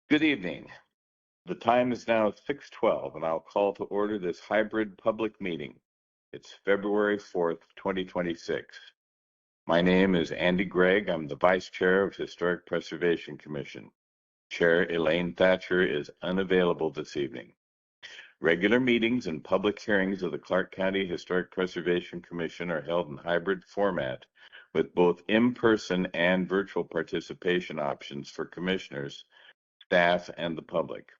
Good evening. The time is now 6:12, and I'll call to order this hybrid public meeting. It's February 4th, 2026. My name is Andy Gregg. I'm the Vice Chair of Historic Preservation Commission. Chair Elaine Thatcher is unavailable this evening. Regular meetings and public hearings of the Clark County Historic Preservation Commission are held in hybrid format with both in-person and virtual participation options for commissioners, staff, and the public.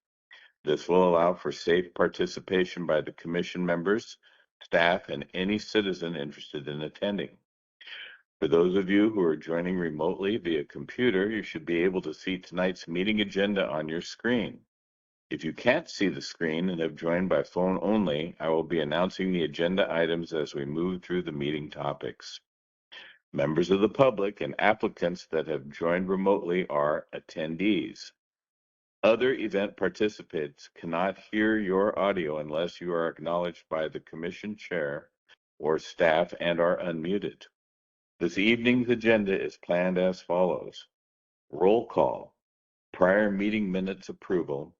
This will allow for safe participation by the commission members, staff, and any citizen interested in attending. For those of you who are joining remotely via computer, you should be able to see tonight's meeting agenda on your screen. If you can't see the screen and have joined by phone only, I will be announcing the agenda items as we move through the meeting topics. Members of the public and applicants that have joined remotely are attendees. Other event participants cannot hear your audio unless you are acknowledged by the commission chair or staff and are unmuted. This evening's agenda is planned as follows: roll call, prior meeting minutes approval,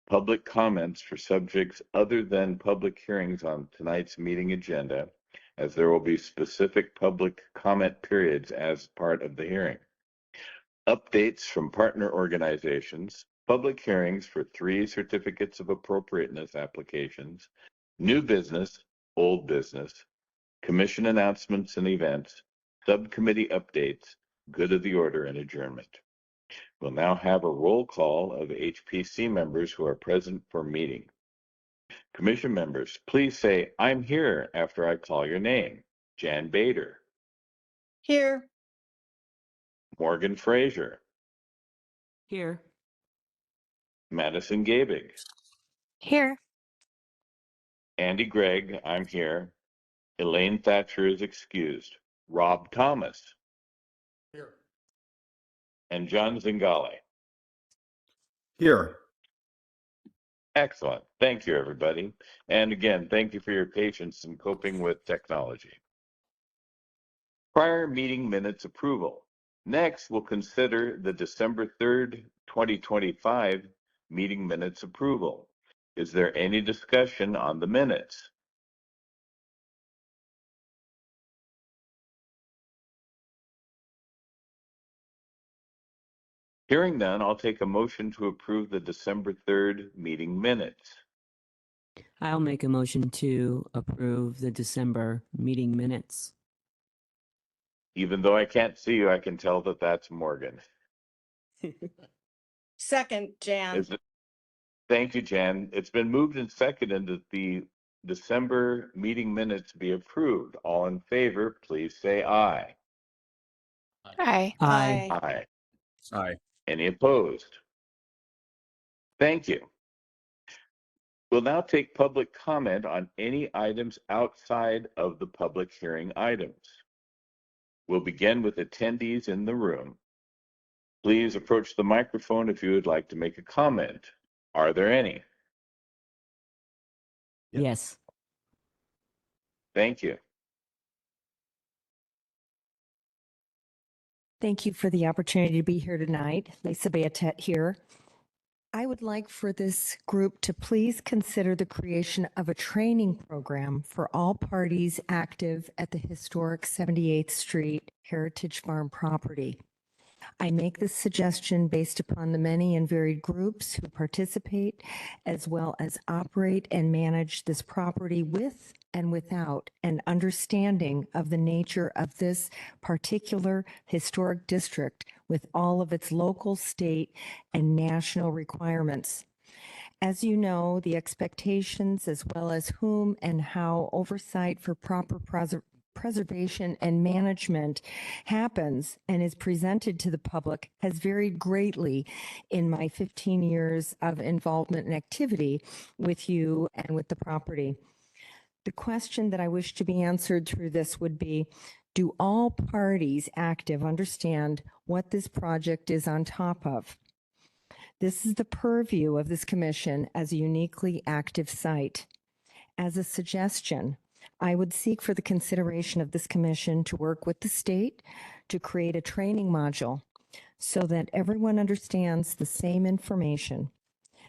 public comments for subjects other than public hearings on tonight's meeting agenda, as there will be specific public comment periods as part of the hearing. Updates from partner organizations, public hearings for 3 certificates of appropriateness applications, new business, old business, commission announcements and events, subcommittee updates, good of the order, and adjournment. We'll now have a roll call of HPC members who are present for meeting. Commission members, please say, "I'm here," after I call your name. Jan Bader. Here. Morgan Fraser. Here. Madison Gabig. Here. Andy Gregg, I'm here. Elaine Thatcher is excused. Rob Thomas. Here. And John Zingale. Here. Excellent. Thank you, everybody. And again, thank you for your patience in coping with technology. Prior meeting minutes approval. Next, we'll consider the December 3rd, 2025 meeting minutes approval. Is there any discussion on the minutes? Hearing none, I'll take a motion to approve the December 3rd meeting minutes. I'll make a motion to approve the December meeting minutes. Even though I can't see you, I can tell that that's Morgan. Second, Jan. Thank you, Jan. It's been moved and seconded that the December meeting minutes be approved. All in favor, please say aye. Aye. Aye. Aye. Aye. Any opposed? Thank you. We'll now take public comment on any items outside of the public hearing items. We'll begin with attendees in the room. Please approach the microphone if you would like to make a comment. Are there any? Yes. Thank you. Thank you for the opportunity to be here tonight. Lisa Beatet here. I would like for this group to please consider the creation of a training program for all parties active at the historic 78th Street Heritage Farm property. I make this suggestion based upon the many and varied groups who participate, as well as operate and manage this property with and without an understanding of the nature of this particular historic district with all of its local, state, and national requirements. As you know, the expectations as well as whom and how oversight for proper preservation and management happens and is presented to the public has varied greatly in my 15 years of involvement and activity with you and with the property. The question that I wish to be answered through this would be, do all parties active understand what this project is on top of? This is the purview of this commission as a uniquely active site. As a suggestion, I would seek for the consideration of this commission to work with the state to create a training module so that everyone understands the same information.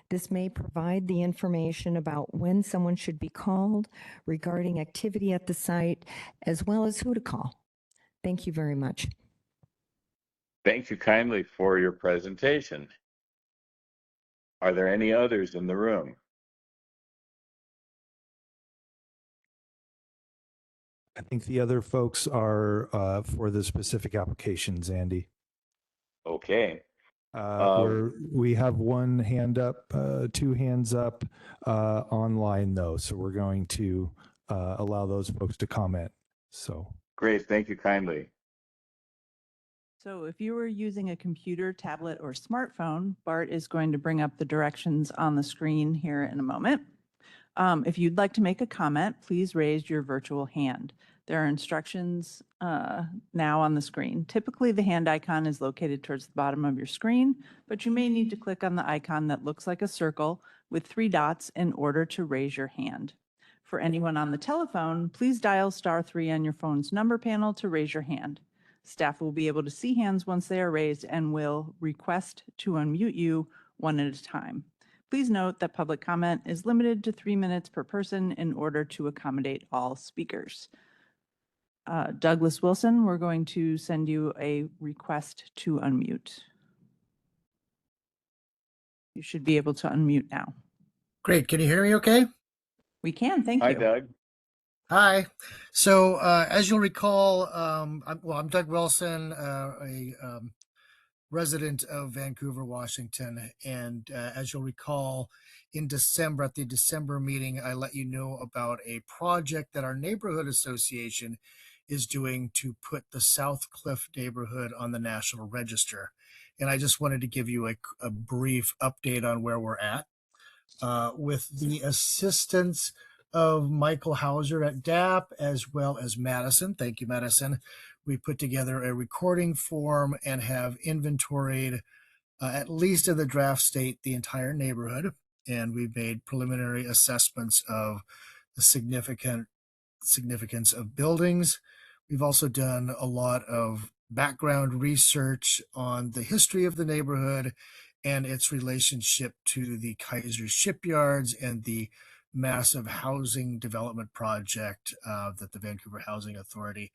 This may provide the information about when someone should be called regarding activity at the site, as well as who to call. Thank you very much. Thank you kindly for your presentation. Are there any others in the room? I think the other folks are for the specific applications, Andy. Okay. We have one hand up, two hands up online though, so we're going to allow those folks to comment. So Great. Thank you kindly. So if you were using a computer, tablet, or smartphone, Bart is going to bring up the directions on the screen here in a moment. If you'd like to make a comment, please raise your virtual hand. There are instructions now on the screen. Typically, the hand icon is located towards the bottom of your screen, but you may need to click on the icon that looks like a circle with 3 dots in order to raise your hand. For anyone on the telephone, please dial *3 on your phone's number panel to raise your hand. Staff will be able to see hands once they are raised and will request to unmute you one at a time. Please note that public comment is limited to 3 minutes per person in order to accommodate all speakers. Douglas Wilson, we're going to send you a request to unmute. You should be able to unmute now. Great. Can you hear me okay? We can, thank Hi, you. Doug. Hi. So as you'll recall, I'm Doug Wilson, a resident of Vancouver, Washington. And as you'll recall, in December, at the December meeting, I let you know about a project that our neighborhood association is doing to put the South Cliff neighborhood on the National Register. And I just wanted to give you a brief update on where we're at. With the assistance of Michael Hauser at DAP, as well as Madison. Thank you, Madison. We put together a recording form and have inventoried, at least in the draft state, the entire neighborhood. And we've made preliminary assessments of the significance of buildings. We've also done a lot of background research on the history of the neighborhood and its relationship to the Kaiser shipyards and the massive housing development project that the Vancouver Housing Authority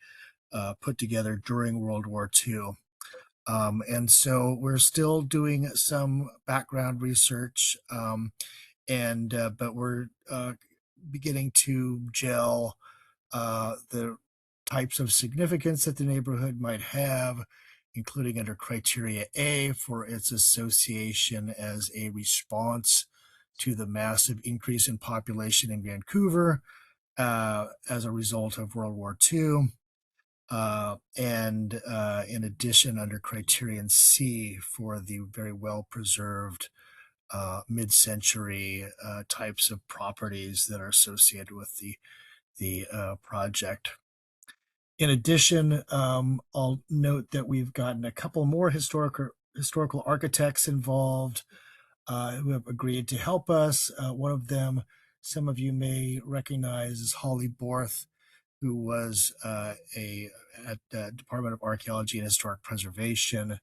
put together during World War II. And so we're still doing some background research, but we're beginning to gel the types of significance that the neighborhood might have, including under criteria A for its association as a response to the massive increase in population in Vancouver as a result of World War II. And in addition, under criterion C for the very well-preserved mid-century types of properties that are associated with the project. In addition, I'll note that we've gotten a couple more historical architects involved who have agreed to help us. One of them, some of you may recognize, is Holly Borth, who was at the Department of Archaeology and Historic Preservation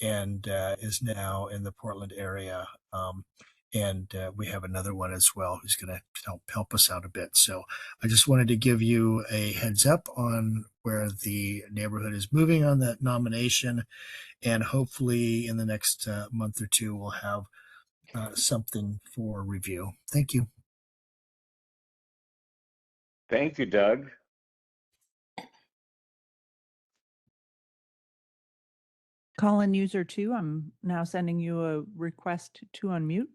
and is now in the Portland area. We have another one as well who's going to help us out a bit. So I just wanted to give you a heads up on where the neighborhood is moving on that nomination. And hopefully in the next month or two, we'll have something for review. Thank you. Thank you, Doug. Call-in user 2, I'm now sending you a request to unmute.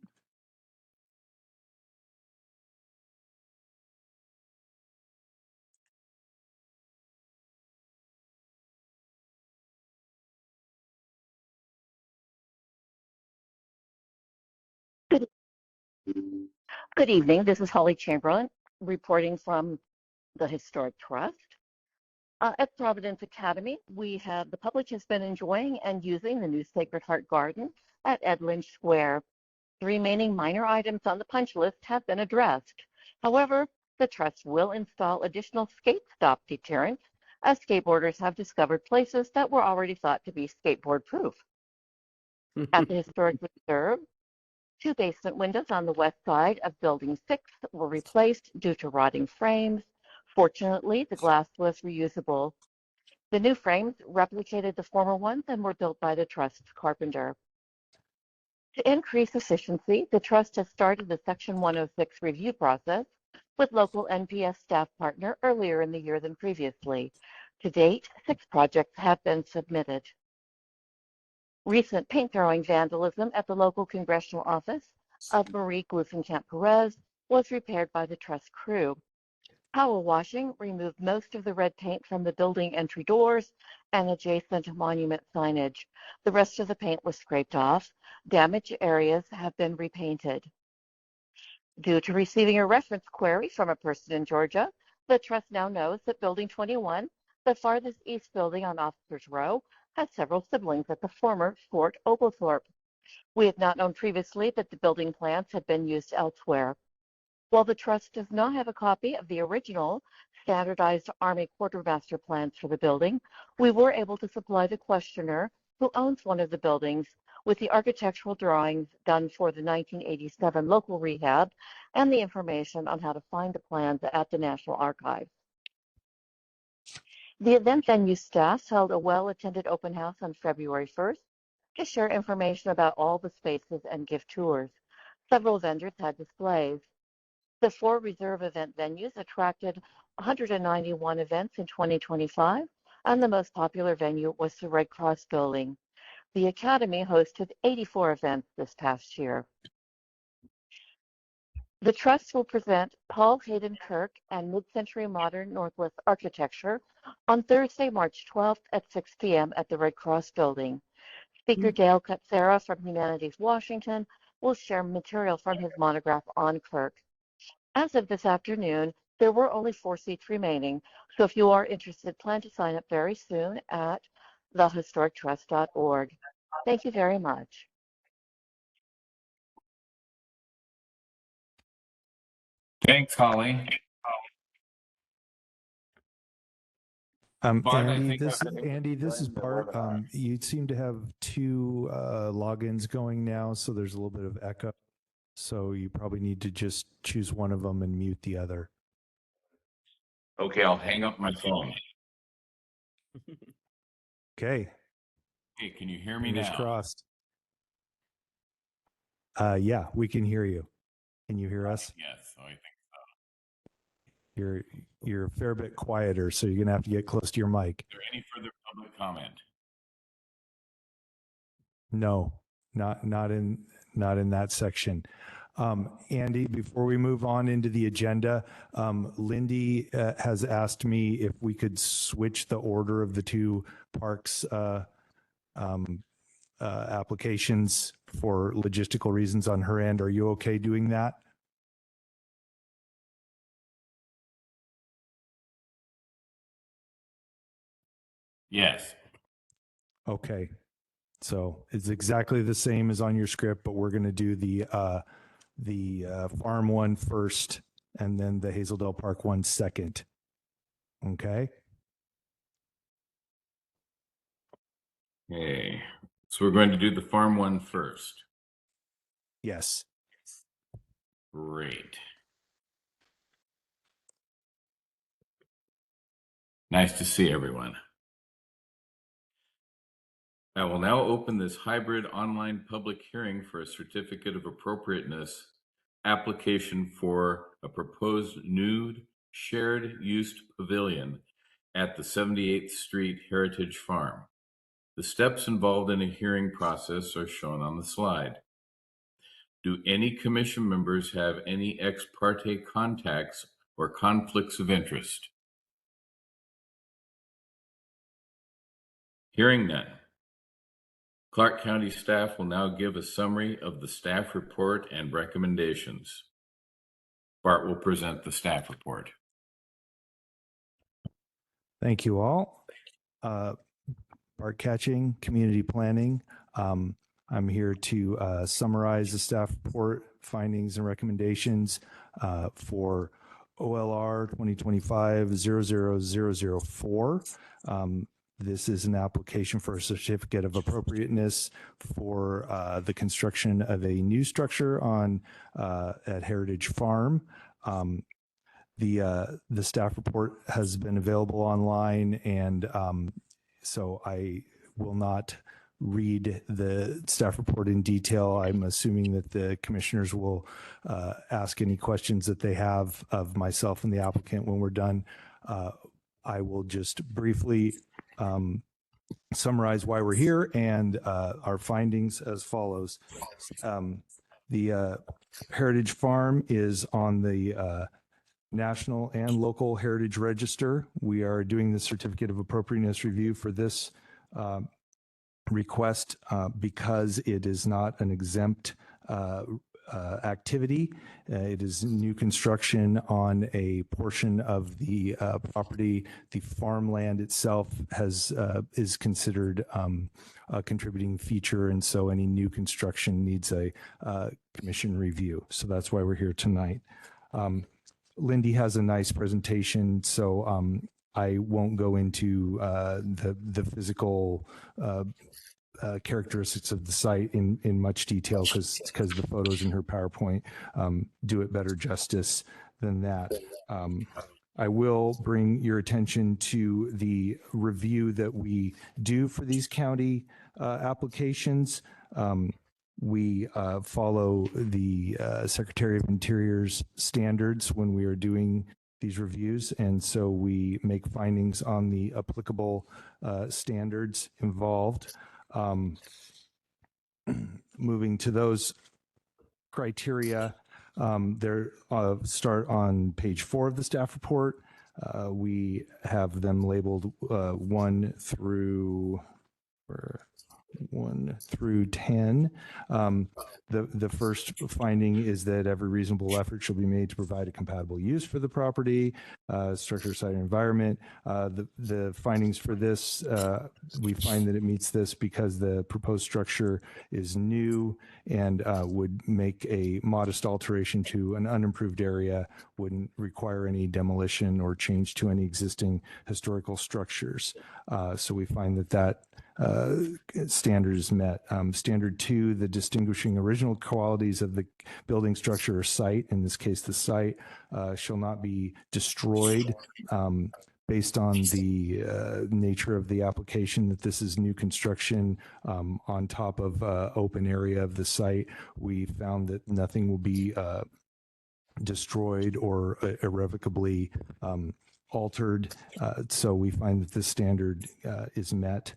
Good evening. This is Holly Chamberlain reporting from the Historic Trust. At Providence Academy, the public has been enjoying and using the new Sacred Heart Garden at Ed Lynch Square. The remaining minor items on the punch list have been addressed. However, the Trust will install additional skate stop deterrents as skateboarders have discovered places that were already thought to be skateboard proof. At the Historic Reserve, 2 basement windows on the west side of Building 6 were replaced due to rotting frames. Fortunately, the glass was reusable. The new frames replicated the former ones and were built by the Trust's carpenter. To increase efficiency, the Trust has started the Section 106 review process with local NPS staff partner earlier in the year than previously. To date, 6 projects have been submitted. Recent paint throwing vandalism at the local congressional office of Marie Glusenkamp Perez was repaired by the Trust crew. Power washing removed most of the red paint from the building entry doors and adjacent monument signage. The rest of the paint was scraped off. Damaged areas have been repainted. Due to receiving a reference query from a person in Georgia, the Trust now knows that Building 21, the farthest east building on Officers Row, has several siblings at the former Fort Oglethorpe. We had not known previously that the building plans had been used elsewhere. While the Trust does not have a copy of the original standardized Army quartermaster plans for the building, we were able to supply the questioner, who owns one of the buildings, with the architectural drawings done for the 1987 local rehab and the information on how to find the plans at the National Archives. The event venue staff held a well-attended open house on February 1st to share information about all the spaces and give tours. Several vendors had displays. The 4 reserve event venues attracted 191 events in 2025, and the most popular venue was the Red Cross Building. The Academy hosted 84 events this past year. The Trust will present Paul Hayden Kirk and Mid-Century Modern Northwest Architecture on Thursday, March 12th at 6 p.m. at the Red Cross Building. Speaker Dale Kutsera from Humanities Washington will share material from his monograph on Kirk. As of this afternoon, there were only 4 seats remaining, so if you are interested, plan to sign up very soon at thehistorictrust.org. Thank you very much. Thanks, Holly. Bart, I Andy, think this is Bart. You seem to have 2 logins going now, so there's a little bit of echo. So you probably need to just choose one of them and mute the other. Okay, I'll hang up my phone. Okay. Hey, can you hear me Fingers now? crossed. Yeah, we can hear you. Can you hear us? Yes, I think You're a fair bit quieter, so you're gonna have to get close to your mic. Is there any further public comment? No, not in that section. Andy, before we move on into the agenda, Lindy has asked me if we could switch the order of the 2 parks applications for logistical reasons on her end. Are you okay doing that? Yes. Okay. So it's exactly the same as on your script, but we're going to do the farm one first and then the Hazeldale Park one second. Okay. Okay. So we're going to do the farm one first. Yes. Great. Nice to see everyone. I will now open this hybrid online public hearing for a certificate of appropriateness application for a proposed nude shared use pavilion at the 78th Street Heritage Farm. The steps involved in a hearing process are shown on the slide. Do any commission members have any ex parte contacts or conflicts of interest? Hearing none. Clark County staff will now give a summary of the staff report and recommendations. Bart will present the staff report. Thank you all. Bart Catching, Community Planning. I'm here to summarize the staff report findings and recommendations for OLR 2025-00004. This is an application for a certificate of appropriateness for the construction of a new structure on at Heritage Farm. The staff report has been available online, and so I will not read the staff report in detail. I'm assuming that the commissioners will ask any questions that they have of myself and the applicant when we're done. I will just briefly summarize why we're here and our findings as follows. The Heritage Farm is on the National and Local Heritage Register. We are doing the certificate of appropriateness review for this request because it is not an exempt activity. It is new construction on a portion of the property. The farmland itself is considered a contributing feature, and so any new construction needs a commission review. So that's why we're here tonight. Lindy has a nice presentation, so I won't go into the physical characteristics of the site in much detail because the photos in her PowerPoint do it better justice than that. I will bring your attention to the review that we do for these county applications. We follow the Secretary of Interior's standards when we are doing these reviews, and so we make findings on the applicable standards involved. Moving to those criteria, there start on page 4 of the staff report. We have them labeled 1 through 10. The first finding is that every reasonable effort shall be made to provide a compatible use for the property, structure, site, and environment. The findings for this, we find that it meets this because the proposed structure is new and would make a modest alteration to an unimproved area, wouldn't require any demolition or change to any existing historical structures. So we find that standard is met. Standard 2, the distinguishing original qualities of the building, structure, or site, in this case the site, shall not be destroyed based on the nature of the application, that this is new construction on top of open area of the site. We found that nothing will be destroyed or irrevocably altered. So we find that this standard is met.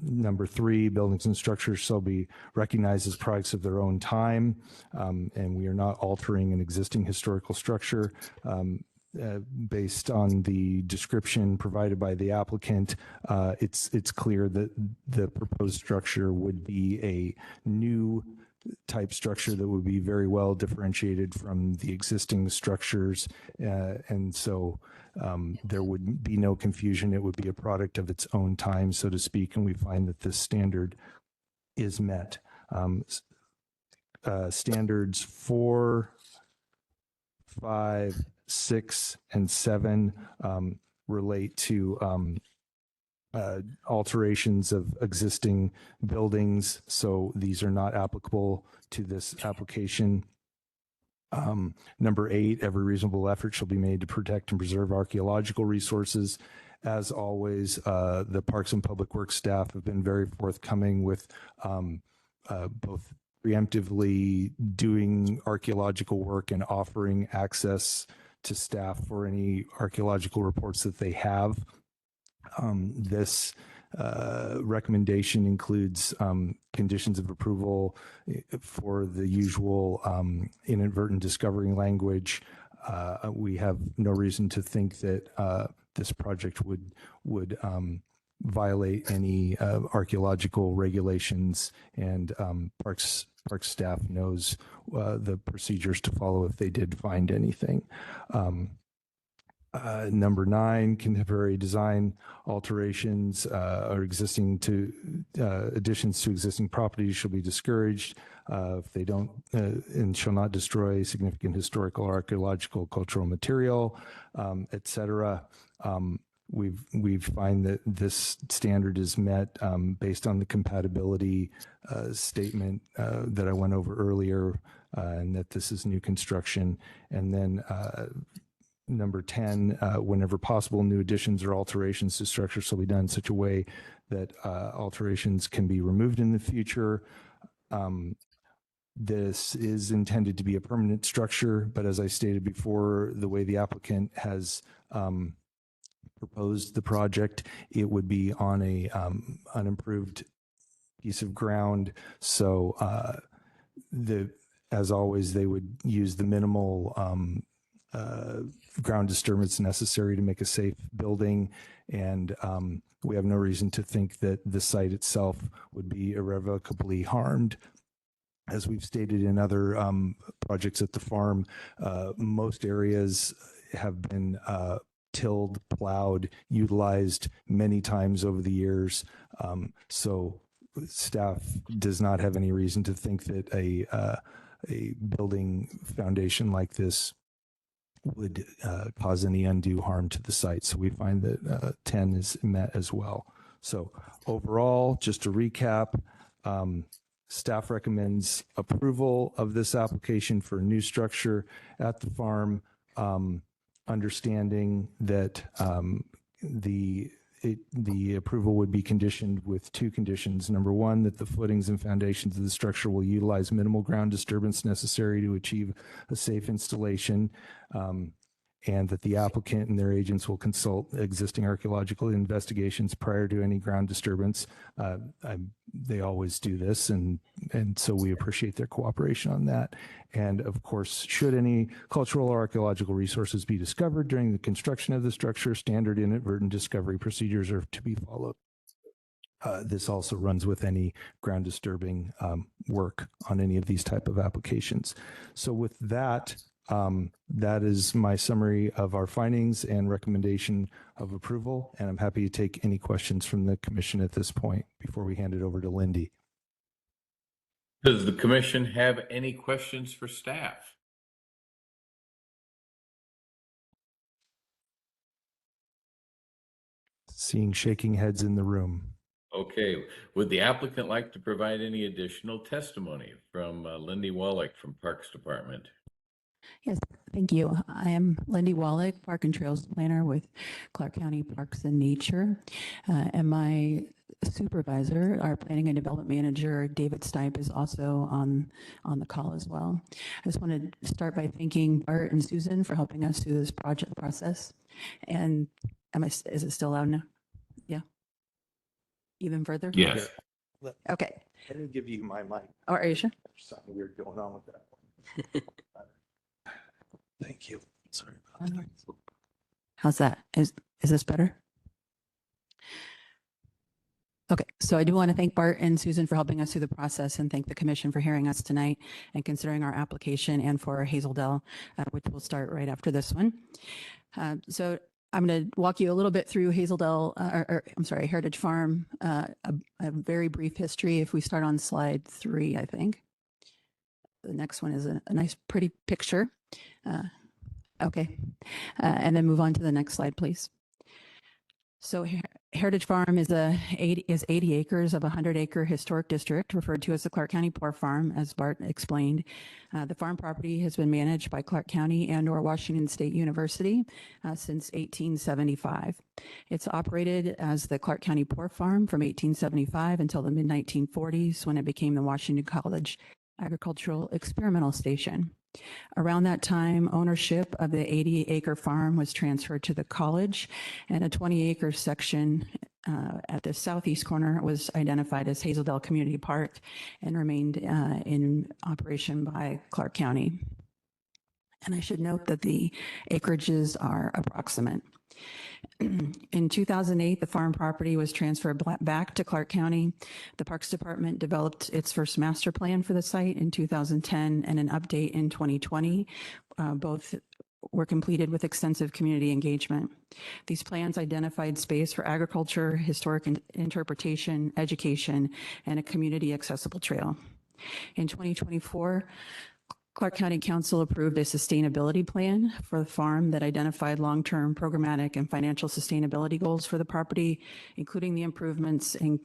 Number 3, buildings and structures shall be recognized as products of their own time, and we are not altering an existing historical structure. Based on the description provided by the applicant, it's clear that the proposed structure would be a new type structure that would be very well differentiated from the existing structures, and so there would be no confusion. It would be a product of its own time, so to speak, and we find that this standard is met. Standards 4, 5, 6, and 7 relate to alterations of existing buildings, so these are not applicable to this application. Number 8, every reasonable effort shall be made to protect and preserve archaeological resources. As always, the Parks and Public Works staff have been very forthcoming with both preemptively doing archaeological work and offering access to staff for any archaeological reports that they have. This recommendation includes conditions of approval for the usual inadvertent discovery language. We have no reason to think that this project would violate any archaeological regulations, and Parks staff knows the procedures to follow if they did find anything. Number 9, contemporary design alterations or additions to existing properties shall be discouraged if they don't and shall not destroy significant historical, archaeological, cultural material, etc. we find that this standard is met based on the compatibility statement that I went over earlier, and that this is new construction. And then number 10, whenever possible, new additions or alterations to structure shall be done in such a way that alterations can be removed in the future. This is intended to be a permanent structure, but as I stated before, the way the applicant has proposed the project, it would be on a unimproved piece of ground. So as always, they would use the minimal ground disturbance necessary to make a safe building. And we have no reason to think that the site itself would be irrevocably harmed. As we've stated in other projects at the farm, most areas have been tilled, plowed, utilized many times over the years. So staff does not have any reason to think that a building foundation like this would cause any undue harm to the site. So we find that 10 is met as well. So overall, just to recap, staff recommends approval of this application for a new structure at the farm, understanding that the approval would be conditioned with two conditions. Number one, that the footings and foundations of the structure will utilize minimal ground disturbance necessary to achieve a safe installation, and that the applicant and their agents will consult existing archaeological investigations prior to any ground disturbance. They always do this, and so we appreciate their cooperation on that. And of course, should any cultural or archaeological resources be discovered during the construction of the structure, standard inadvertent discovery procedures are to be followed. This also runs with any ground disturbing work on any of these type of applications. So with that, that is my summary of our findings and recommendation of approval. And I'm happy to take any questions from the commission at this point before we hand it over to Lindy. Does the commission have any questions for staff? Seeing shaking heads in the room. Okay. Would the applicant like to provide any additional testimony from Lindy Wallach from Parks Department? Yes, thank you. I am Lindy Wallach, Park and Trails Planner with Clark County Parks and Nature. And my supervisor, our Planning and Development Manager, David Stipe, is also on the call as well. I just want to start by thanking Bart and Susan for helping us through this project process. And is it still loud now? Yeah. Even further? Yes. Okay. I didn't give you my mic. Oh, are you sure? There's something weird going on with that one. Thank you. Sorry about that. How's that? Is this better? Okay, so I do want to thank Bart and Susan for helping us through the process, and thank the commission for hearing us tonight and considering our application, and for Hazel Dell, which will start right after this one. So I'm going to walk you a little bit through Hazel Dell, Heritage Farm, a very brief history. If we start on slide 3, I think. The next one is a nice, pretty picture. Okay, and then move on to the next slide, please. So Heritage Farm is 80 acres of a 100-acre historic district referred to as the Clark County Poor Farm, as Bart explained. The farm property has been managed by Clark County and/or Washington State University since 1875. It's operated as the Clark County Poor Farm from 1875 until the mid-1940s, when it became the Washington College Agricultural Experimental Station. Around that time, ownership of the 80-acre farm was transferred to the college, and a 20-acre section at the southeast corner was identified as Hazel Dell Community Park and remained in operation by Clark County. And I should note that the acreages are approximate. In 2008, the farm property was transferred back to Clark County. The Parks Department developed its first master plan for the site in 2010 and an update in 2020. Both were completed with extensive community engagement. These plans identified space for agriculture, historic interpretation, education, and a community accessible trail. In 2024, Clark County Council approved a sustainability plan for the farm that identified long-term programmatic and financial sustainability goals for the property, including the improvements in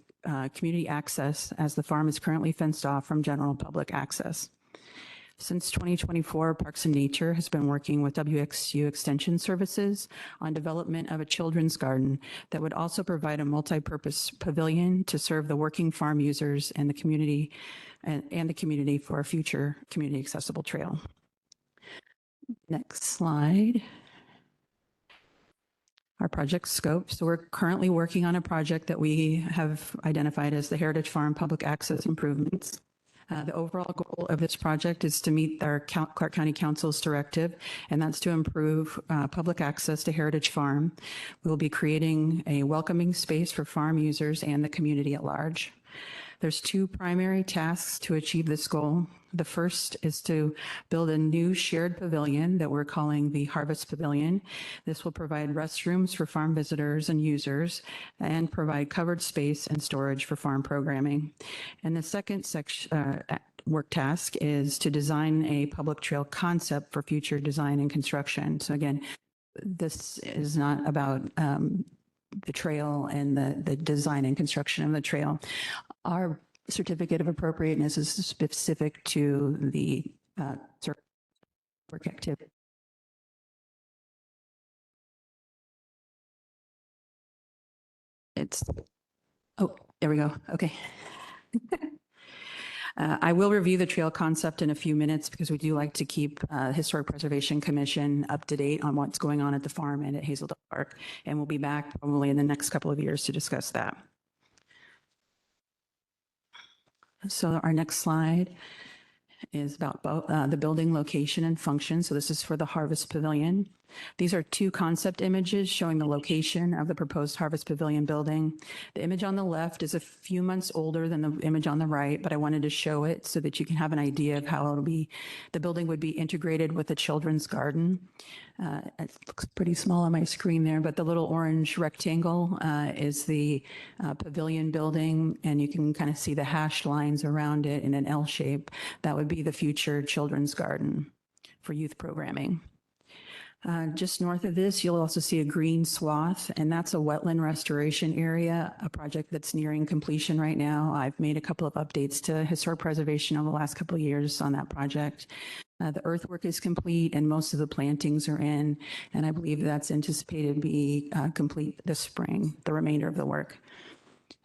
community access, as the farm is currently fenced off from general public access. Since 2024, Parks and Nature has been working with WXU Extension Services on development of a children's garden that would also provide a multi-purpose pavilion to serve the working farm users and the community and the community for a future community accessible trail. Next slide. Our project scope. So we're currently working on a project that we have identified as the Heritage Farm Public Access Improvements. The overall goal of this project is to meet our Clark County Council's directive, and that's to improve public access to Heritage Farm. We will be creating a welcoming space for farm users and the community at large. There's two primary tasks to achieve this goal. The first is to build a new shared pavilion that we're calling the Harvest Pavilion. This will provide restrooms for farm visitors and users and provide covered space and storage for farm programming. And the second work task is to design a public trail concept for future design and construction. So again, this is not about the trail and the design and construction of the trail. Our certificate of appropriateness is specific to the work activity. Oh, there we go. Okay. I will review the trail concept in a few minutes because we do like to keep Historic Preservation Commission up to date on what's going on at the farm and at Hazeldale Park. And we'll be back probably in the next couple of years to discuss that. So our next slide is about the building location and function. So this is for the Harvest Pavilion. These are two concept images showing the location of the proposed Harvest Pavilion building. The image on the left is a few months older than the image on the right, but I wanted to show it so that you can have an idea of how the building would be integrated with the children's garden. It looks pretty small on my screen there, but the little orange rectangle is the pavilion building, and you can kind of see the hashed lines around it in an L shape. That would be the future children's garden for youth programming. Just north of this, you'll also see a green swath, and that's a wetland restoration area, a project that's nearing completion right now. I've made a couple of updates to historic preservation over the last couple of years on that project. The earthwork is complete and most of the plantings are in, and I believe that's anticipated to be complete this spring, the remainder of the work.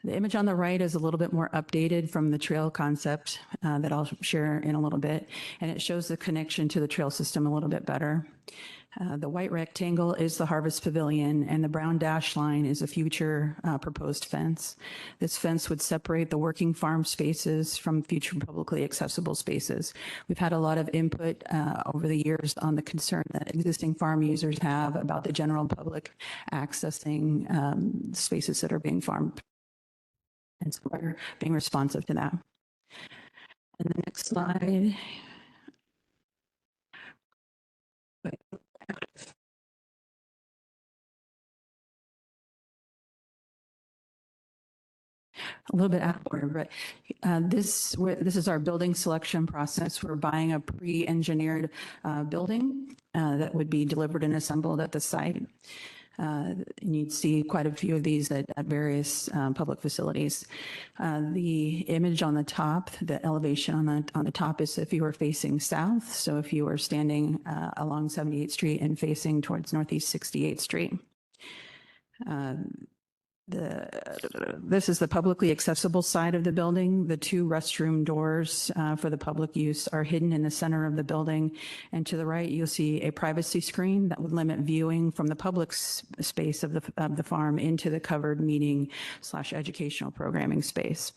The image on the right is a little bit more updated from the trail concept that I'll share in a little bit, and it shows the connection to the trail system a little bit better. The white rectangle is the Harvest Pavilion, and the brown dash line is a future proposed fence. This fence would separate the working farm spaces from future publicly accessible spaces. We've had a lot of input over the years on the concern that existing farm users have about the general public accessing spaces that are being farmed. And so we're being responsive to that. And the next slide. A little bit out of order, but this is our building selection process. We're buying a pre-engineered building that would be delivered and assembled at the site. And you'd see quite a few of these at various public facilities. The image on the top, the elevation on the top is if you were facing south. So if you were standing along 78th Street and facing towards Northeast 68th Street. This is the publicly accessible side of the building. The two restroom doors for the public use are hidden in the center of the building. And to the right, you'll see a privacy screen that would limit viewing from the public space of the farm into the covered meeting/educational programming space.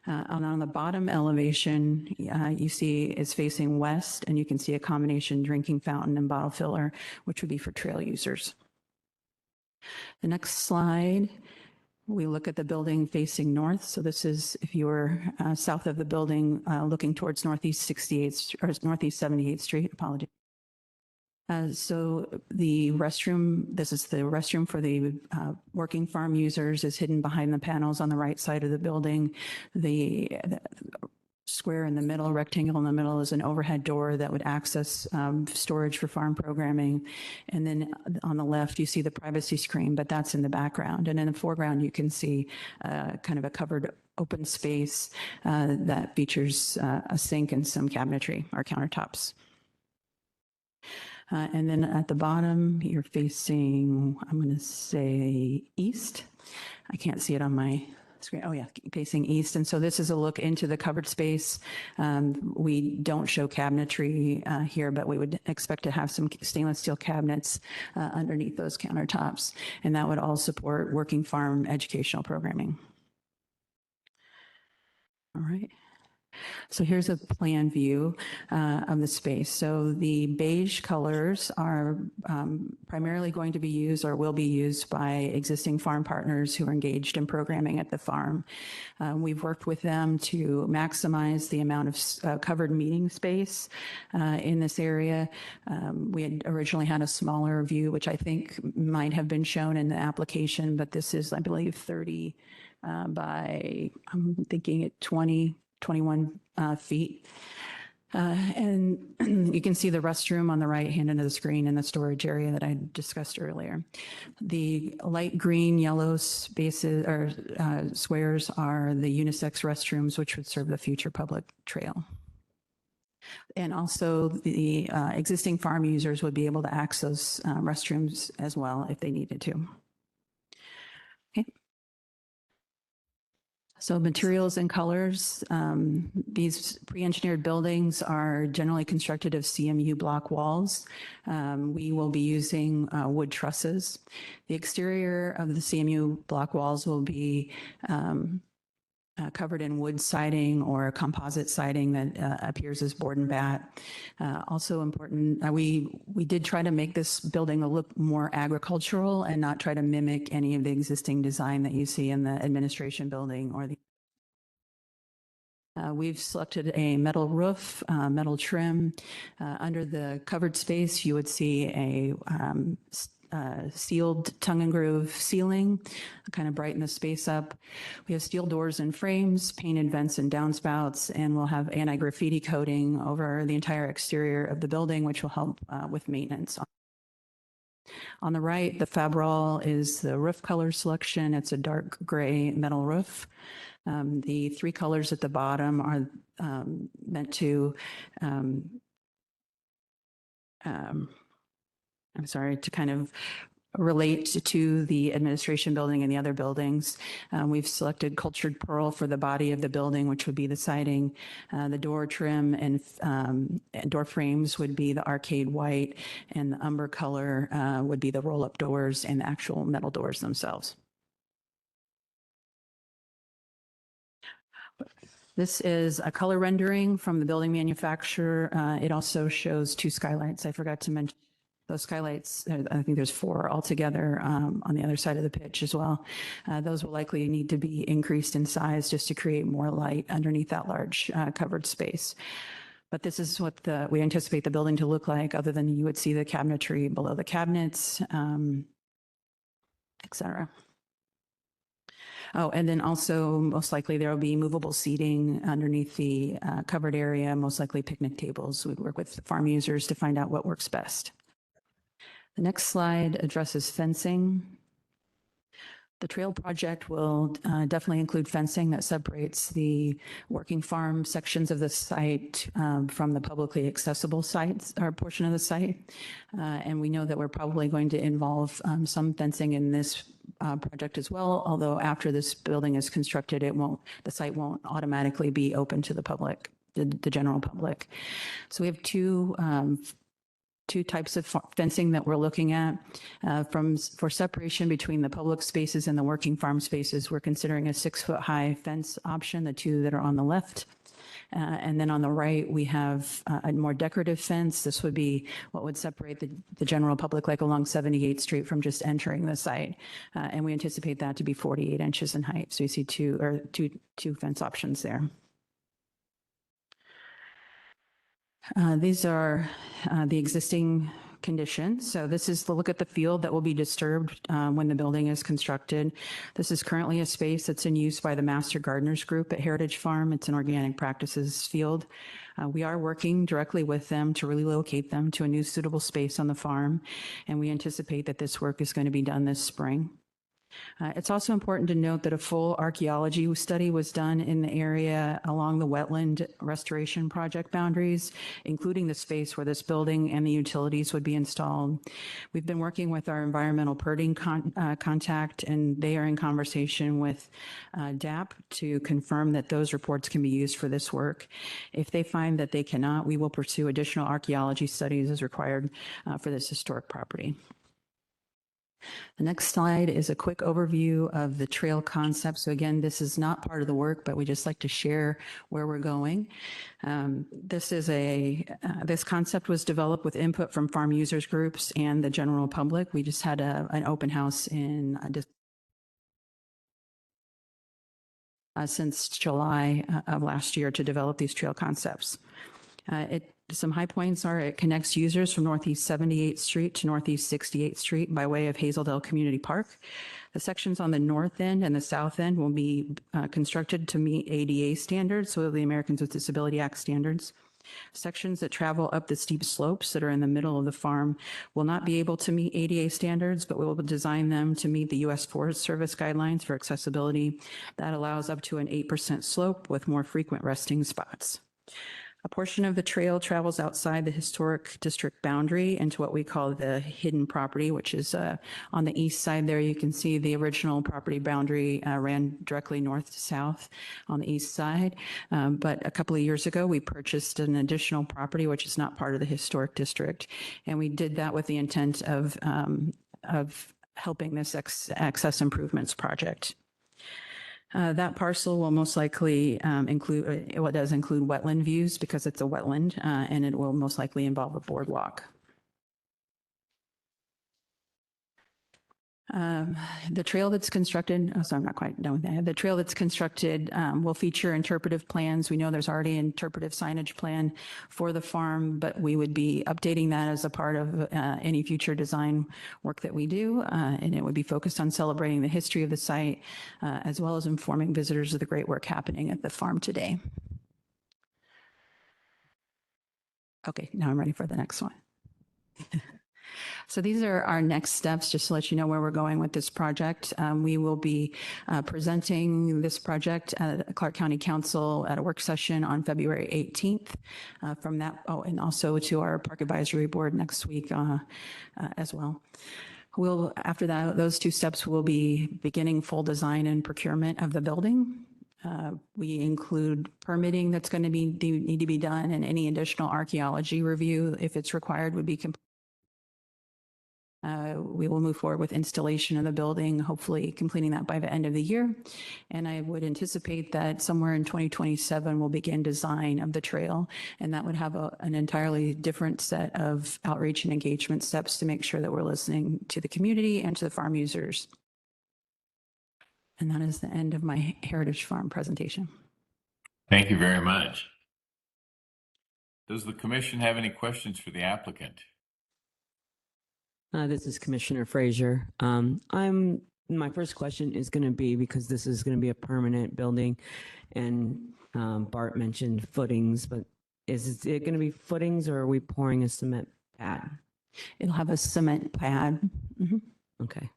And on the bottom elevation, you see is facing west, and you can see a combination drinking fountain and bottle filler, which would be for trail users. The next slide, we look at the building facing north. So this is if you were south of the building looking towards Northeast 68th or Northeast 78th Street, apologies. So the restroom, this is the restroom for the working farm users, is hidden behind the panels on the right side of the building. The square in the middle, rectangle in the middle is an overhead door that would access storage for farm programming. And then on the left, you see the privacy screen, but that's in the background. And in the foreground, you can see kind of a covered open space that features a sink and some cabinetry or countertops. And then at the bottom, you're facing, I'm going to say east. I can't see it on my screen. Oh yeah, facing east. And so this is a look into the covered space. We don't show cabinetry here, but we would expect to have some stainless steel cabinets underneath those countertops. And that would all support working farm educational programming. All right. So here's a plan view of the space. So the beige colors are primarily going to be used or will be used by existing farm partners who are engaged in programming at the farm. We've worked with them to maximize the amount of covered meeting space in this area. We had originally had a smaller view, which I think might have been shown in the application, but this is, I believe, 30 by, I'm thinking it 21 feet. And you can see the restroom on the right hand end of the screen and the storage area that I discussed earlier. The light green, yellow spaces or squares are the unisex restrooms, which would serve the future public trail. And also the existing farm users would be able to access restrooms as well if they needed to. Okay. So materials and colors, these pre-engineered buildings are generally constructed of CMU block walls. We will be using wood trusses. The exterior of the CMU block walls will be covered in wood siding or composite siding that appears as board and bat. Also important, we did try to make this building look more agricultural and not try to mimic any of the existing design that you see in the administration building or the we've selected a metal roof, metal trim. Under the covered space, you would see a sealed tongue and groove ceiling, kind of brighten the space up. We have steel doors and frames, painted vents and downspouts, and we'll have anti-graffiti coating over the entire exterior of the building, which will help with maintenance. On the right, the Fabrol is the roof color selection. It's a dark gray metal roof. The three colors at the bottom are meant to to kind of relate to the administration building and the other buildings. We've selected cultured pearl for the body of the building, which would be the siding. The door trim and door frames would be the arcade white, and the umber color would be the roll-up doors and the actual metal doors themselves. This is a color rendering from the building manufacturer. It also shows two skylights. I forgot to mention those skylights. I think there's four altogether on the other side of the pitch as well. Those will likely need to be increased in size just to create more light underneath that large covered space. But this is what we anticipate the building to look like, other than you would see the cabinetry below the cabinets, et cetera. Oh, and then also most likely there will be movable seating underneath the covered area, most likely picnic tables. We work with farm users to find out what works best. The next slide addresses fencing. The trail project will definitely include fencing that separates the working farm sections of the site from the publicly accessible sites or portion of the site. And we know that we're probably going to involve some fencing in this project as well, although after this building is constructed, the site won't automatically be open to the public, the general public. So we have two types of fencing that we're looking at. For separation between the public spaces and the working farm spaces, we're considering a 6-foot-high fence option, the two that are on the left. And then on the right, we have a more decorative fence. This would be what would separate the general public, like along 78th Street, from just entering the site. And we anticipate that to be 48 inches in height. So you see two fence options there. These are the existing condition. So this is the look at the field that will be disturbed when the building is constructed. This is currently a space that's in use by the Master Gardeners Group at Heritage Farm. It's an organic practices field. We are working directly with them to relocate them to a new suitable space on the farm, and we anticipate that this work is going to be done this spring. It's also important to note that a full archaeology study was done in the area along the wetland restoration project boundaries, including the space where this building and the utilities would be installed. We've been working with our environmental permitting contact, and they are in conversation with DAP to confirm that those reports can be used for this work. If they find that they cannot, we will pursue additional archaeology studies as required for this historic property. The next slide is a quick overview of the trail concept. So again, this is not part of the work, but we just like to share where we're going. This concept was developed with input from farm users groups and the general public. We just had an open house in since July of last year to develop these trail concepts. Some high points are it connects users from Northeast 78th Street to Northeast 68th Street by way of Hazeldale Community Park. The sections on the north end and the south end will be constructed to meet ADA standards, so the Americans with Disability Act standards. Sections that travel up the steep slopes that are in the middle of the farm will not be able to meet ADA standards, but we will design them to meet the U.S. Forest Service guidelines for accessibility. That allows up to an 8% slope with more frequent resting spots. A portion of the trail travels outside the historic district boundary into what we call the hidden property, which is on the east side there. You can see the original property boundary ran directly north to south on the east side. But a couple of years ago, we purchased an additional property, which is not part of the historic district. And we did that with the intent of helping this access improvements project. That parcel will most likely include, it does include wetland views because it's a wetland, and it will most likely involve a boardwalk. The trail that's constructed, so I'm not quite done with that. The trail that's constructed will feature interpretive plans. We know there's already an interpretive signage plan for the farm, but we would be updating that as a part of any future design work that we do. And it would be focused on celebrating the history of the site, as well as informing visitors of the great work happening at the farm today. Okay, now I'm ready for the next one. So these are our next steps, just to let you know where we're going with this project. We will be presenting this project at Clark County Council at a work session on February 18th. From that, and also to our Park Advisory Board next week as well. After that, those two steps will be beginning full design and procurement of the building. We include permitting that's going to need to be done, and any additional archaeology review, if it's required, would be complete. We will move forward with installation of the building, hopefully completing that by the end of the year. And I would anticipate that somewhere in 2027, we'll begin design of the trail. And that would have an entirely different set of outreach and engagement steps to make sure that we're listening to the community and to the farm users. And that is the end of my Heritage Farm presentation. Thank you very much. Does the commission have any questions for the applicant? This is Commissioner Frazier. My first question is going to be, because this is going to be a permanent building, and Bart mentioned footings, but is it going to be footings, or are we pouring a cement pad? It'll have a cement pad. Mm-hmm. Okay.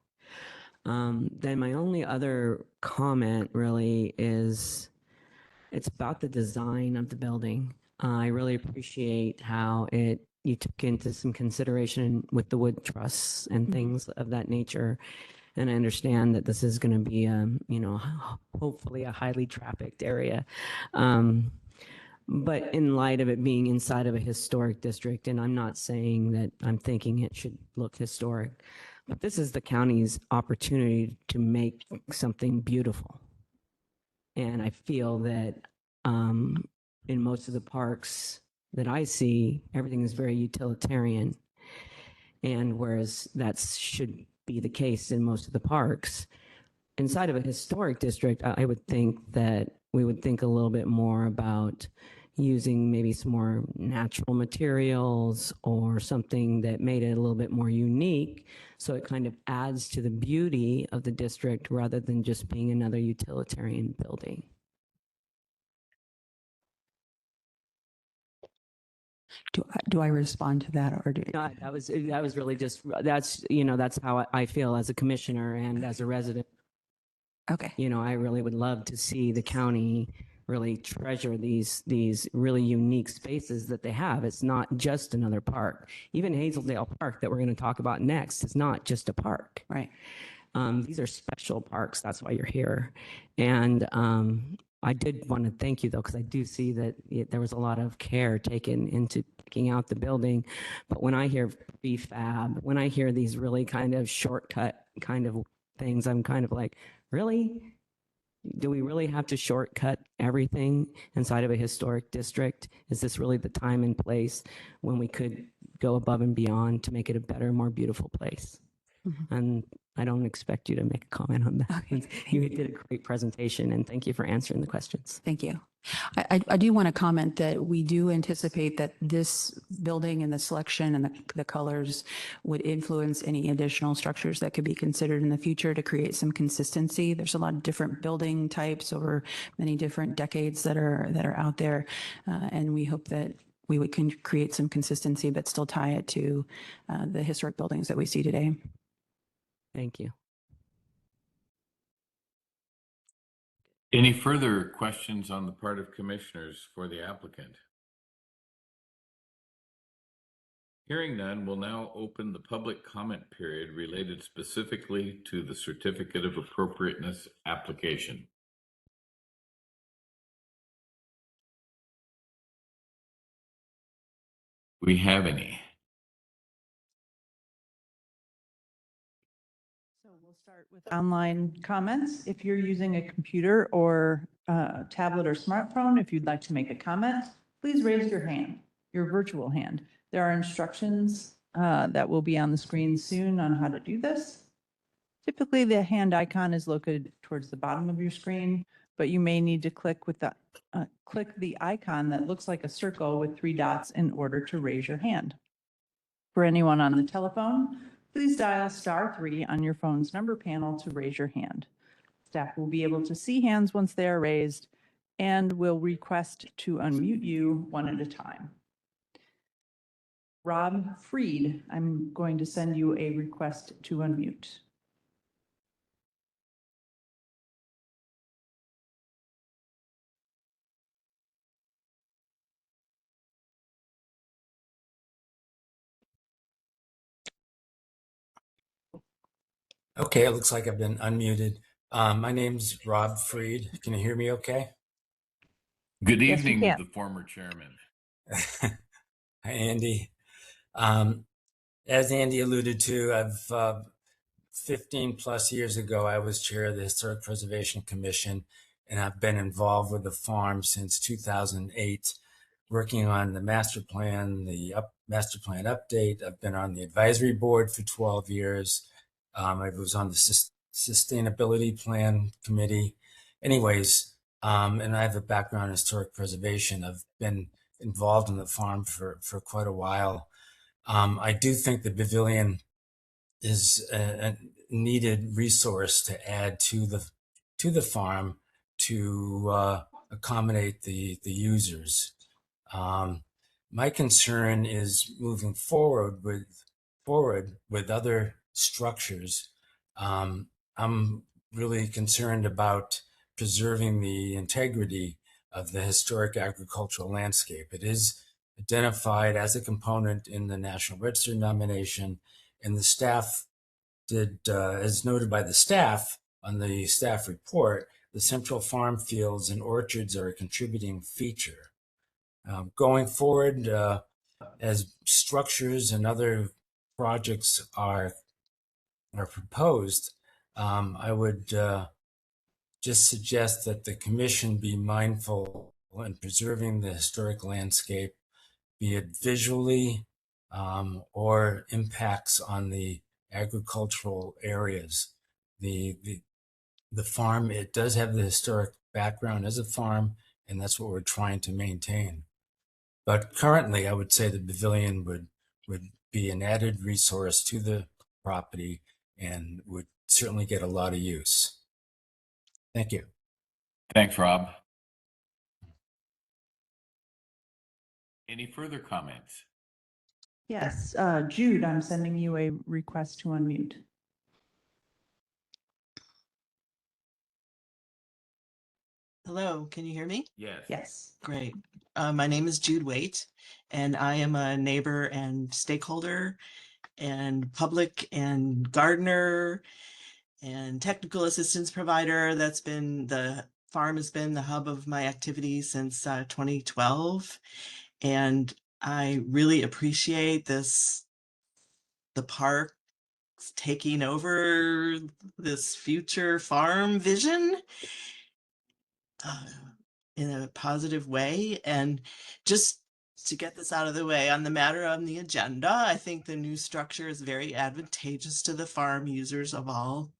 Then my only other comment really is it's about the design of the building. I really appreciate how you took into some consideration with the wood trusses and things of that nature. And I understand that this is going to be, hopefully a highly trafficked area. But in light of it being inside of a historic district, and I'm not saying that I'm thinking it should look historic, but this is the county's opportunity to make something beautiful. And I feel that in most of the parks that I see, everything is very utilitarian. And whereas that should be the case in most of the parks, inside of a historic district, I would think that we would think a little bit more about, using maybe some more natural materials or something that made it a little bit more unique. So it kind of adds to the beauty of the district rather than just being another utilitarian building. Do I respond to that or do? No, that was really just, that's, you know, that's how I feel as a commissioner and as a resident. Okay. You know, I really would love to see the county really treasure these really unique spaces that they have. It's not just another park. Even Hazeldale Park that we're going to talk about next is not just a park. Right. These are special parks. That's why you're here. And I did want to thank you though, because I do see that there was a lot of care taken into picking out the building. But when I hear prefab, when I hear these really kind of shortcut kind of things, I'm kind of like, really? Do we really have to shortcut everything inside of a historic district? Is this really the time and place when we could go above and beyond to make it a better, more beautiful place? Mhm. And I don't expect you to make a comment on that. Okay, You thank you. did a great presentation, and thank you for answering the questions. Thank you. I do want to comment that we do anticipate that this building and the selection and the colors would influence any additional structures that could be considered in the future to create some consistency. There's a lot of different building types over many different decades that are out there. And we hope that we can create some consistency, but still tie it to the historic buildings that we see today. Thank you. Any further questions on the part of commissioners for the applicant? Hearing none, we'll now open the public comment period related specifically to the Certificate of Appropriateness application. We have any? So we'll start with online comments. If you're using a computer or tablet or smartphone, if you'd like to make a comment, please raise your hand, your virtual hand. There are instructions that will be on the screen soon on how to do this. Typically, the hand icon is located towards the bottom of your screen, but you may need to click the icon that looks like a circle with 3 dots in order to raise your hand. For anyone on the telephone, please dial *3 on your phone's number panel to raise your hand. Staff will be able to see hands once they are raised and will request to unmute you one at a time. Rob Freed, I'm going to send you a request to unmute. Okay, it looks like I've been unmuted. My name's Rob Freed. Can you hear me okay? Good Yes, we evening, can. the former chairman. Hi, Andy. As Andy alluded to, I've 15 plus years ago, I was chair of the Historic Preservation Commission, and I've been involved with the farm since 2008, working on the master plan, master plan update. I've been on the advisory board for 12 years. I was on the sustainability plan committee. Anyways, and I have a background in historic preservation. I've been involved in the farm for quite a while. I do think the pavilion is a needed resource to add to the farm to accommodate the users. My concern is moving forward with other structures. I'm really concerned about preserving the integrity of the historic agricultural landscape. It is identified as a component in the National Register nomination, and the staff did, as noted by the staff on the staff report, the central farm fields and orchards are a contributing feature. Going forward, as structures and other projects are proposed, I would just suggest that the commission be mindful in preserving the historic landscape, be it visually or impacts on the agricultural areas. The farm, it does have the historic background as a farm, and that's what we're trying to maintain. But currently, I would say the pavilion would be an added resource to the property and would certainly get a lot of use. Thank you. Thanks, Rob. Any further comments? Yes, Jude, I'm sending you a request to unmute. Hello, can you hear me? Yes. Yes. Great. My name is Jude Waite, and I am a neighbor and stakeholder and public and gardener and technical assistance provider. The farm has been the hub of my activities since 2012. And I really appreciate the park taking over this future farm vision in a positive way. And just to get this out of the way, on the matter on the agenda, I think the new structure is very advantageous to the farm users of all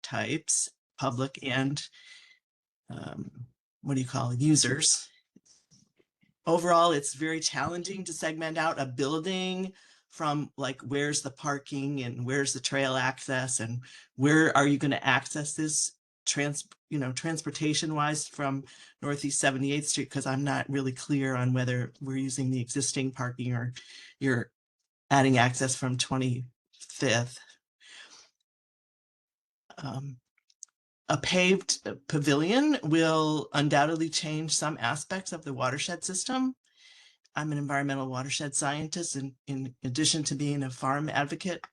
types, public and users. Overall, it's very challenging to segment out a building from like where's the parking and where's the trail access and where are you going to access this transportation wise from Northeast 78th Street, because I'm not really clear on whether we're using the existing parking or you're adding access from 25th. A paved pavilion will undoubtedly change some aspects of the watershed system. I'm an environmental watershed scientist in addition to being a farm advocate.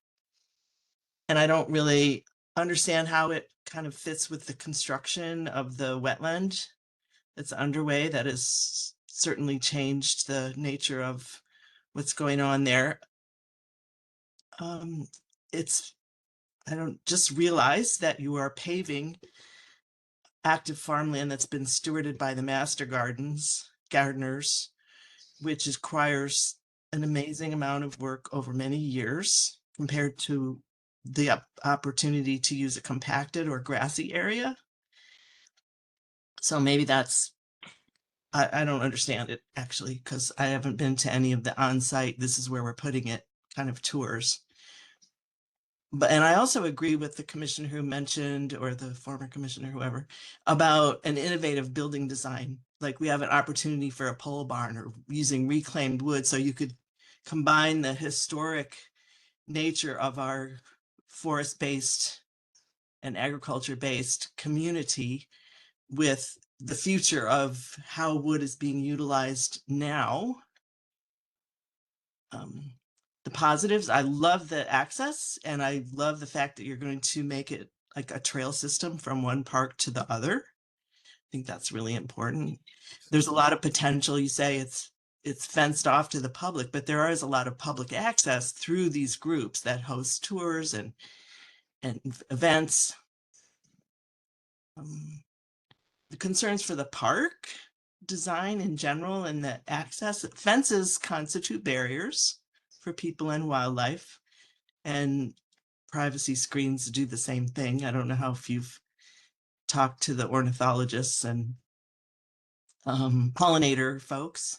And I don't really understand how it kind of fits with the construction of the wetland that's underway that has certainly changed the nature of what's going on there. I don't just realize that you are paving active farmland that's been stewarded by the master gardeners, which requires an amazing amount of work over many years compared to the opportunity to use a compacted or grassy area. So maybe I don't understand it actually, because I haven't been to any of the on-site, this is where we're putting it kind of tours. And I also agree with the commissioner who mentioned, or the former commissioner, whoever, about an innovative building design. Like we have an opportunity for a pole barn or using reclaimed wood. So you could combine the historic nature of our forest-based and agriculture-based community with the future of how wood is being utilized now. The positives, I love the access and I love the fact that you're going to make it like a trail system from one park to the other. I think that's really important. There's a lot of potential. You say it's fenced off to the public, but there is a lot of public access through these groups that host tours and events. The concerns for the park design in general and the access, fences constitute barriers for people and wildlife, and privacy screens do the same thing. I don't know how if you've talked to the ornithologists and pollinator folks.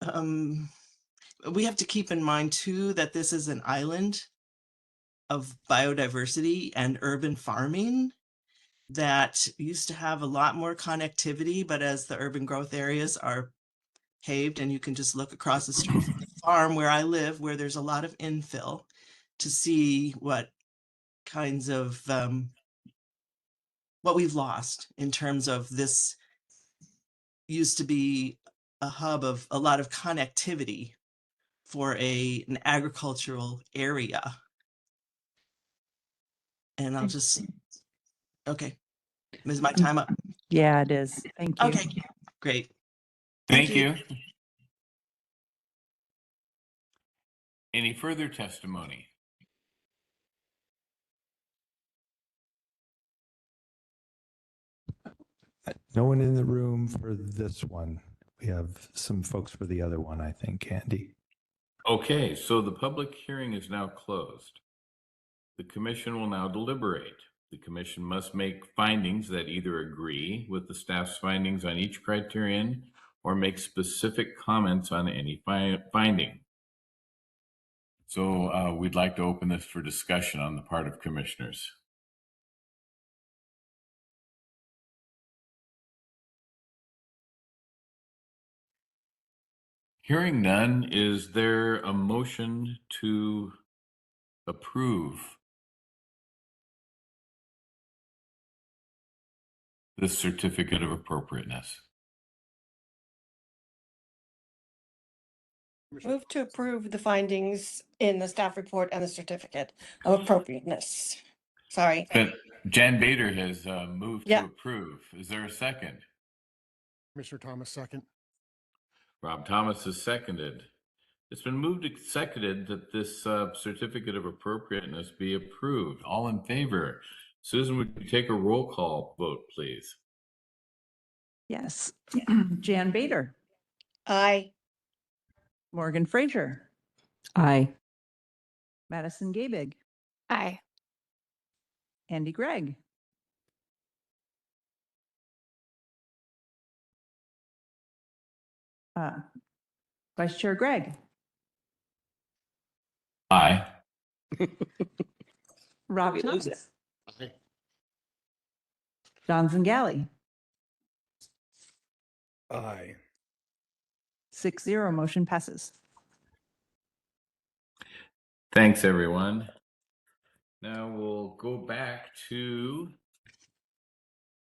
We have to keep in mind too that this is an island of biodiversity and urban farming that used to have a lot more connectivity, but as the urban growth areas are paved, and you can just look across the street from the farm where I live, where there's a lot of infill, to see what kinds of what we've lost in terms of this used to be a hub of a lot of connectivity for an agricultural area. And I'll just, okay. Is my time up? Yeah, it is. Thank you. Okay, great. Thank you. Any further testimony? No one in the room for this one. We have some folks for the other one, I think, Andy. Okay, so the public hearing is now closed. The commission will now deliberate. The commission must make findings that either agree with the staff's findings on each criterion or make specific comments on any finding. So we'd like to open this for discussion on the part of commissioners. Hearing none, is there a motion to approve this certificate of appropriateness? Move to approve the findings in the staff report and the certificate of appropriateness. Sorry. But Jan Bader has moved Yeah. to approve. Is there a second? Commissioner Thomas, second. Rob Thomas has seconded. It's been moved and seconded that this certificate of appropriateness be approved. All in favor? Susan, would you take a roll call vote, please? Yes. Jan Bader, Aye. Morgan Fraser, Aye. Madison Gabig, Aye. Andy Gregg, Vice Chair Gregg, Aye. Rob Thomas, John Zingale, Aye. 6-0, motion passes. Thanks, everyone. Now we'll go back to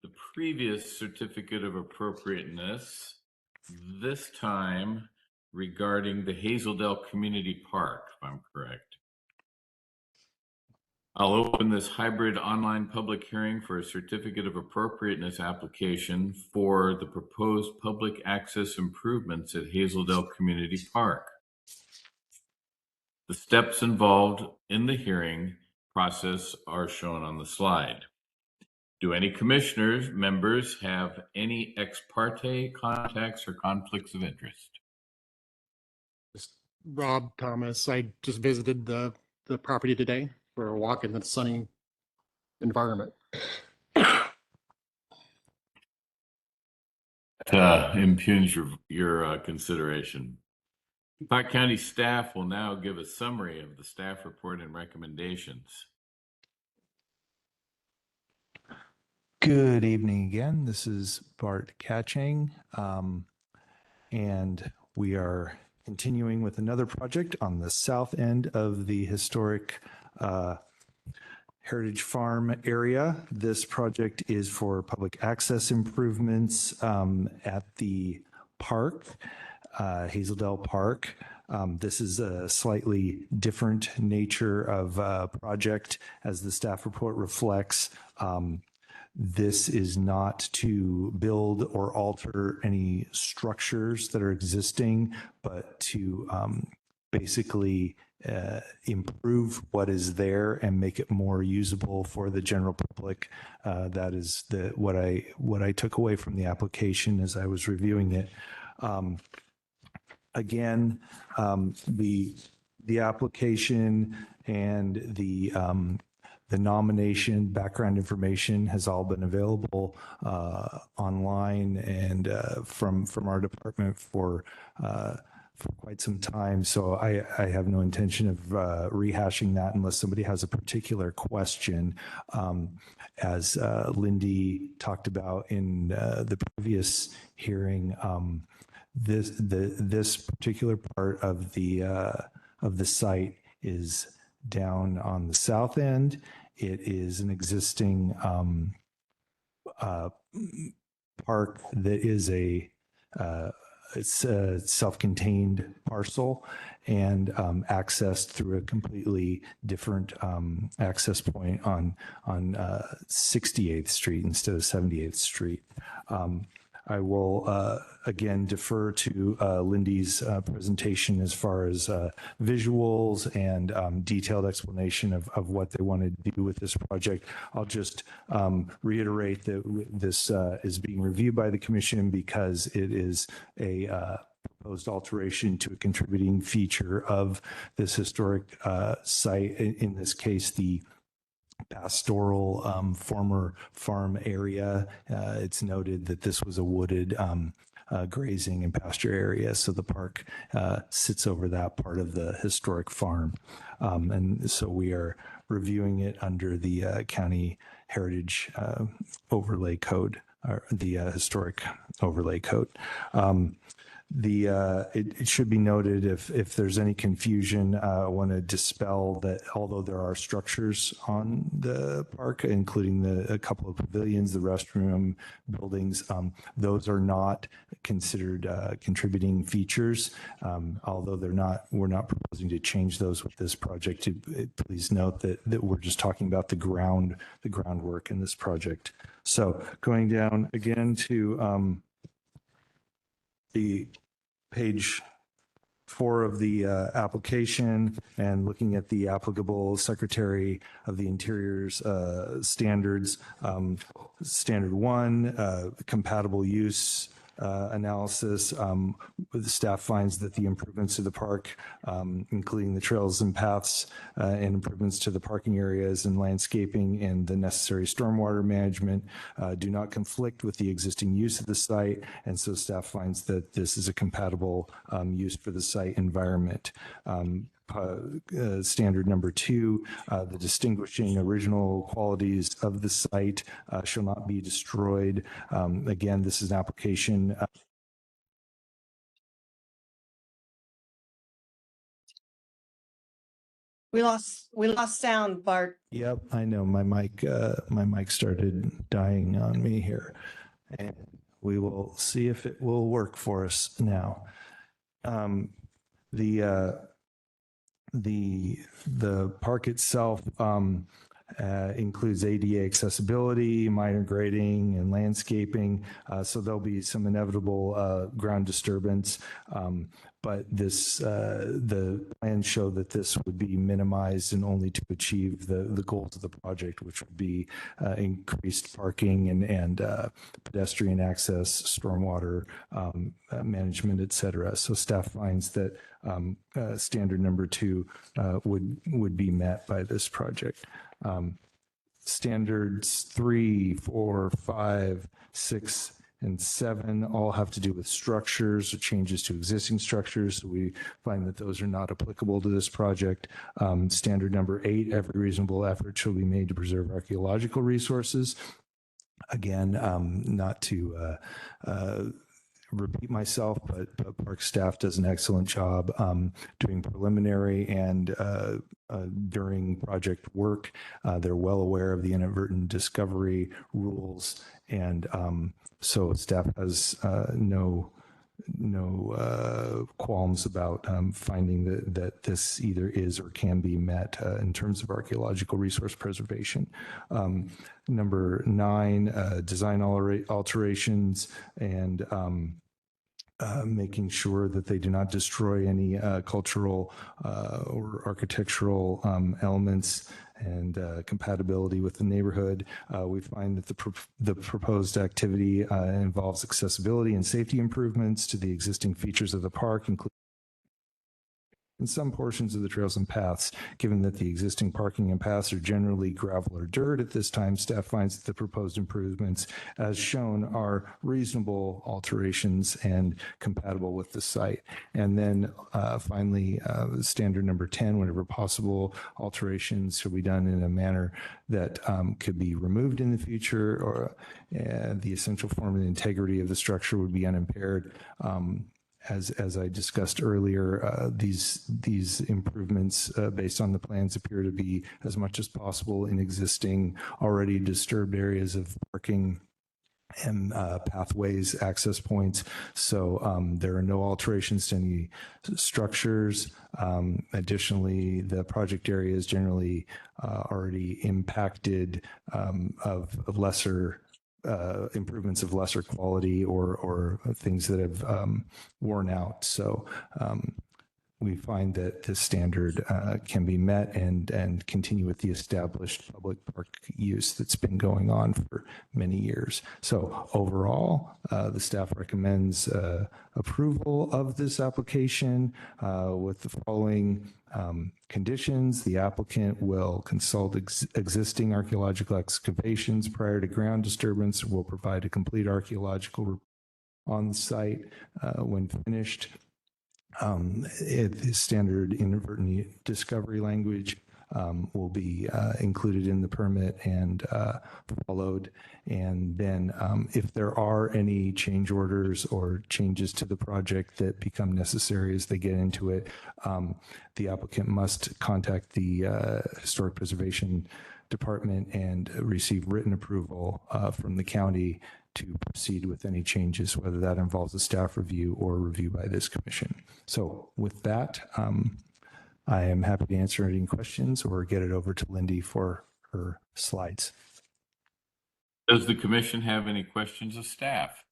the previous certificate of appropriateness, this time regarding the Hazeldale Community Park, if I'm correct. I'll open this hybrid online public hearing for a certificate of appropriateness application for the proposed public access improvements at Hazeldale Community Park. The steps involved in the hearing process are shown on the slide. Do any commissioners, members have any ex parte contacts or conflicts of interest? Rob Thomas. I just visited the property today for a walk in the sunny environment. Impugns your consideration. Park County staff will now give a summary of the staff report and recommendations. Good evening again. This is Bart Catching, and we are continuing with another project on the south end of the historic Heritage Farm area. This project is for public access improvements at the park, Hazeldale Park. This is a slightly different nature of project, as the staff report reflects. This is not to build or alter any structures that are existing, but to basically improve what is there and make it more usable for the general public. That is what I took away from the application as I was reviewing it. Again, the application and the nomination background information has all been available online and from our department for quite some time. So I have no intention of rehashing that unless somebody has a particular question. As Lindy talked about in the previous hearing, this particular part of the site is down on the south end. It is an existing park that is it's a self-contained parcel and accessed through a completely different access point on 68th Street instead of 78th Street. I will again defer to Lindy's presentation as far as visuals and detailed explanation of what they want to do with this project. I'll just reiterate that this is being reviewed by the commission because it is a proposed alteration to a contributing feature of this historic site, in this case, the pastoral former farm area. It's noted that this was a wooded grazing and pasture area. So the park sits over that part of the historic farm. And so we are reviewing it under the County Heritage Overlay Code, or the Historic Overlay Code. It should be noted, if there's any confusion, I want to dispel that although there are structures on the park, including a couple of pavilions, the restroom buildings, those are not considered contributing features. Although we're not proposing to change those with this project. Please note that we're just talking about the groundwork in this project. So going down again to the page 4 of the application and looking at the applicable Secretary of the Interior's standards. Standard 1, compatible use analysis. The staff finds that the improvements to the park, including the trails and paths and improvements to the parking areas and landscaping and the necessary stormwater management do not conflict with the existing use of the site. And so staff finds that this is a compatible use for the site environment. Standard number 2, the distinguishing original qualities of the site shall not be destroyed. Again, this is an application. We lost sound, Bart. Yep, I know my mic started dying on me here, and we will see if it will work for us now. The park itself includes ADA accessibility, minor grading, and landscaping. So there'll be some inevitable ground disturbance. But the plans show that this would be minimized and only to achieve the goals of the project, which would be increased parking and pedestrian access, stormwater management, et cetera. So staff finds that standard number 2 would be met by this project. Standards 3, 4, 5, 6, and 7 all have to do with structures or changes to existing structures. So we find that those are not applicable to this project. Standard number 8, every reasonable effort shall be made to preserve archaeological resources. Again, not to repeat myself, but park staff does an excellent job doing preliminary and during project work. They're well aware of the inadvertent discovery rules, and so staff has no qualms about finding that this either is or can be met in terms of archaeological resource preservation. Number 9, design alterations and making sure that they do not destroy any cultural or architectural elements and compatibility with the neighborhood. We find that the proposed activity involves accessibility and safety improvements to the existing features of the park, including in some portions of the trails and paths. Given that the existing parking and paths are generally gravel or dirt at this time, staff finds that the proposed improvements as shown are reasonable alterations and compatible with the site. And then finally, standard number 10, whenever possible, alterations should be done in a manner that could be removed in the future, or the essential form and integrity of the structure would be unimpaired. As I discussed earlier, these improvements based on the plans appear to be as much as possible in existing already disturbed areas of parking and pathways, access points. So there are no alterations to any structures. Additionally, the project area is generally already impacted of lesser improvements of lesser quality or things that have worn out. So we find that this standard can be met and continue with the established public park use that's been going on for many years. So overall, the staff recommends approval of this application with the following conditions. The applicant will consult existing archaeological excavations prior to ground disturbance, will provide a complete archaeological on the site when finished. The standard inadvertent discovery language will be included in the permit and followed. And then if there are any change orders or changes to the project that become necessary as they get into it, the applicant must contact the Historic Preservation Department and receive written approval from the county to proceed with any changes, whether that involves a staff review or review by this commission. So with that, I am happy to answer any questions or get it over to Lindy for her slides. Does the commission have any questions of staff?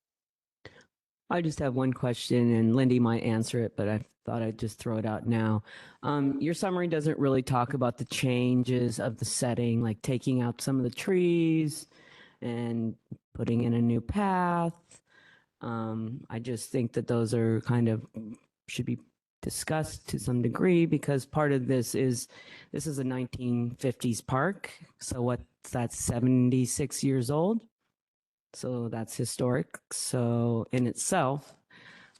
I just have one question, and Lindy might answer it, but I thought I'd just throw it out now. Your summary doesn't really talk about the changes of the setting, like taking out some of the trees and putting in a new path. I just think that those are should be discussed to some degree, because part of this is a 1950s park. So that's 76 years old. So that's historic. So in itself,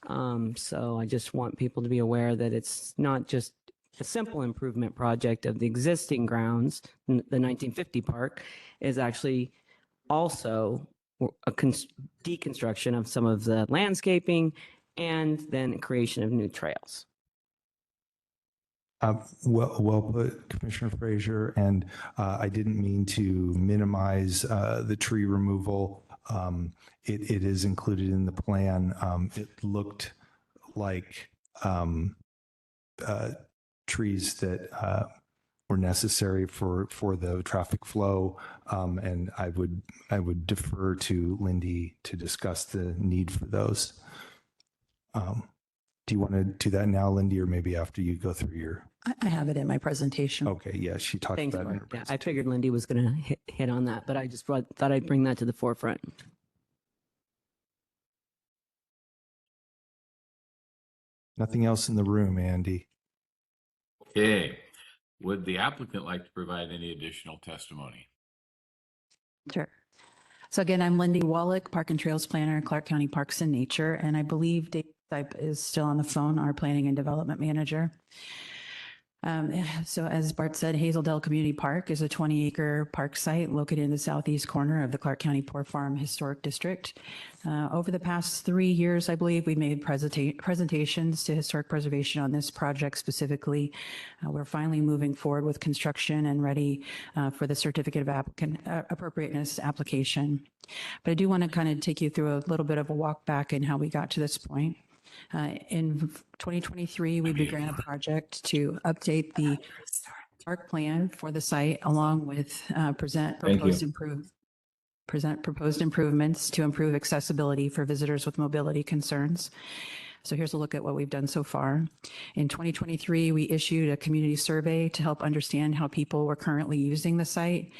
so I just want people to be aware that it's not just a simple improvement project of the existing grounds. The 1950 park is actually also a deconstruction of some of the landscaping and then creation of new trails. Well put, Commissioner Frazier. And I didn't mean to minimize the tree removal. It is included in the plan. It looked like trees that were necessary for the traffic flow. And I would defer to Lindy to discuss the need for those. Do you want to do that now, Lindy, or maybe after you go through your? I have it in my presentation. Okay, yeah, she talked Thanks, about it. Mark. Yeah, I figured Lindy was going to hit on that, but I just thought I'd bring that to the forefront. Nothing else in the room, Andy. Okay. Would the applicant like to provide any additional testimony? Sure. So again, I'm Lindy Wallach, Park and Trails Planner, Clark County Parks and Nature, and I believe Dave Stipe is still on the phone, our Planning and Development Manager. So as Bart said, Hazel Dell Community Park is a 20-acre park site located in the southeast corner of the Clark County Poor Farm Historic District. Over the past 3 years, I believe we made presentations to Historic Preservation on this project specifically. We're finally moving forward with construction and ready for the Certificate of Appropriateness application. But I do want to kind of take you through a little bit of a walk back in how we got to this point. In 2023, we began a project to update the park plan for the site, along with present proposed improvements to improve accessibility for visitors with mobility concerns. So here's a look at what we've done so far. In 2023, we issued a community survey to help understand how people were currently using the site,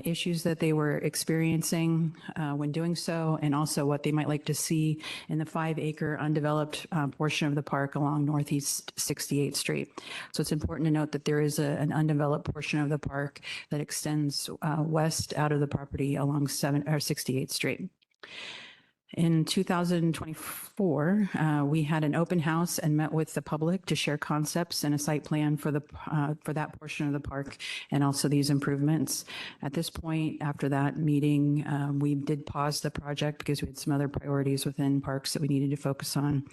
issues that they were experiencing when doing so, and also what they might like to see in the 5-acre undeveloped portion of the park along Northeast 68th Street. So it's important to note that there is an undeveloped portion of the park that extends west out of the property along 68th Street. In 2024, we had an open house and met with the public to share concepts and a site plan for that portion of the park and also these improvements. At this point, after that meeting, we did pause the project because we had some other priorities within parks that we needed to focus on.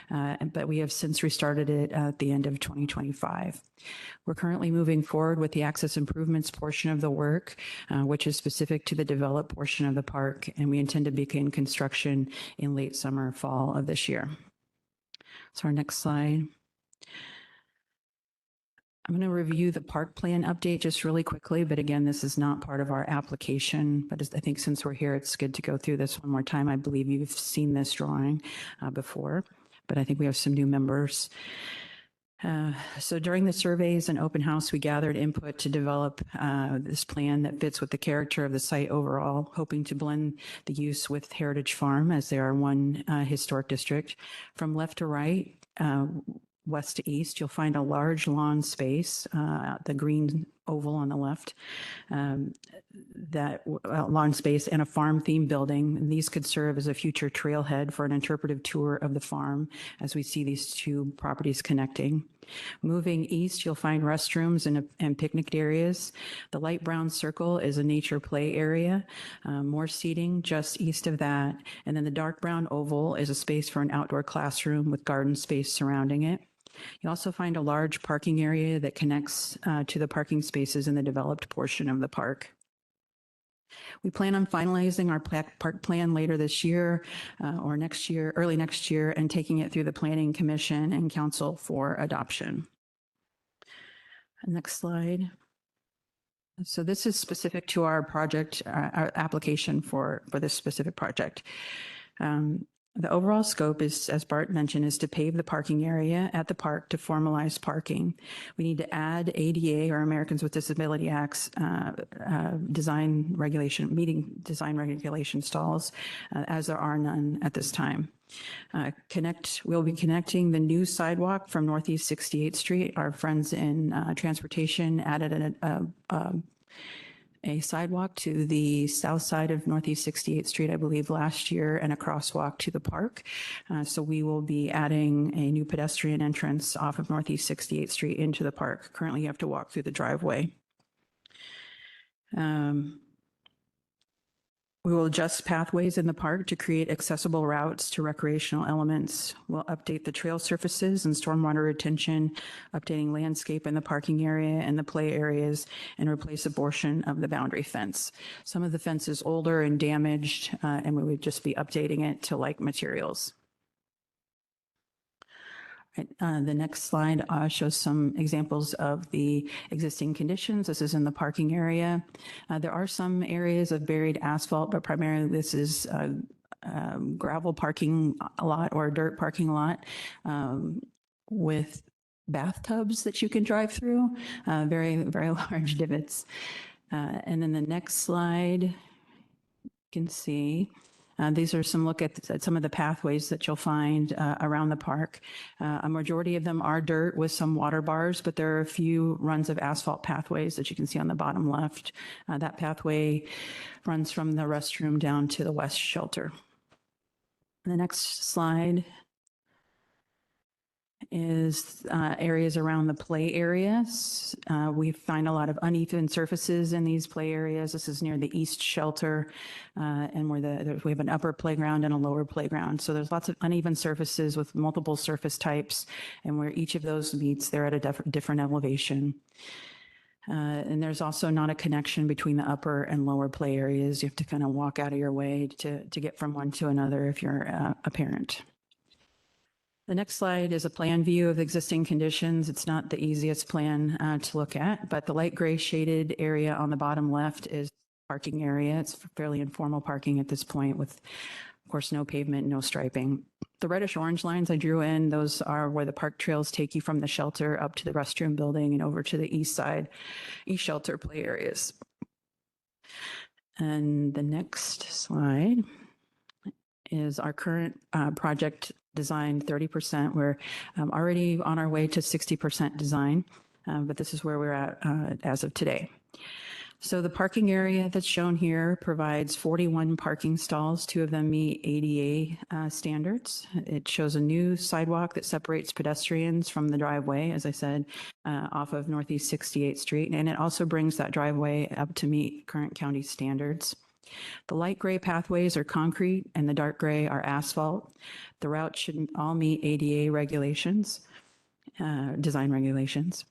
But we have since restarted it at the end of 2025. We're currently moving forward with the access improvements portion of the work, which is specific to the developed portion of the park, and we intend to begin construction in late summer, fall of this year. So our next slide. I'm going to review the park plan update just really quickly, but again, this is not part of our application, but I think since we're here, it's good to go through this one more time. I believe you've seen this drawing before, but I think we have some new members. So during the surveys and open house, we gathered input to develop this plan that fits with the character of the site overall, hoping to blend the use with Heritage Farm as they are one historic district. From left to right, west to east, you'll find a large lawn space, the green oval on the left, that lawn space and a farm themed building. And these could serve as a future trailhead for an interpretive tour of the farm as we see these two properties connecting. Moving east, you'll find restrooms and picnic areas. The light brown circle is a nature play area, more seating just east of that. And then the dark brown oval is a space for an outdoor classroom with garden space surrounding it. You also find a large parking area that connects to the parking spaces in the developed portion of the park. We plan on finalizing our park plan later this year or next year, early next year, and taking it through the Planning Commission and Council for adoption. Next slide. So this is specific to our project, our application for this specific project. The overall scope is, as Bart mentioned, is to pave the parking area at the park to formalize parking. We need to add ADA, or Americans with Disability Act's design regulation, meeting design regulation stalls, as there are none at this time. We'll be connecting the new sidewalk from Northeast 68th Street. Our friends in transportation added a sidewalk to the south side of Northeast 68th Street, I believe, last year, and a crosswalk to the park. So we will be adding a new pedestrian entrance off of Northeast 68th Street into the park. Currently, you have to walk through the driveway. We will adjust pathways in the park to create accessible routes to recreational elements. We'll update the trail surfaces and stormwater retention, updating landscape in the parking area and the play areas, and replace a portion of the boundary fence. Some of the fence is older and damaged, and we would just be updating it to like materials. The next slide shows some examples of the existing conditions. This is in the parking area. There are some areas of buried asphalt, but primarily this is gravel parking lot or dirt parking lot with bathtubs that you can drive through, very, very large divots. And then the next slide, you can see these are some look at some of the pathways that you'll find around the park. A majority of them are dirt with some water bars, but there are a few runs of asphalt pathways that you can see on the bottom left. That pathway runs from the restroom down to the west shelter. The next slide is areas around the play areas. We find a lot of uneven surfaces in these play areas. This is near the east shelter, and where we have an upper playground and a lower playground. So there's lots of uneven surfaces with multiple surface types, and where each of those meets, they're at a different elevation. And there's also not a connection between the upper and lower play areas. You have to kind of walk out of your way to get from one to another if you're a parent. The next slide is a plan view of existing conditions. It's not the easiest plan to look at, but the light gray shaded area on the bottom left is parking area. It's fairly informal parking at this point with, of course, no pavement, no striping. The reddish orange lines I drew in, those are where the park trails take you from the shelter up to the restroom building and over to the east side, east shelter play areas. And the next slide is our current project design 30%. We're already on our way to 60% design, but this is where we're at as of today. So the parking area that's shown here provides 41 parking stalls. 2 of them meet ADA standards. It shows a new sidewalk that separates pedestrians from the driveway, as I said, off of Northeast 68th Street. And it also brings that driveway up to meet current county standards. The light gray pathways are concrete and the dark gray are asphalt. The route should all meet ADA regulations, design regulations.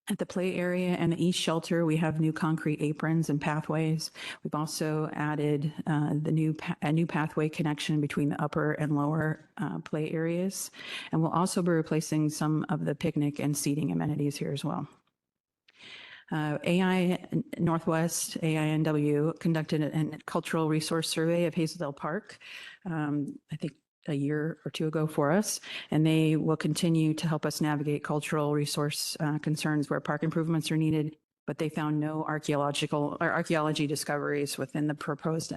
At the play area and the east shelter, we have new concrete aprons and pathways. We've also added a new pathway connection between the upper and lower play areas. And we'll also be replacing some of the picnic and seating amenities here as well. AI Northwest, AINW, conducted a cultural resource survey of Hazel Dell Park, I think a year or 2 ago for us, and they will continue to help us navigate cultural resource concerns where park improvements are needed, but they found no archaeology discoveries within the proposed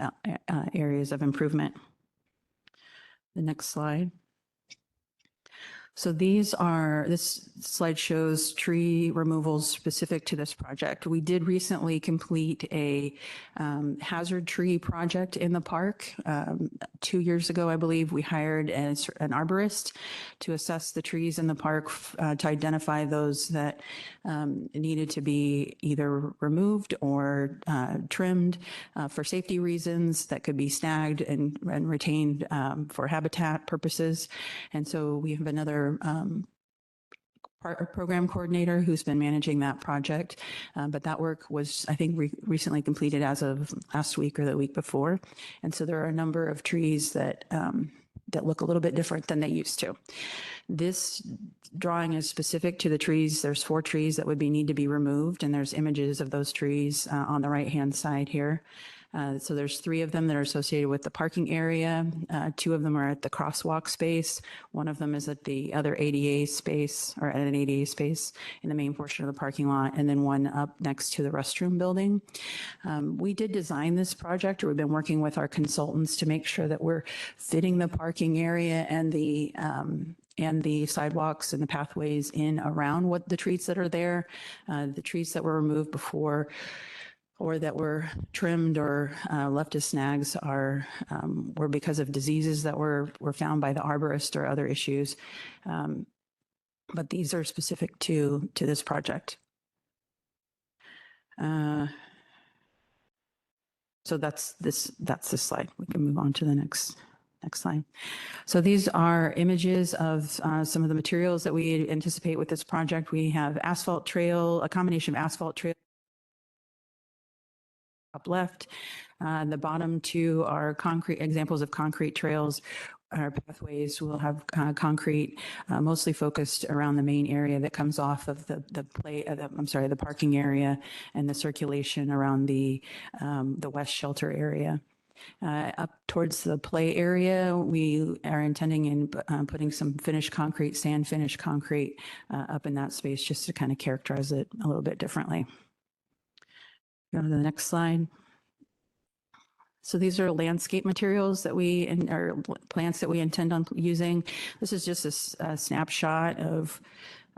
areas of improvement. The next slide. So this slide shows tree removals specific to this project. We did recently complete a hazard tree project in the park. 2 years ago, I believe, we hired an arborist to assess the trees in the park to identify those that needed to be either removed or trimmed for safety reasons, that could be snagged and retained for habitat purposes. And so we have another program coordinator who's been managing that project. But that work was, I think, recently completed as of last week or the week before. And so there are a number of trees that look a little bit different than they used to. This drawing is specific to the trees. There's 4 trees that would need to be removed, and there's images of those trees on the right-hand side here. So there's 3 of them that are associated with the parking area. 2 of them are at the crosswalk space. 1 of them is at the other ADA space, or at an ADA space in the main portion of the parking lot, and then 1 up next to the restroom building. We did design this project, or we've been working with our consultants to make sure that we're fitting the parking area and the sidewalks and the pathways in around what the trees that are there. The trees that were removed before or that were trimmed or left as snags were because of diseases that were found by the arborist or other issues. But these are specific to this project. So that's this slide. We can move on to the next slide. So these are images of some of the materials that we anticipate with this project. We have asphalt trail, a combination of asphalt trail up left. The bottom 2 are concrete examples of concrete trails. Our pathways will have concrete, mostly focused around the main area that comes off of the parking area and the circulation around the west shelter area. Up towards the play area, we are intending in putting some sand finished concrete up in that space, just to kind of characterize it a little bit differently. Go to the next slide. So these are landscape materials that or plants that we intend on using. This is just a snapshot of,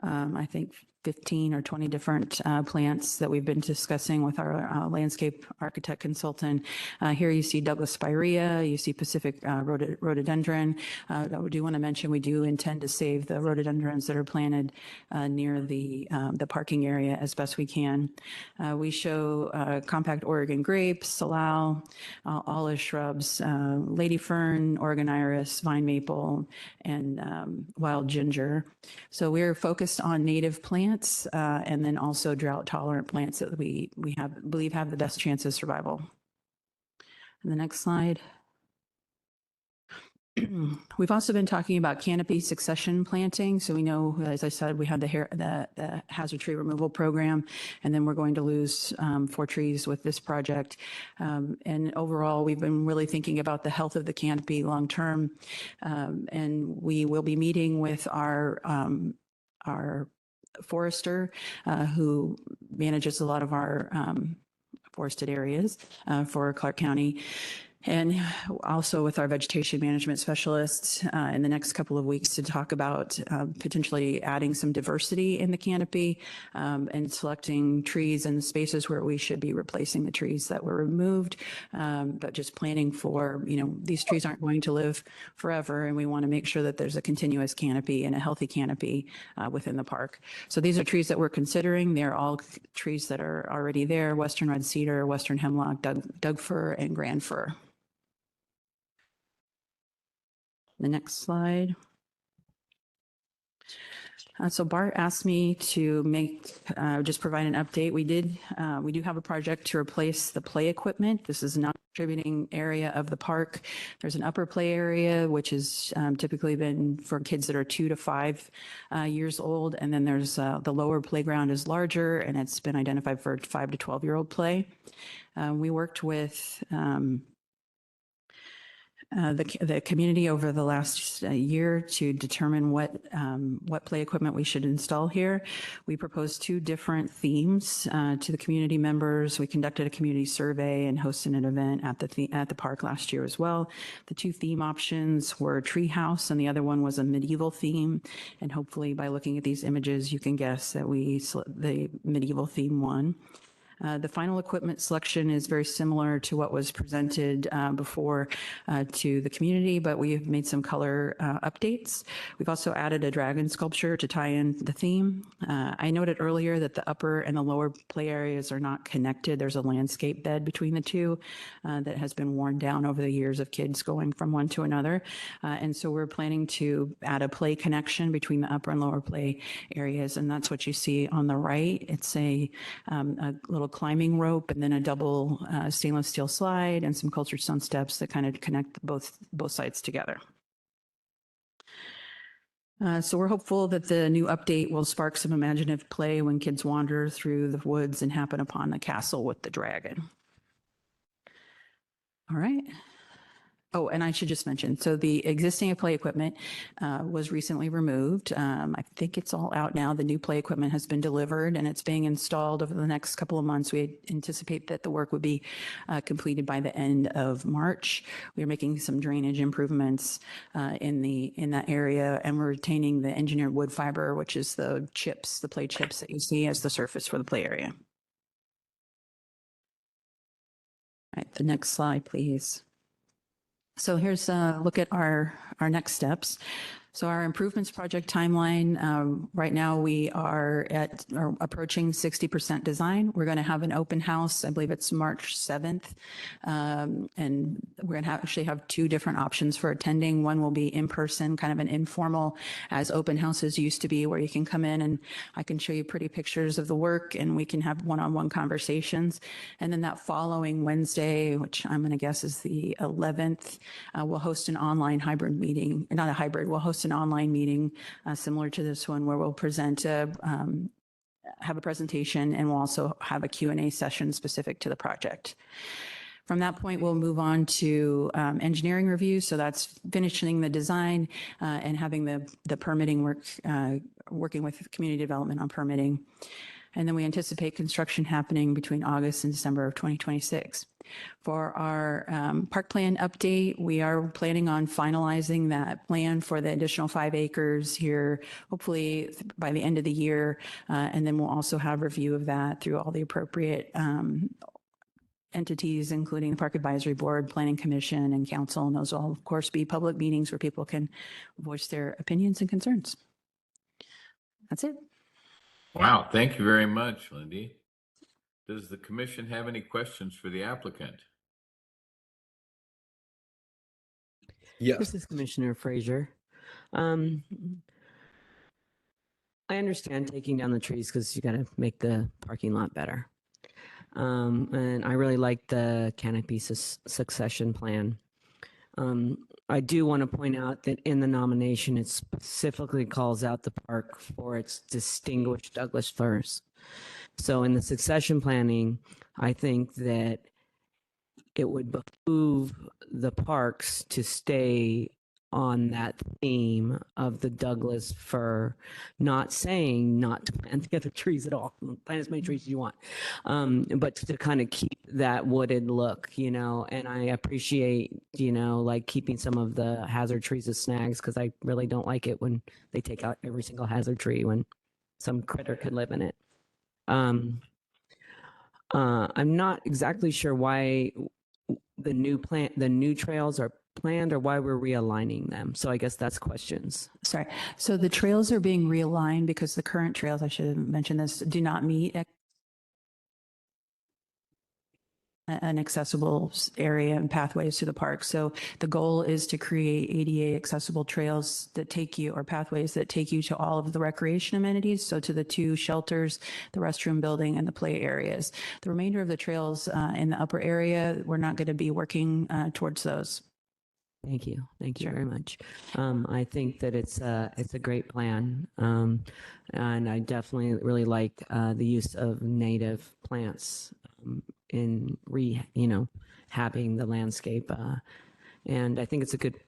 I think, 15 or 20 different plants that we've been discussing with our landscape architect consultant. Here you see Douglas spirea, you see Pacific rhododendron. I do want to mention we do intend to save the rhododendrons that are planted near the parking area as best we can. We show compact Oregon grape, salal, olive shrubs, lady fern, Oregon iris, vine maple, and wild ginger. So we're focused on native plants. And then also drought tolerant plants that we believe have the best chance of survival. And the next slide. We've also been talking about canopy succession planting. So we know, as I said, we have the hazard tree removal program, and then we're going to lose 4 trees with this project. And overall, we've been really thinking about the health of the canopy long term. And we will be meeting with our forester who manages a lot of our forested areas for Clark County, and also with our vegetation management specialists in the next couple of weeks to talk about potentially adding some diversity in the canopy and selecting trees and spaces where we should be replacing the trees that were removed, but just planning for, these trees aren't going to live forever, and we want to make sure that there's a continuous canopy and a healthy canopy within the park. So these are trees that we're considering. They're all trees that are already there: western red cedar, western hemlock, Doug fir, and grand fir. The next slide. So Bart asked me to just provide an update. We do have a project to replace the play equipment. This is not a contributing area of the park. There's an upper play area, which is typically been for kids that are 2 to 5 years old. And then there's the lower playground is larger, and it's been identified for 5 to 12-year-old play. We worked with the community over the last year to determine what play equipment we should install here. We proposed two different themes to the community members. We conducted a community survey and hosted an event at the park last year as well. The two theme options were treehouse, and the other one was a medieval theme. And hopefully, by looking at these images, you can guess that the medieval theme won. The final equipment selection is very similar to what was presented before to the community, but we have made some color updates. We've also added a dragon sculpture to tie in the theme. I noted earlier that the upper and the lower play areas are not connected. There's a landscape bed between the two that has been worn down over the years of kids going from one to another. And so we're planning to add a play connection between the upper and lower play areas. And that's what you see on the right. It's a little climbing rope and then a double stainless steel slide and some cultured stone steps that kind of connect both sides together. So we're hopeful that the new update will spark some imaginative play when kids wander through the woods and happen upon the castle with the dragon. All right. Oh, and I should just mention, so the existing play equipment was recently removed. I think it's all out now. The new play equipment has been delivered and it's being installed over the next couple of months. We anticipate that the work would be completed by the end of March. We are making some drainage improvements in that area, and we're retaining the engineered wood fiber, which is the chips, the play chips that you see as the surface for the play area. All right, the next slide, please. So here's a look at our next steps. So our improvements project timeline, right now we are approaching 60% design. We're going to have an open house. I believe it's March 7th. And we're going to actually have two different options for attending. One will be in person, kind of an informal, as open houses used to be, where you can come in and I can show you pretty pictures of the work and we can have one-on-one conversations. And then that following Wednesday, which I'm going to guess is the 11th, we'll host an online hybrid meeting, not a hybrid, we'll host an online meeting similar to this one where we'll have a presentation, and we'll also have a Q&A session specific to the project. From that point, we'll move on to engineering review. So that's finishing the design and having the permitting work, working with community development on permitting. And then we anticipate construction happening between August and December of 2026. For our park plan update, we are planning on finalizing that plan for the additional 5 acres here, hopefully by the end of the year. And then we'll also have review of that through all the appropriate entities, including the Park Advisory Board, Planning Commission, and Council. And those will, of course, be public meetings where people can voice their opinions and concerns. That's it. Wow, thank you very much, Lindy. Does the commission have any questions for the applicant? Yes. This is Commissioner Frazier. I understand taking down the trees because you got to make the parking lot better. And I really like the canopy succession plan. I do want to point out that in the nomination, it specifically calls out the park for its distinguished Douglas firs. So in the succession planning, I think that it would behoove the parks to stay on that theme of the Douglas fir, not saying not to plant the other trees at all, plant as many trees as you want, but to kind of keep that wooded look, you know, and I appreciate, you know, like keeping some of the hazard trees as snags, because I really don't like it when they take out every single hazard tree when some critter could live in it. I'm not exactly sure why the new trails are planned or why we're realigning them. So I guess that's questions. Sorry. So the trails are being realigned because the current trails, I should have mentioned this, do not meet an accessible area and pathways to the park. So the goal is to create ADA accessible trails that take you, or pathways that take you to all of the recreation amenities. So to the 2 shelters, the restroom building, and the play areas. The remainder of the trails in the upper area, we're not going to be working towards those. Thank you. Thank you very much. I think that it's a great plan. And I definitely really like the use of native plants in having the landscape And I think it's a good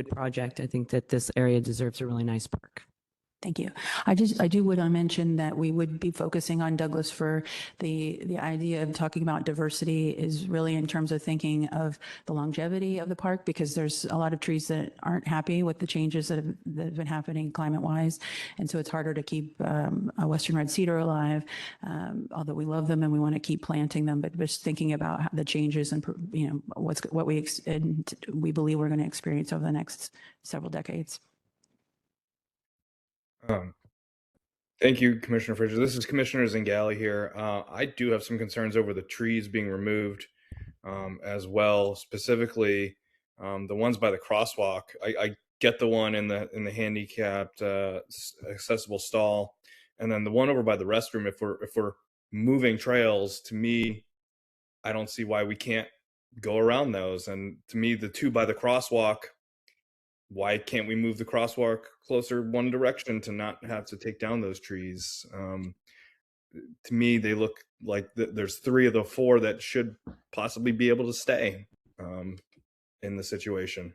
project. I think that this area deserves a really nice park. Thank you. I do want to mention that we would be focusing on Douglas for the idea of talking about diversity is really in terms of thinking of the longevity of the park, because there's a lot of trees that aren't happy with the changes that have been happening climate wise. And so it's harder to keep a Western red cedar alive, although we love them and we want to keep planting them, but just thinking about how the changes and, you know, what we believe we're going to experience over the next several decades. Thank you, Commissioner Frazier. This is Commissioner Zingali here. I do have some concerns over the trees being removed as well, specifically the ones by the crosswalk. I get the one in the handicapped accessible stall, and then the one over by the restroom. If we're moving trails, to me, I don't see why we can't go around those. And to me, the two by the crosswalk, why can't we move the crosswalk closer one direction to not have to take down those trees? To me, they look like there's 3 of the 4 that should possibly be able to stay in the situation.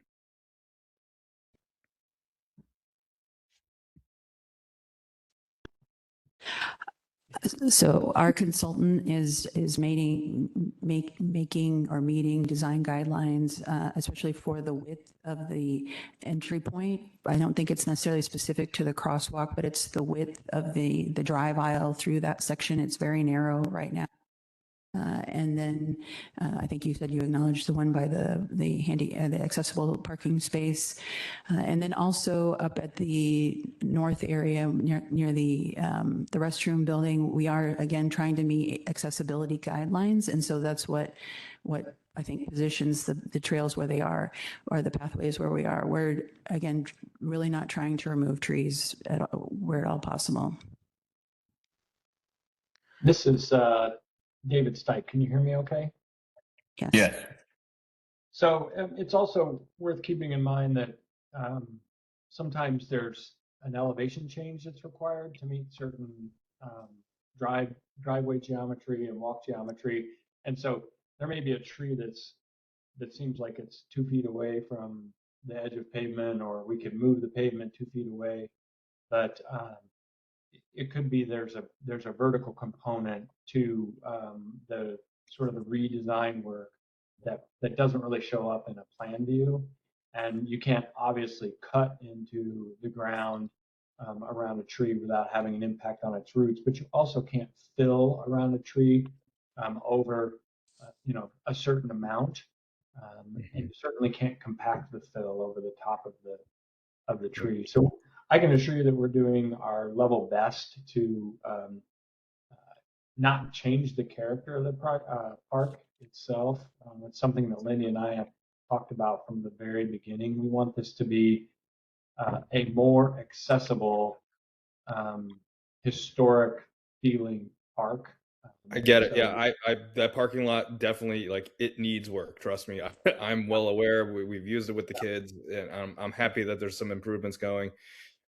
So our consultant is meeting design guidelines, especially for the width of the entry point. I don't think it's necessarily specific to the crosswalk, but it's the width of the drive aisle through that section. It's very narrow right now. And then I think you said you acknowledged the one by the accessible parking space, and then also up at the north area near the restroom building, we are again trying to meet accessibility guidelines, and so that's what I think positions the trails where they are, or the pathways where we are. We're again really not trying to remove trees where at all possible. This is David Stike. Can you hear me okay? Yes. Yes. So it's also worth keeping in mind that sometimes there's an elevation change that's required to meet certain driveway geometry and walk geometry. And so there may be a tree that seems like it's 2 feet away from the edge of pavement, or we could move the pavement 2 feet away. But it could be there's a vertical component to the sort of the redesign work that doesn't really show up in a plan view, and you can't obviously cut into the ground around a tree without having an impact on its roots, but you also can't fill around a tree over a certain amount, and you certainly can't compact the fill over the top of the tree. So I can assure you that we're doing our level best to not change the character of the park itself. It's something that Lindy and I have talked about from the very beginning. We want this to be a more accessible, historic feeling park. I get it. Yeah, I that parking lot definitely, like, it needs work. Trust me. I'm well aware. We've used it with the kids, and I'm happy that there's some improvements going.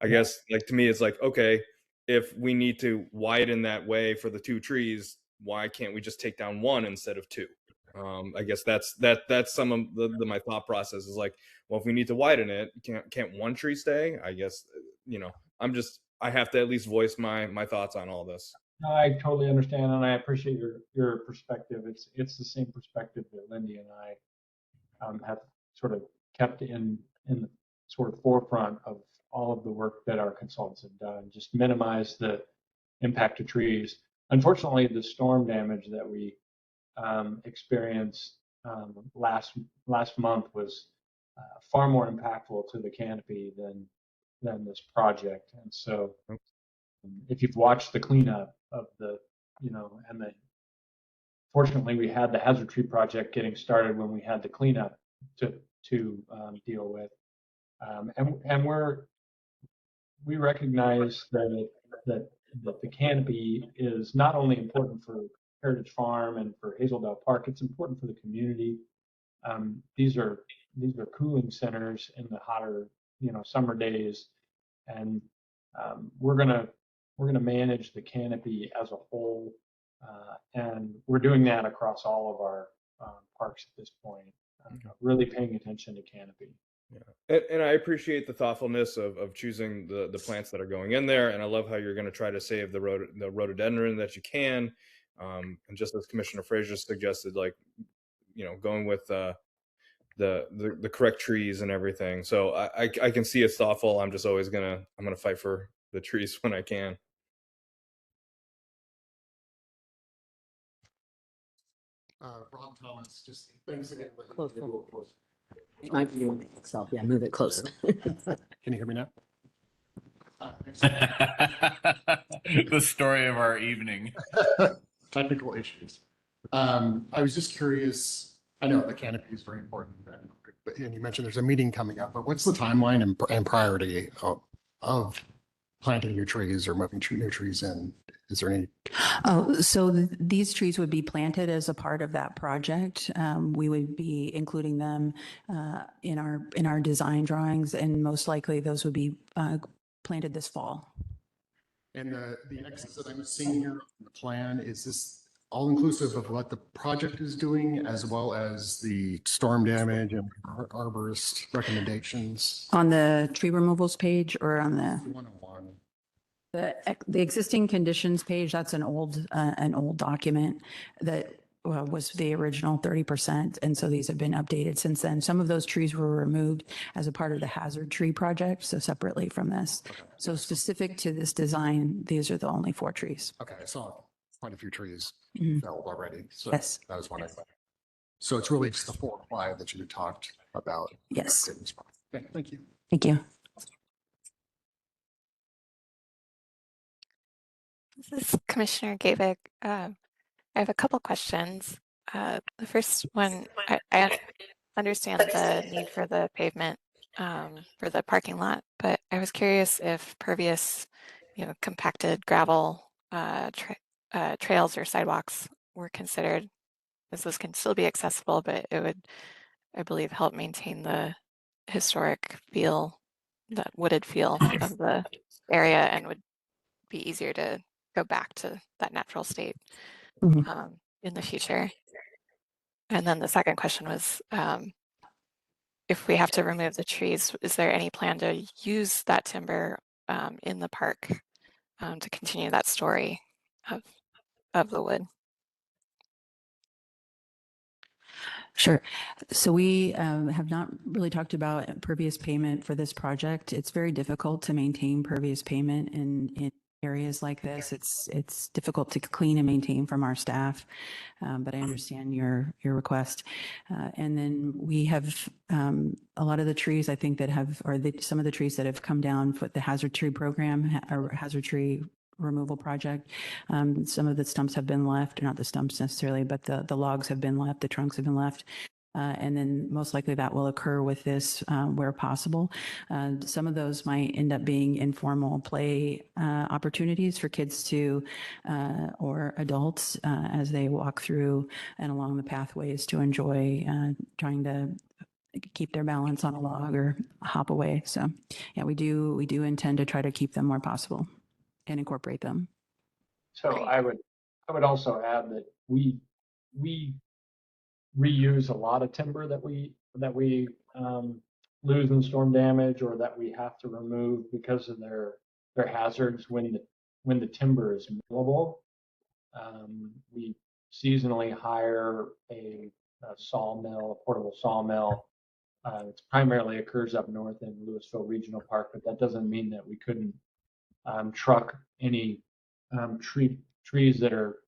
I guess, like, to me, it's like, okay, if we need to widen that way for the 2 trees, why can't we just take down 1 instead of 2? I guess that's some of my thought process is like, well, if we need to widen it, can't 1 tree stay? I guess, I have to at least voice my thoughts on all this. I totally understand, and I appreciate your perspective. It's the same perspective that Lindy and I have sort of kept in the sort of forefront of all of the work that our consultants have done, just minimize the impact to trees. Unfortunately, the storm damage that we experienced last month was far more impactful to the canopy than this project. And so if you've watched the cleanup of fortunately we had the hazard tree project getting started when we had the cleanup to deal with, and we recognize that the canopy is not only important for Heritage Farm and for Hazeldale Park, it's important for the community. These are cooling centers in the hotter summer days, and we're gonna manage the canopy as a whole, and we're doing that across all of our parks at this point. really paying attention to canopy. Yeah. And I appreciate the thoughtfulness of choosing the plants that are going in there. And I love how you're going to try to save the rhododendron that you can. And just as Commissioner Frazier suggested, like, going with the correct trees and everything. So I can see it's thoughtful. I'm just always I'm gonna fight for the trees when I can. Rob Thomas, just thanks again. It might be itself. Yeah, move it closer. Can you hear me now? The story of our evening. Technical issues. I was just curious. I know the canopy is very important, and you mentioned there's a meeting coming up, but what's the timeline and priority of planting new trees or moving new trees in? Is there any? Oh, so these trees would be planted as a part of that project. We would be including them in our design drawings, and most likely those would be planted this fall. And the excess that I'm seeing here on the plan, is this all inclusive of what the project is doing, as well as the storm damage and arborist recommendations? On the tree removals page or on the 101. the existing conditions page, that's an old document that was the original 30%. And so these have been updated since then. Some of those trees were removed as a part of the hazard tree project, so separately from this. Okay. So specific to this design, these are the only 4 trees. Okay, I saw quite a few trees Mhm. felled already. So Yes. that was one. So it's really just the 4 or 5 that you talked about. Yes. Okay, thank you. Thank you. This is Commissioner Gavik. I have a couple questions. The first one, I understand the need for the pavement for the parking lot, but I was curious if pervious, compacted gravel trails or sidewalks were considered, as this can still be accessible, but it would, I believe, help maintain the historic feel, that wooded feel of the area, and would be easier to go back to that natural state in the future. And then the second question was, if we have to remove the trees, is there any plan to use that timber in the park to continue that story of the wood? Sure. So we have not really talked about pervious pavement for this project. It's very difficult to maintain pervious pavement in areas like this. It's difficult to clean and maintain from our staff, but I understand your request. And then we have a lot of the trees, I think, that have, or some of the trees that have come down for the hazard tree program or hazard tree removal project. Some of the stumps have been left, or not the stumps necessarily, but the logs have been left, the trunks have been left. And then most likely that will occur with this where possible. Some of those might end up being informal play opportunities for kids to, or adults as they walk through and along the pathways to enjoy trying to keep their balance on a log or hop away. So yeah, we do intend to try to keep them where possible and incorporate them. So I would also add that we reuse a lot of timber that we lose in storm damage, or that we have to remove because of their hazards when the timber is millable. We seasonally hire a sawmill, a portable sawmill. It primarily occurs up north in Louisville Regional Park, but that doesn't mean that we couldn't truck any trees that are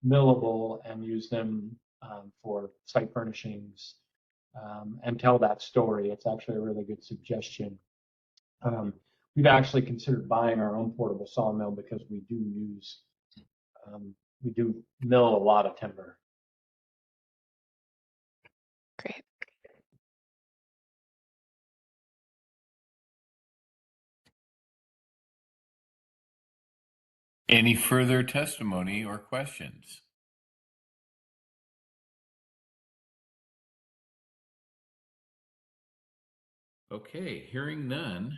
millable and use them for site furnishings and tell that story. It's actually a really good suggestion. We've actually considered buying our own portable sawmill because we do mill a lot of timber. Great. Any further testimony or questions? Okay, hearing none.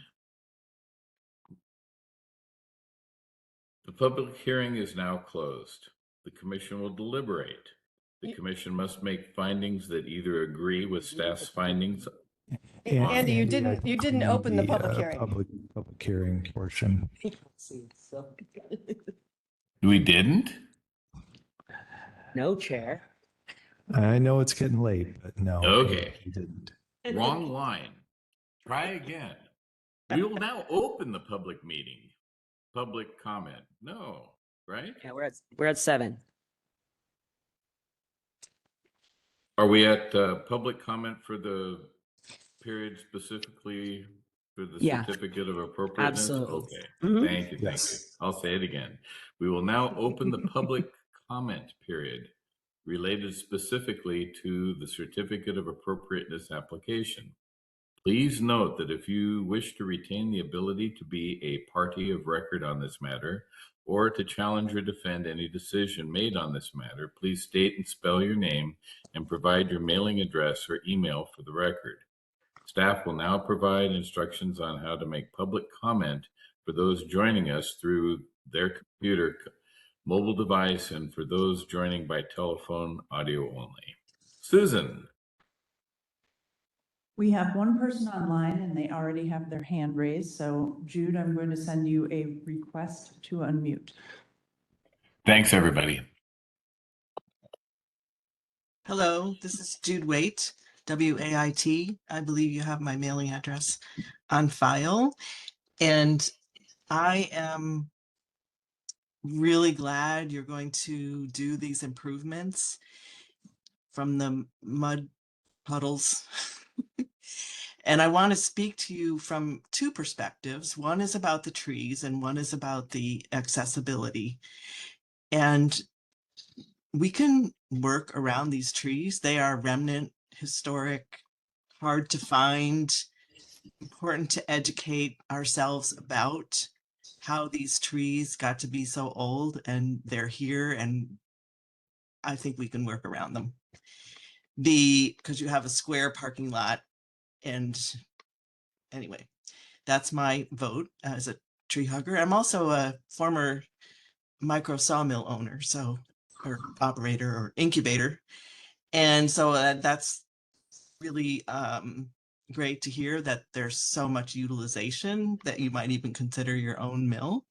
The public hearing is now closed. The commission will deliberate. The commission must make findings that either agree with staff's findings. Andy, you I didn't think we need open the public uh, hearing. Public hearing portion. We didn't? No chair. I know it's getting late, but no. Okay. we didn't. Wrong line. Try again. We will now open the public meeting. Public comment. No, right? Yeah, we're at 7. Are we at public comment for the period specifically for the Yeah. certificate of appropriateness? Absolutely. Okay. Mhm. Thank you. Thank you. I'll say it again. We will now open the public comment period related specifically to the certificate of appropriateness application. Please note that if you wish to retain the ability to be a party of record on this matter or to challenge or defend any decision made on this matter, please state and spell your name and provide your mailing address or email for the record. Staff will now provide instructions on how to make public comment for those joining us through their computer, mobile device, and for those joining by telephone audio only. Susan. We have one person online and they already have their hand raised. So Jude, I'm going to send you a request to unmute. Thanks, everybody. Hello, this is Jude Waite, W-A-I-T. I believe you have my mailing address on file. And I am really glad you're going to do these improvements from the mud puddles. And I want to speak to you from two perspectives. One is about the trees and one is about the accessibility. And we can work around these trees. They are remnant, historic, hard to find, important to educate ourselves about how these trees got to be so old and they're here, and I think we can work around them. Because you have a square parking lot, and anyway, that's my vote as a tree hugger. I'm also a former micro sawmill owner, or operator or incubator. And so that's really great to hear that there's so much utilization that you might even consider your own mill.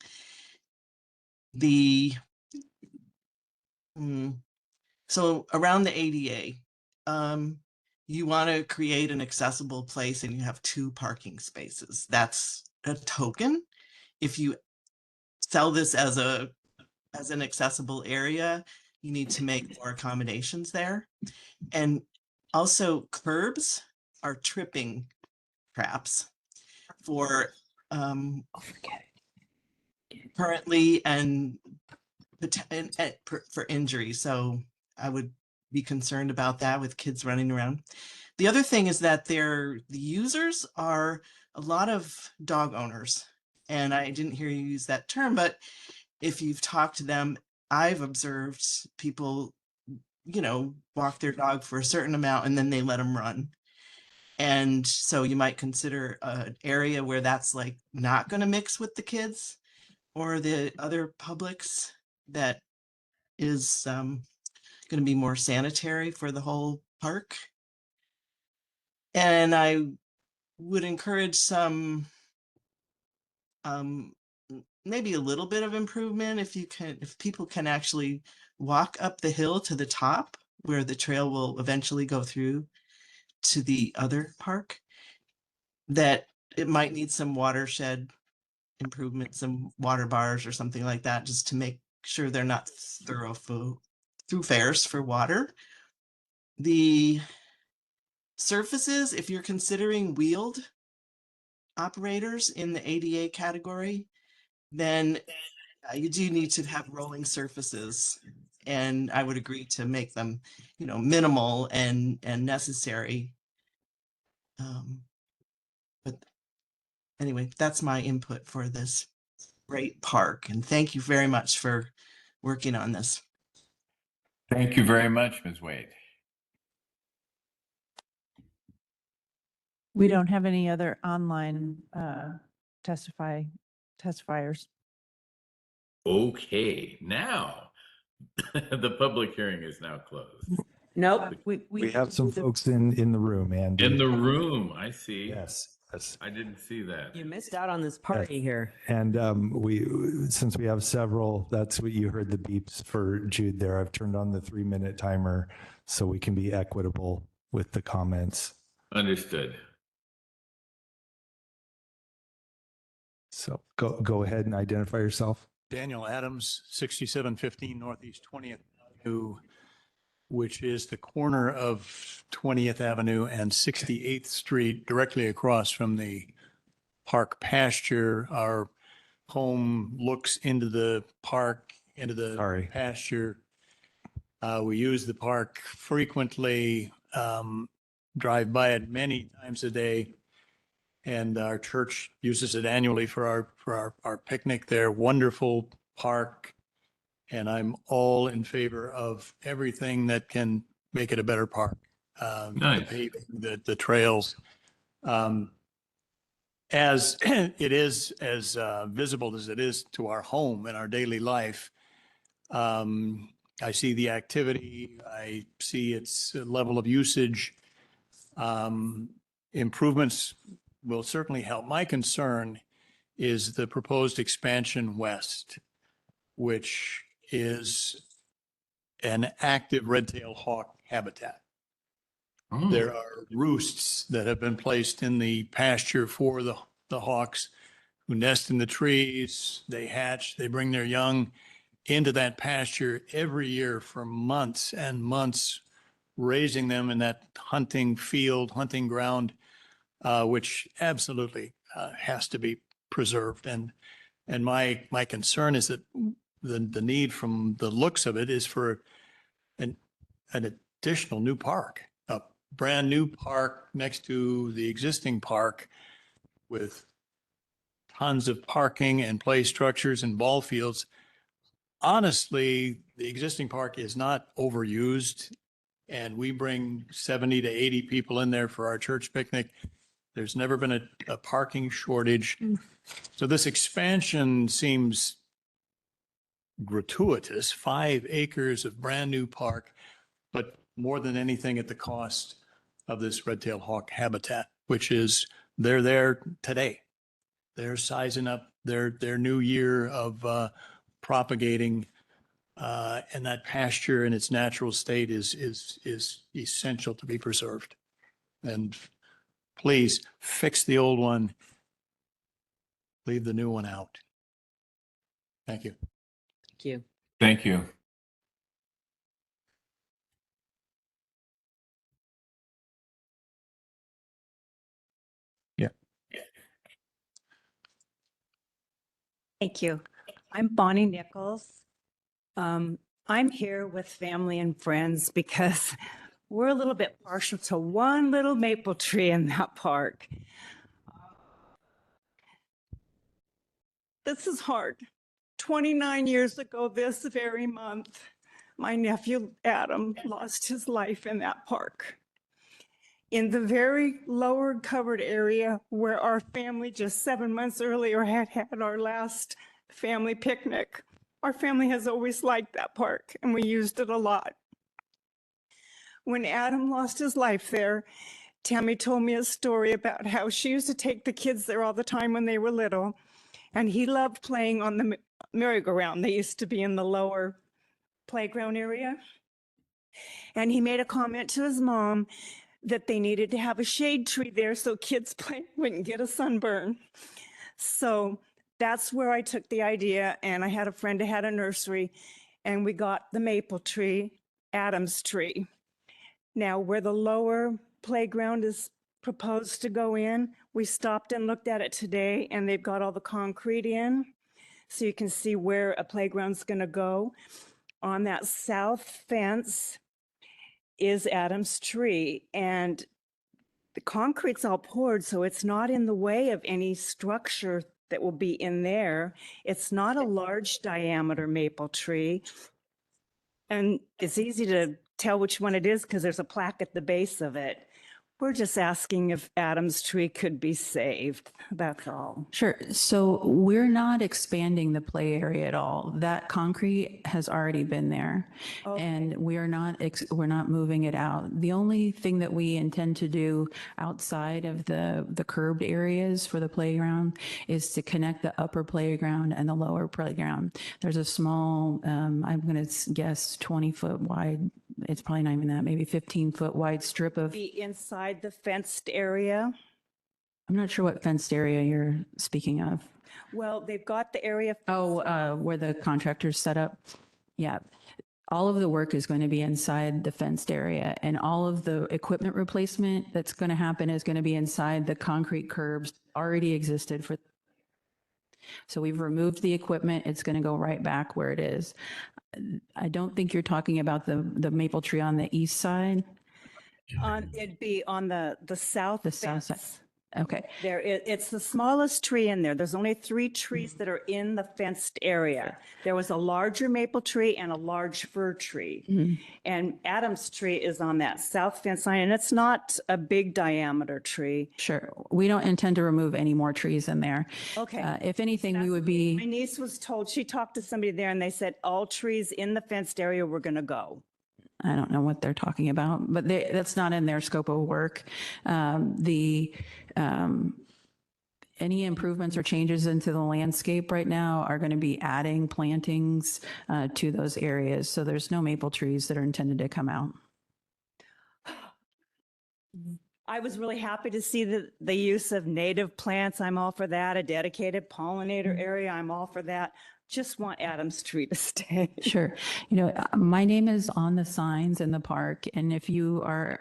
So around the ADA, you want to create an accessible place and you have 2 parking spaces. That's a token. If you sell this as an accessible area, you need to make more accommodations there. And also curbs are tripping traps for currently and for injury. So I would be concerned about that with kids running around. The other thing is that the users are a lot of dog owners. And I didn't hear you use that term, but if you've talked to them, I've observed people, walk their dog for a certain amount and then they let them run. And so you might consider an area where that's like not going to mix with the kids or the other publics, that is going to be more sanitary for the whole park. And I would encourage some maybe a little bit of improvement if people can actually walk up the hill to the top where the trail will eventually go through to the other park, that it might need some watershed improvements, some water bars or something like that, just to make sure they're not thoroughfares for water. The surfaces, if you're considering wheeled operators in the ADA category, then you do need to have rolling surfaces. And I would agree to make them, minimal and necessary. But anyway, that's my input for this great park. And thank you very much for working on this. Thank you very much, Ms. Wade. We don't have any other online testifiers. Okay, now The public hearing is now closed. Nope. We have some folks in the room, Andy. In the room, I see. Yes, yes. I didn't see that. You missed out on this party here. And since we have several, that's what you heard the beeps for Jude there. I've turned on the 3-minute timer so we can be equitable with the comments. Understood. So go ahead and identify yourself. Daniel Adams, 6715 Northeast 20th Avenue, which is the corner of 20th Avenue and 68th Street, directly across from the park pasture. Our home looks into the park, into the pasture. We use the park frequently, drive by it many times a day. And our church uses it annually for our picnic there. Wonderful park. And I'm all in favor of everything that can make it a better park. Nice. The paving, the trails. As it is as visible as it is to our home and our daily life, I see the activity, I see its level of usage. Improvements will certainly help. My concern is the proposed expansion west, which is an active red-tailed hawk habitat. Oh. There are roosts that have been placed in the pasture for the hawks who nest in the trees. They hatch, they bring their young into that pasture every year for months and months, raising them in that hunting field, hunting ground, which absolutely has to be preserved. And my concern is that the need from the looks of it is for an additional new park, a brand new park next to the existing park with tons of parking and play structures and ball fields. Honestly, the existing park is not overused, and we bring 70 to 80 people in there for our church picnic. There's never been a parking shortage. So this expansion seems gratuitous, 5 acres of brand new park, but more than anything at the cost of this red-tailed hawk habitat, which is, they're there today. They're sizing up their new year of propagating, and that pasture in its natural state is essential to be preserved. And please fix the old one, leave the new one out. Thank you. Thank you. Thank you. Yeah. Thank you. I'm Bonnie Nichols. I'm here with family and friends because we're a little bit partial to one little maple tree in that park. This is hard. 29 years ago this very month, my nephew Adam lost his life in that park. In the very lower covered area where our family just 7 months earlier had our last family picnic. Our family has always liked that park and we used it a lot. When Adam lost his life there, Tammy told me a story about how she used to take the kids there all the time when they were little, and he loved playing on the merry-go-round. They used to be in the lower playground area. And he made a comment to his mom that they needed to have a shade tree there so kids wouldn't get a sunburn. So that's where I took the idea, and I had a friend who had a nursery, and we got the maple tree, Adam's tree. Now, where the lower playground is proposed to go in, we stopped and looked at it today, and they've got all the concrete in, so you can see where a playground's going to go. On that south fence is Adam's tree, and the concrete's all poured, so it's not in the way of any structure that will be in there. It's not a large diameter maple tree, and it's easy to tell which one it is because there's a plaque at the base of it. We're just asking if Adams Tree could be saved. That's all. Sure. So we're not expanding the play area at all. That concrete has already been there. And we're not moving it out. The only thing that we intend to do outside of the curbed areas for the playground is to connect the upper playground and the lower playground. There's a small, I'm going to guess 20-foot wide, it's probably not even that, maybe 15-foot wide strip of, Be inside the fenced area. I'm not sure what fenced area you're speaking of. Well, they've got the area. Where the contractors set up. Yeah. All of the work is going to be inside the fenced area, and all of the equipment replacement that's going to happen is going to be inside the concrete curbs already existed for. So we've removed the equipment. It's going to go right back where it is. I don't think you're talking about the maple tree on the east side. It'd be on the south. The south side. Okay. It's the smallest tree in there. There's only 3 trees that are in the fenced area. There was a larger maple tree and a large fir tree. And Adam's tree is on that south fence line, and it's not a big diameter tree. Sure. We don't intend to remove any more trees in there. Okay. If anything, we would be. My niece was told, she talked to somebody there and they said all trees in the fenced area were going to go. I don't know what they're talking about, but that's not in their scope of work. Any improvements or changes into the landscape right now are going to be adding plantings to those areas. So there's no maple trees that are intended to come out. I was really happy to see the use of native plants. I'm all for that. A dedicated pollinator area. I'm all for that. Just want Adams Tree to stay. Sure. You know, my name is on the signs in the park. And if you are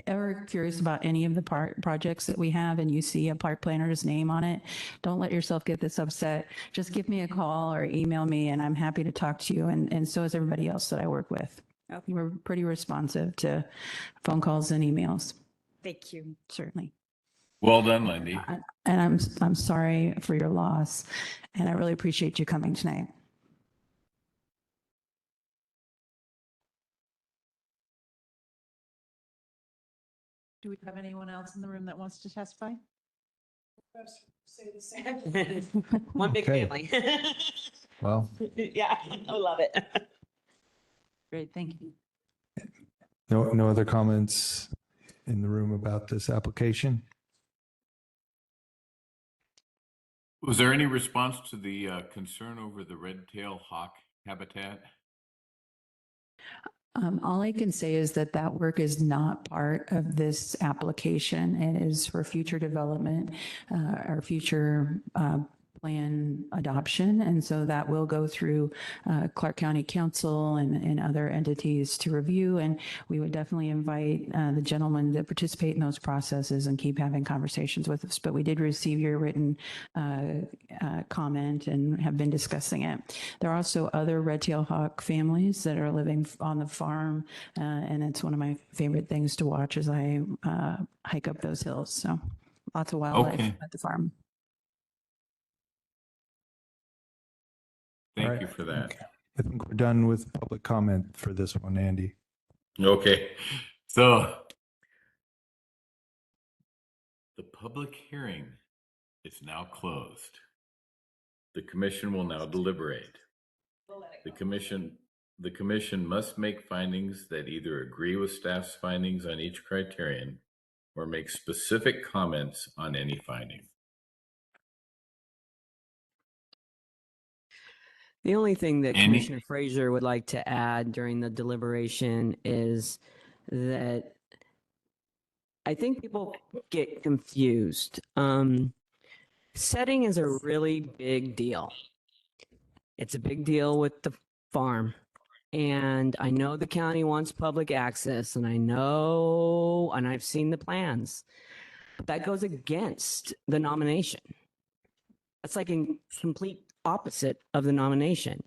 ever curious about any of the projects that we have and you see a park planner's name on it, don't let yourself get this upset. Just give me a call or email me and I'm happy to talk to you. And so is everybody else that I work with. Okay. We're pretty responsive to phone calls and emails. Thank you. Certainly. Well done, Lindy. And I'm sorry for your loss, and I really appreciate you coming tonight. Do we have anyone else in the room that wants to testify? Say the same. One big Okay. family. Well, Yeah, I love it. Great, thank you. no other comments in the room about this application? Was there any response to the concern over the red-tailed hawk habitat? All I can say is that that work is not part of this application. It is for future development, or future plan adoption. And so that will go through Clark County Council and other entities to review. And we would definitely invite the gentleman to participate in those processes and keep having conversations with us. But we did receive your written comment and have been discussing it. There are also other red-tailed hawk families that are living on the farm. And it's one of my favorite things to watch as I hike up those hills. So lots of wildlife at the farm. Thank you for that. Okay. I think we're done with public comment for this one, Andy. Okay, so the public hearing is now closed. The commission will now deliberate. The commission must make findings that either agree with staff's findings on each criterion or make specific comments on any finding. The only thing that Commissioner Frazier would like to add during the deliberation is that I think people get confused. Setting is a really big deal. It's a big deal with the farm. And I know the county wants public access, and I've seen the plans, but that goes against the nomination. That's like in complete opposite of the nomination.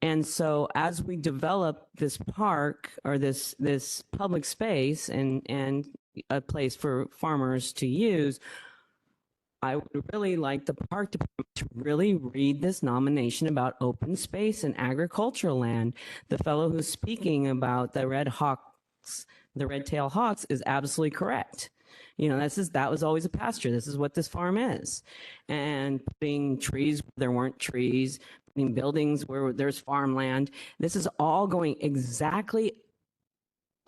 And so as we develop this park or this public space and a place for farmers to use, I would really like the park department to really read this nomination about open space and agricultural land. The fellow who's speaking about the Red Hawk hawks, the red-tailed hawks, is absolutely correct. You know, that was always a pasture. This is what this farm is. And putting trees where there weren't trees, putting buildings where there's farmland. This is all going exactly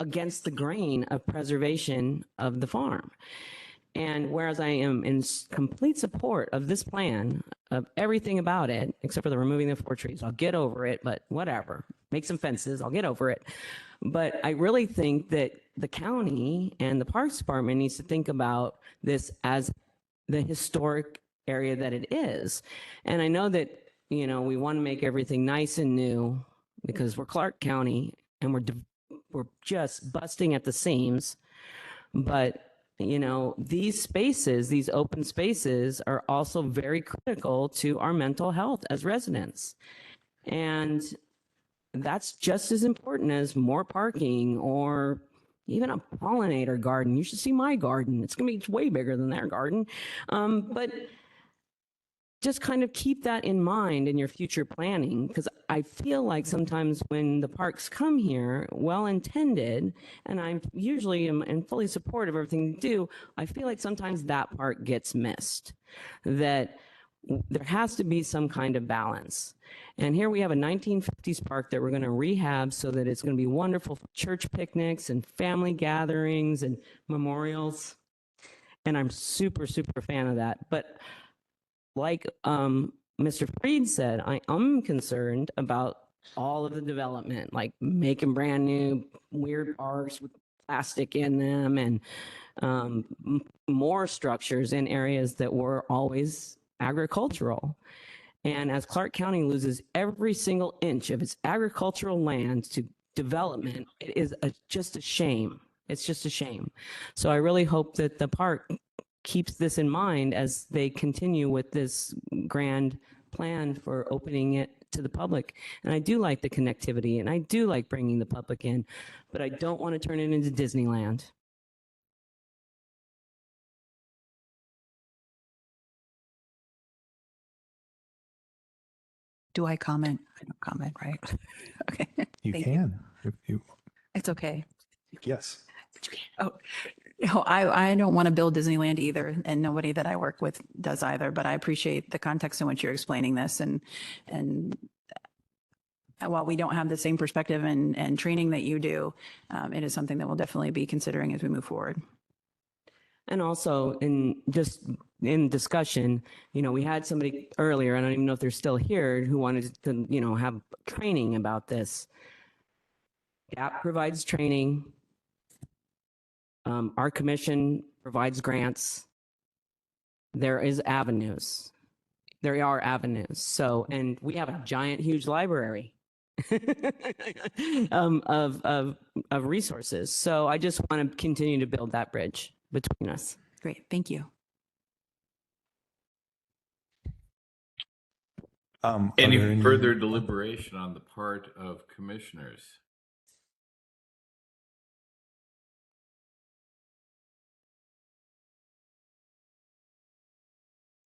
against the grain of preservation of the farm. And whereas I am in complete support of this plan, of everything about it, except for the removing the 4 trees, I'll get over it, but whatever. Make some fences, I'll get over it. But I really think that the county and the Parks Department needs to think about this as the historic area that it is. And I know that, you know, we want to make everything nice and new because we're Clark County and we're just busting at the seams. But you know, these spaces, these open spaces are also very critical to our mental health as residents. And that's just as important as more parking or even a pollinator garden. You should see my garden. It's going to be way bigger than their garden. But just kind of keep that in mind in your future planning, because I feel like sometimes when the parks come here, well-intended, and I usually am fully supportive of everything they do, I feel like sometimes that part gets missed, that there has to be some kind of balance. And here we have a 1950s park that we're going to rehab so that it's going to be wonderful for church picnics and family gatherings and memorials. And I'm super, super fan of that. But like Mr. Freed said, I am concerned about all of the development, like making brand new weird parks with plastic in them and more structures in areas that were always agricultural. And as Clark County loses every single inch of its agricultural land to development, it is just a shame. It's just a shame. So I really hope that the park keeps this in mind as they continue with this grand plan for opening it to the public. And I do like the connectivity and I do like bringing the public in, but I don't want to turn it into Disneyland. Do I comment? I don't comment, right? Okay. You Thank can. If you, It's okay. yes. Oh, no, I don't want to build Disneyland either, and nobody that I work with does either, but I appreciate the context in which you're explaining this. And while we don't have the same perspective and training that you do, it is something that we'll definitely be considering as we move forward. And also in discussion, you know, we had somebody earlier, I don't even know if they're still here, who wanted to, you know, have training about this. GAP provides training. Our commission provides grants. There is avenues. There are avenues. So, and we have a giant, huge library of resources. So I just want to continue to build that bridge between us. Great, thank you. Any further deliberation on the part of commissioners?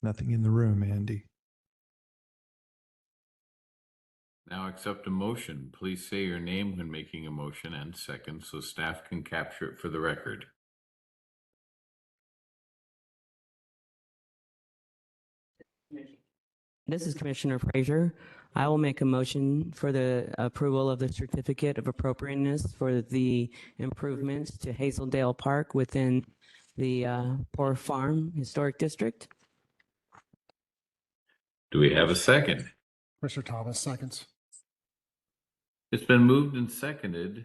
Nothing in the room, Andy. Now accept a motion. Please say your name when making a motion and second so staff can capture it for the record. This is Commissioner Frazier. I will make a motion for the approval of the certificate of appropriateness for the improvements to Hazeldale Park within the Poor Farm Historic District. Do we have a second? Mr. Thomas seconds. It's been moved and seconded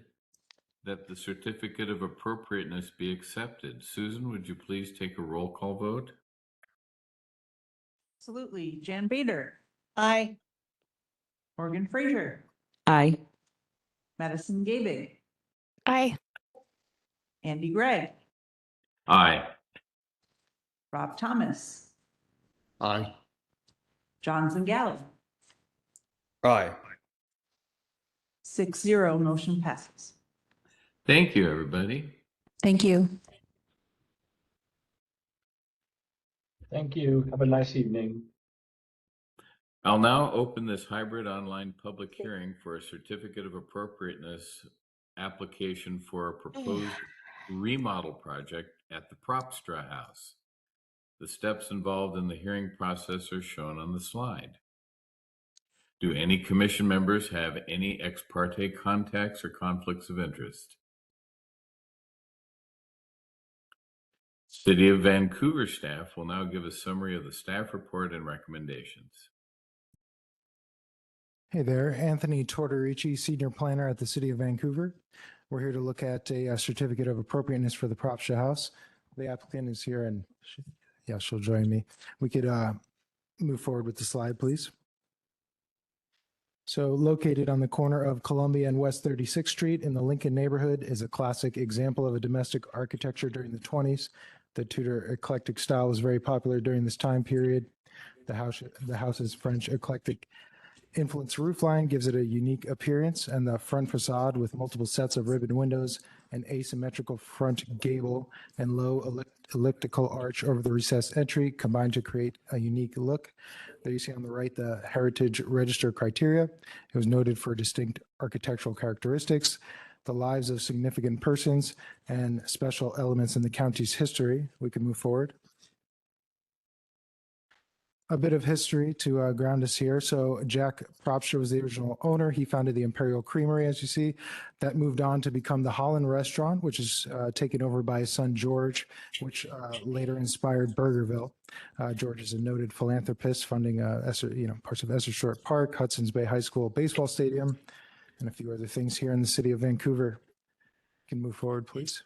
that the certificate of appropriateness be accepted. Susan, would you please take a roll call vote? Absolutely. Jan Bader, Aye. Morgan Frazier, Aye. Madison Gabig, Aye. Andy Gregg, Aye. Rob Thomas, Aye. John Zingale. Aye. 6-0, motion passes. Thank you, everybody. Thank you. Thank you. Have a nice evening. I'll now open this hybrid online public hearing for a certificate of appropriateness application for a proposed remodel project at the Propstra House. The steps involved in the hearing process are shown on the slide. Do any commission members have any ex parte contacts or conflicts of interest? City of Vancouver staff will now give a summary of the staff report and recommendations. Hey there, Anthony Tortorici, Senior Planner at the City of Vancouver. We're here to look at a certificate of appropriateness for the Propstra House. The applicant is here and she'll join me. We could move forward with the slide, please. So located on the corner of Columbia and West 36th Street in the Lincoln neighborhood is a classic example of a domestic architecture during the 20s. The Tudor eclectic style was very popular during this time period. The house's French eclectic influence roofline gives it a unique appearance, and the front facade with multiple sets of ribbon windows, an asymmetrical front gable, and low elliptical arch over the recessed entry combine to create a unique look. There you see on the right the Heritage Register criteria. It was noted for distinct architectural characteristics, the lives of significant persons, and special elements in the county's history. We can move forward. A bit of history to ground us here. So Jack Propstra was the original owner. He founded the Imperial Creamery, as you see. That moved on to become the Holland Restaurant, which is taken over by his son George, which later inspired Burgerville. George is a noted philanthropist, funding parts of Esser Short Park, Hudson's Bay High School baseball stadium, and a few other things here in the city of Vancouver. You can move forward, please.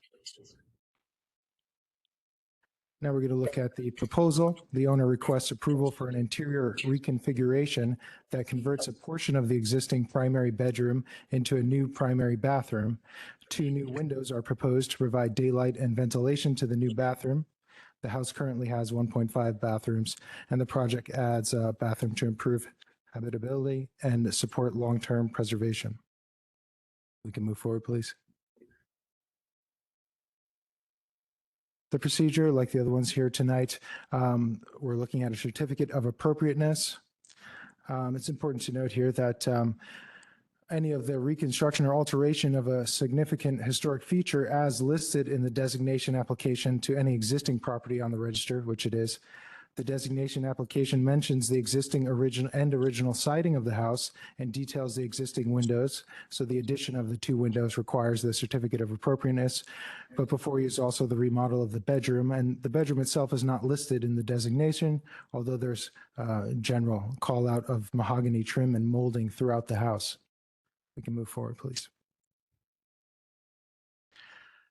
Now we're going to look at the proposal. The owner requests approval for an interior reconfiguration that converts a portion of the existing primary bedroom into a new primary bathroom. 2 new windows are proposed to provide daylight and ventilation to the new bathroom. The house currently has 1.5 bathrooms, and the project adds a bathroom to improve habitability and support long-term preservation. We can move forward, please. The procedure, like the other ones here tonight, we're looking at a certificate of appropriateness. It's important to note here that any of the reconstruction or alteration of a significant historic feature as listed in the designation application to any existing property on the register, which it is. The designation application mentions the existing original siding of the house and details the existing windows. So the addition of the 2 windows requires the certificate of appropriateness. But before you is also the remodel of the bedroom, and the bedroom itself is not listed in the designation, although there's general call out of mahogany trim and molding throughout the house. We can move forward, please.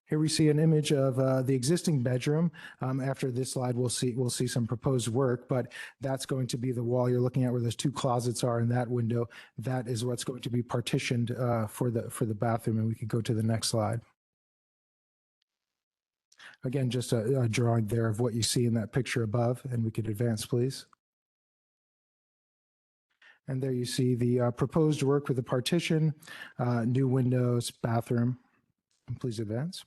Here we see an image of the existing bedroom. After this slide, we'll see some proposed work, but that's going to be the wall you're looking at where those 2 closets are in that window. That is what's going to be partitioned for the bathroom, and we could go to the next slide. Again, just a drawing there of what you see in that picture above, and we could advance, please. And there you see the proposed work with the partition, new windows, bathroom. And please advance.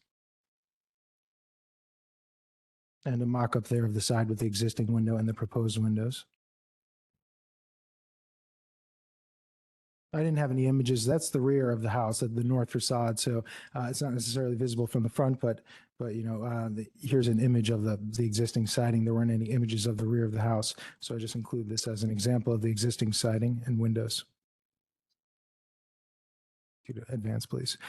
And a mock-up there of the side with the existing window and the proposed windows. I didn't have any images. That's the rear of the house at the north facade, so it's not necessarily visible from the front, but here's an image of the existing siding. There weren't any images of the rear of the house, so I just include this as an example of the existing siding and windows. Could advance, please.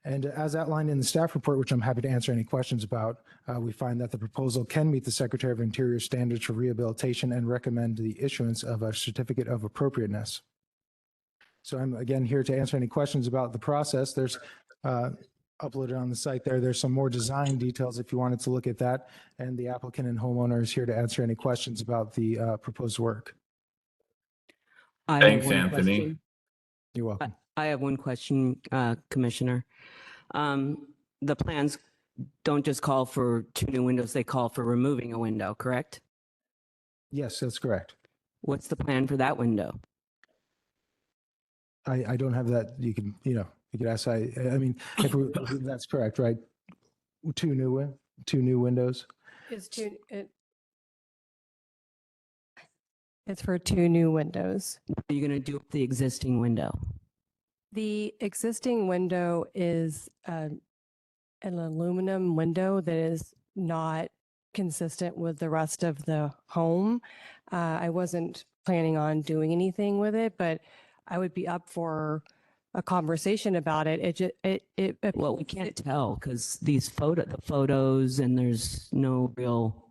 And as outlined in the staff report, which I'm happy to answer any questions about, we find that the proposal can meet the Secretary of Interior standards for rehabilitation and recommend the issuance of a certificate of appropriateness. So I'm again here to answer any questions about the process. There's uploaded on the site there. There's some more design details if you wanted to look at that. And the applicant and homeowner is here to answer any questions about the proposed work. Thanks, Anthony. You're welcome. I have one question, Commissioner. The plans don't just call for 2 new windows, they call for removing a window, correct? Yes, that's correct. What's the plan for that window? I don't have that. You could ask. I mean, that's correct, right? 2 new windows. It's for 2 new windows. What are you going to do with the existing window? The existing window is an aluminum window that is not consistent with the rest of the home. I wasn't planning on doing anything with it, but I would be up for a conversation about it. Well, we can't tell because the photos and there's no real,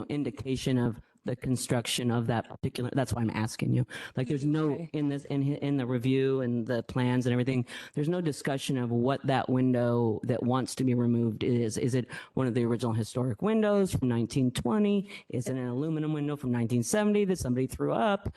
indication of the construction of that particular, that's why I'm asking you. Like there's no, Okay. in the review and the plans and everything, there's no discussion of what that window that wants to be removed is. Is it one of the original historic windows from 1920? Is it an aluminum window from 1970 that somebody threw up?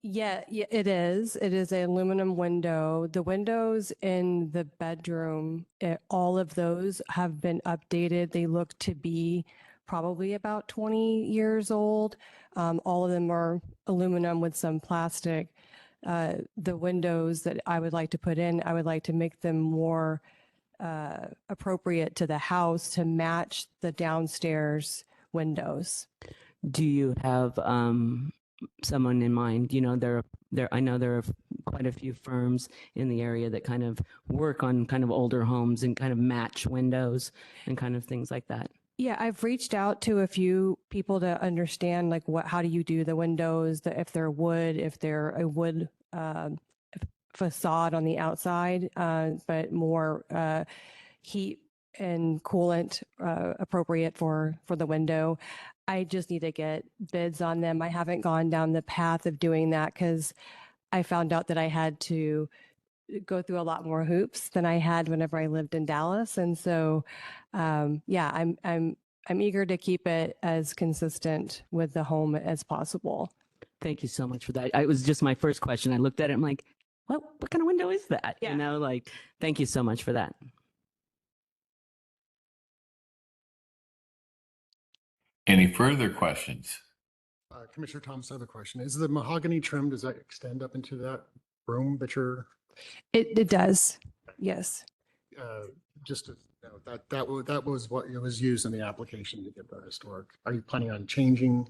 Yeah, it is. It is an aluminum window. The windows in the bedroom, all of those have been updated. They look to be probably about 20 years old. All of them are aluminum with some plastic. The windows that I would like to put in, I would like to make them more appropriate to the house to match the downstairs windows. Do you have someone in mind? I know there are quite a few firms in the area that kind of work on kind of older homes and kind of match windows and kind of things like that. Yeah, I've reached out to a few people to understand like how do you do the windows, if they're wood, if they're a wood facade on the outside, but more heat and coolant appropriate for the window. I just need to get bids on them. I haven't gone down the path of doing that because I found out that I had to go through a lot more hoops than I had whenever I lived in Dallas. And so, yeah, I'm eager to keep it as consistent with the home as possible. Thank you so much for that. It was just my first question. I looked at it, I'm like, what kind of window is that? Yeah. Thank you so much for that. Any further questions? Commissioner Thomas, I have a question. Is the mahogany trim, does that extend up into that room that you're? It does. Yes. Just to know, that was what it was used in the application to get the historic. Are you planning on changing?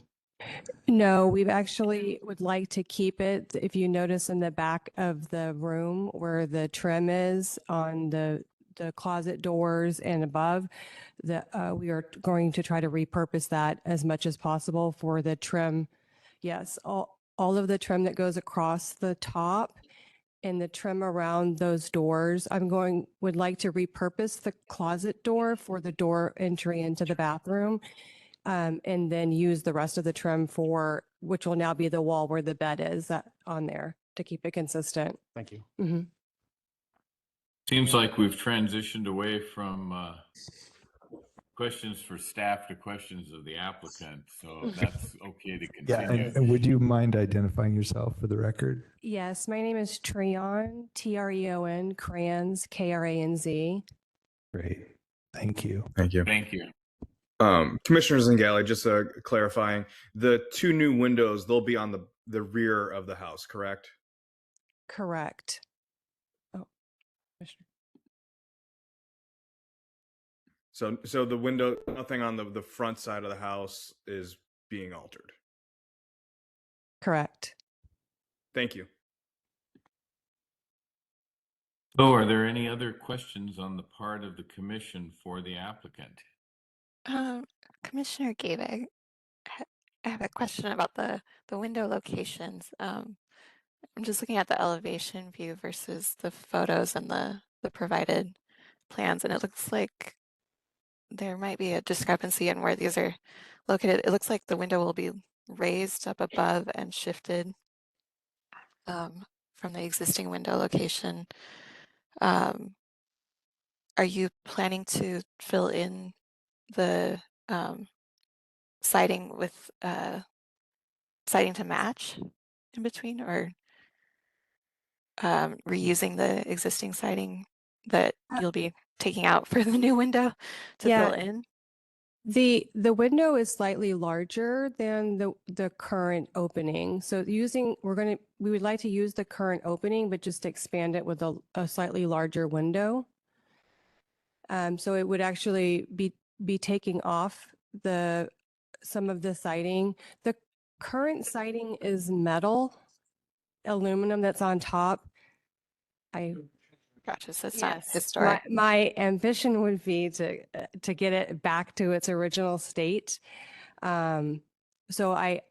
No, we've actually would like to keep it. If you notice in the back of the room where the trim is on the closet doors and above, we are going to try to repurpose that as much as possible for the trim. Yes, all of the trim that goes across the top and the trim around those doors. Would like to repurpose the closet door for the door entry into the bathroom. And then use the rest of the trim which will now be the wall where the bed is on there to keep it consistent. Thank you. Mm-hmm. Seems like we've transitioned away from questions for staff to questions of the applicant. So if that's okay to Yeah, continue. and would you mind identifying yourself for the record? Yes, my name is Treon, Treon, Kranz, Kranz. Great. Thank you. Thank you. Thank you. Commissioner Zingale, just clarifying, the two new windows, they'll be on the rear of the house, correct? Correct. Oh, Commissioner. So the window, nothing on the front side of the house is being altered. Correct. Thank you. So are there any other questions on the part of the commission for the applicant? Commissioner Gabig, I have a question about the window locations. I'm just looking at the elevation view versus the photos and the provided plans, and it looks like there might be a discrepancy in where these are located. It looks like the window will be raised up above and shifted from the existing window location. Are you planning to fill in the siding with siding to match in between, or reusing the existing siding that you'll be taking out for the new window to fill in? The window is slightly larger than the current opening. So we would like to use the current opening, but just expand it with a slightly larger window. So it would actually be taking off some of the siding. The current siding is metal, aluminum that's on top. I Gotcha. So it's not Yes, historic. my ambition would be to get it back to its original state. So I'm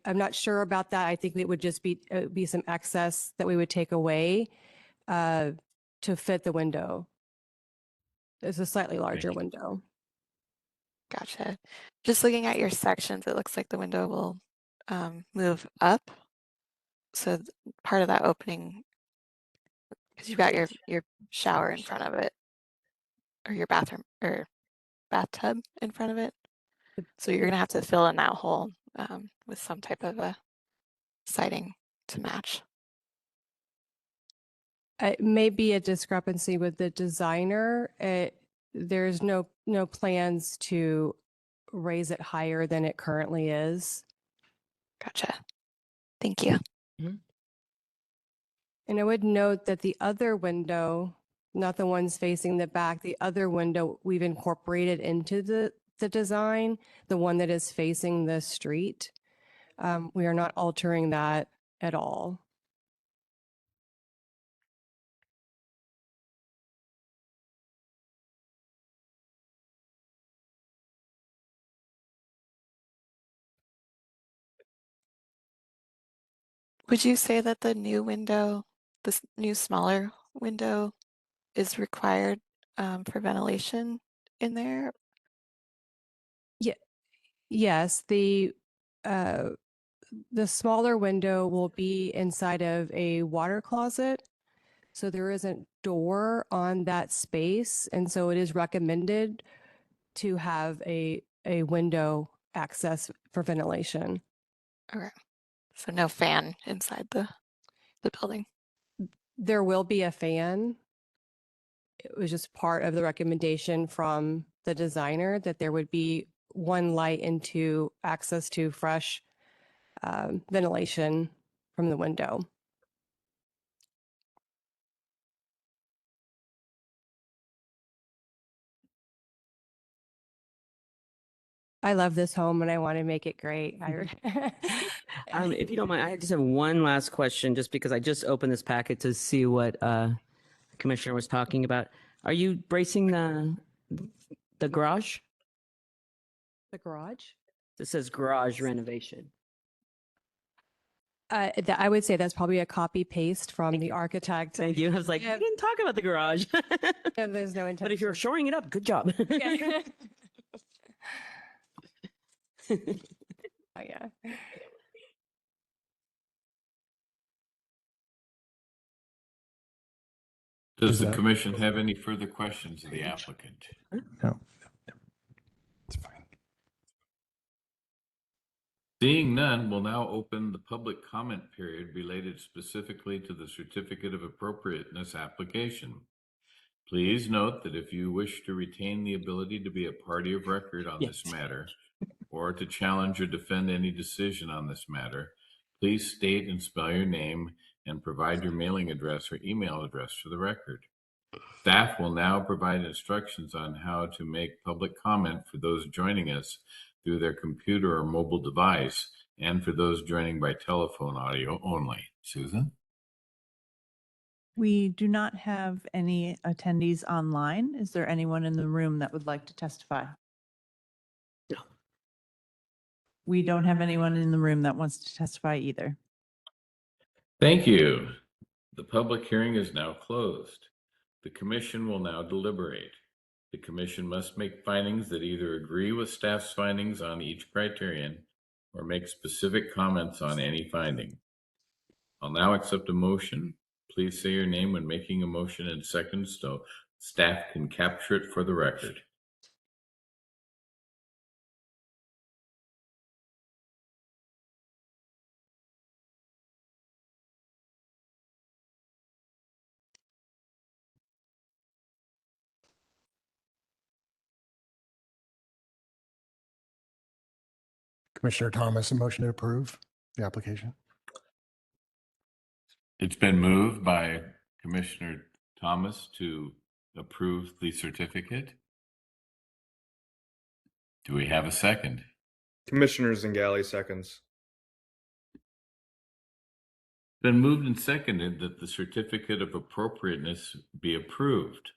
not sure about that. I think it would just be some excess that we would take away to fit the window. It's a slightly larger window. Gotcha. Just looking at your sections, it looks like the window will move up. So part of that opening, because you've got your shower in front of it, or your bathroom or bathtub in front of it. So you're gonna have to fill in that hole with some type of a siding to match. It may be a discrepancy with the designer. There's no plans to raise it higher than it currently is. Gotcha. Thank you. And I would note that the other window, not the ones facing the back, the other window we've incorporated into the design, the one that is facing the street. We are not altering that at all. Would you say that the new window, this new smaller window, is required for ventilation in there? Yeah. Yes, the smaller window will be inside of a water closet. So there isn't door on that space. And so it is recommended to have a window access for ventilation. Okay. So no fan inside the building. There will be a fan. It was just part of the recommendation from the designer that there would be one light into access to fresh ventilation from the window. I love this home and I want to make it great. If you don't mind, I just have one last question, just because I just opened this packet to see what the commissioner was talking about. Are you bracing the garage? The garage? It says garage renovation. I would say that's probably a copy paste from the architect. Thank you. I was like, Yeah. you didn't talk about the garage. Yeah, there's no intention. But if you're shoring it up, good job. Yeah. Oh, yeah. Does the commission have any further questions of the applicant? No. Seeing none, we'll now open the public comment period related specifically to the Certificate of Appropriateness application. Please note that if you wish to retain the ability to be a party of record on this matter, or to challenge or defend any decision on this matter, please state and spell your name and provide your mailing address or email address for the record. Staff will now provide instructions on how to make public comment for those joining us through their computer or mobile device, and for those joining by telephone audio only. Susan? We do not have any attendees online. Is there anyone in the room that would like to testify? No. We don't have anyone in the room that wants to testify either. Thank you. The public hearing is now closed. The commission will now deliberate. The commission must make findings that either agree with staff's findings on each criterion or make specific comments on any finding. I'll now accept a motion. Please say your name when making a motion in seconds so staff can capture it for the record. Commissioner Thomas, a motion to approve the application. It's been moved by Commissioner Thomas to approve the certificate. Do we have a second? Commissioner Zingali seconds. Been moved and seconded that the certificate of appropriateness be approved.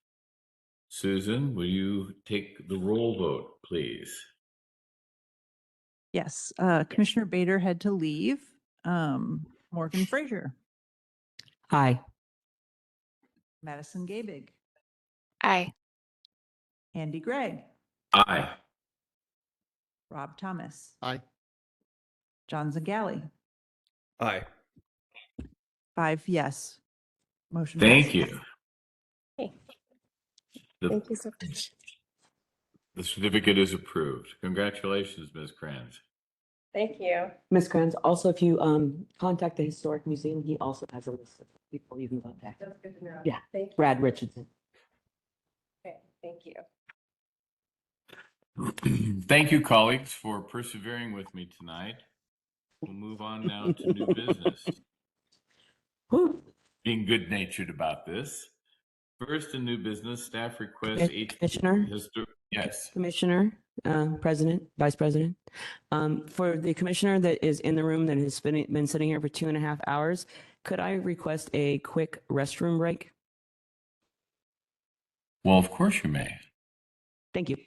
Susan, will you take the roll vote, please? Yes, Commissioner Bader had to leave. Morgan Fraser, Aye. Madison Gabig, Aye. Andy Gregg, Aye. Rob Thomas, Aye. John Zagali. Aye. 5 yes. Motion Thank passes. you. Okay. The, Thank you so much. the certificate is approved. Congratulations, Ms. Kranz. Thank you. Ms. Kranz, also if you contact the Historic Museum, he also has a list of people you can contact. That's good to know. Yeah, Thank you. Brad Richardson. Okay, thank you. Thank you, colleagues, for persevering with me tonight. We'll move on now to new business. Being good-natured about this. First, in new business, staff requests Commissioner? Yes. Commissioner, President, Vice President. For the commissioner that is in the room that has been sitting here for 2.5 hours, could I request a quick restroom break? Well, of course you may. Thank you.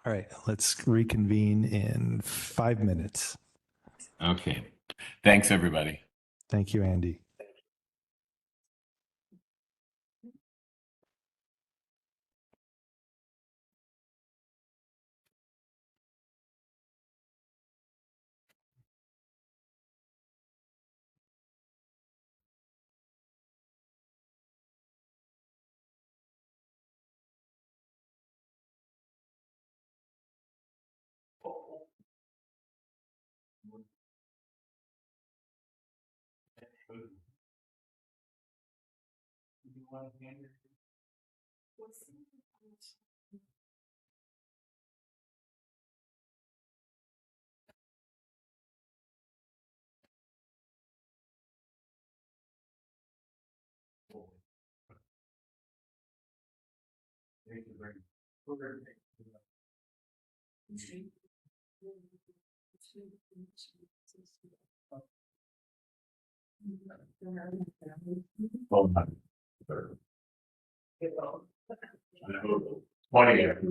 All right, let's reconvene in 5 minutes. Okay. Thanks, everybody. Thank you, Andy. Morning.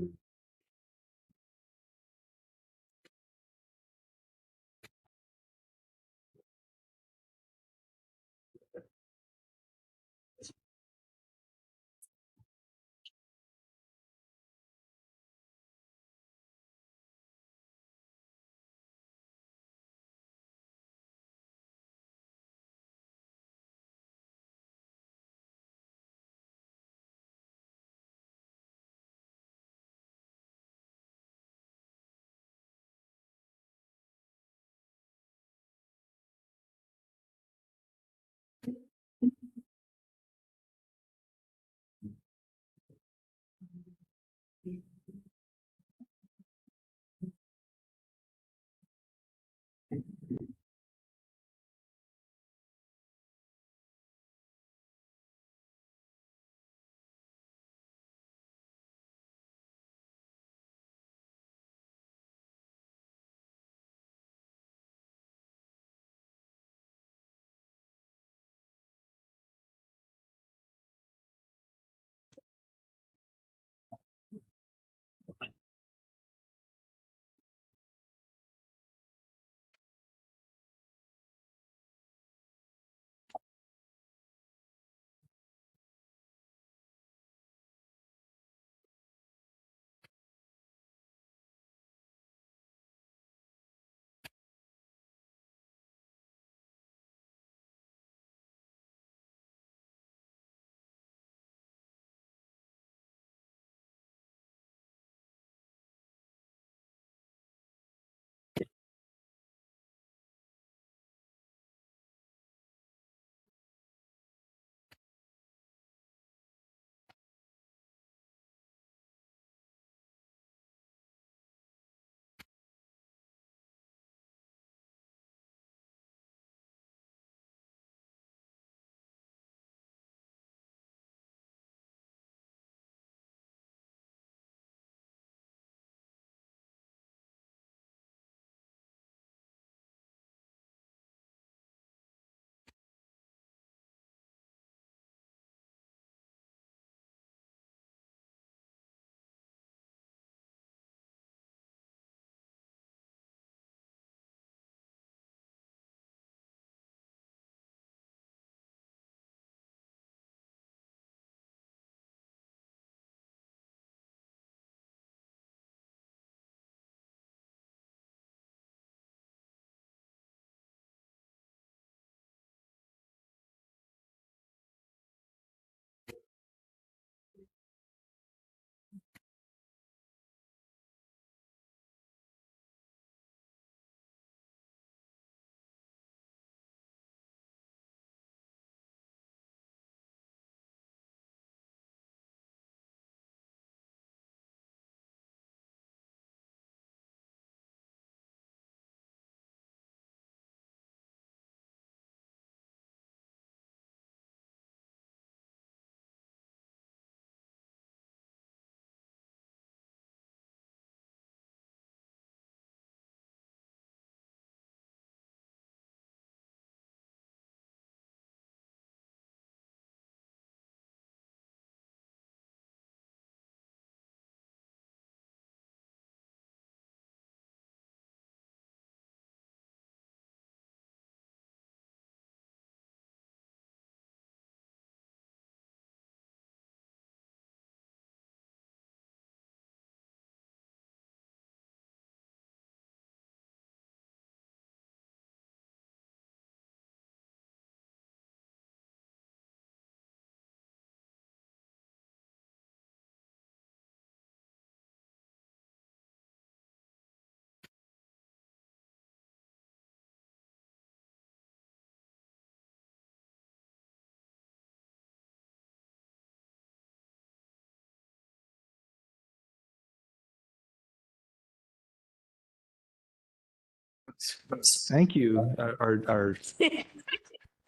Thank you, our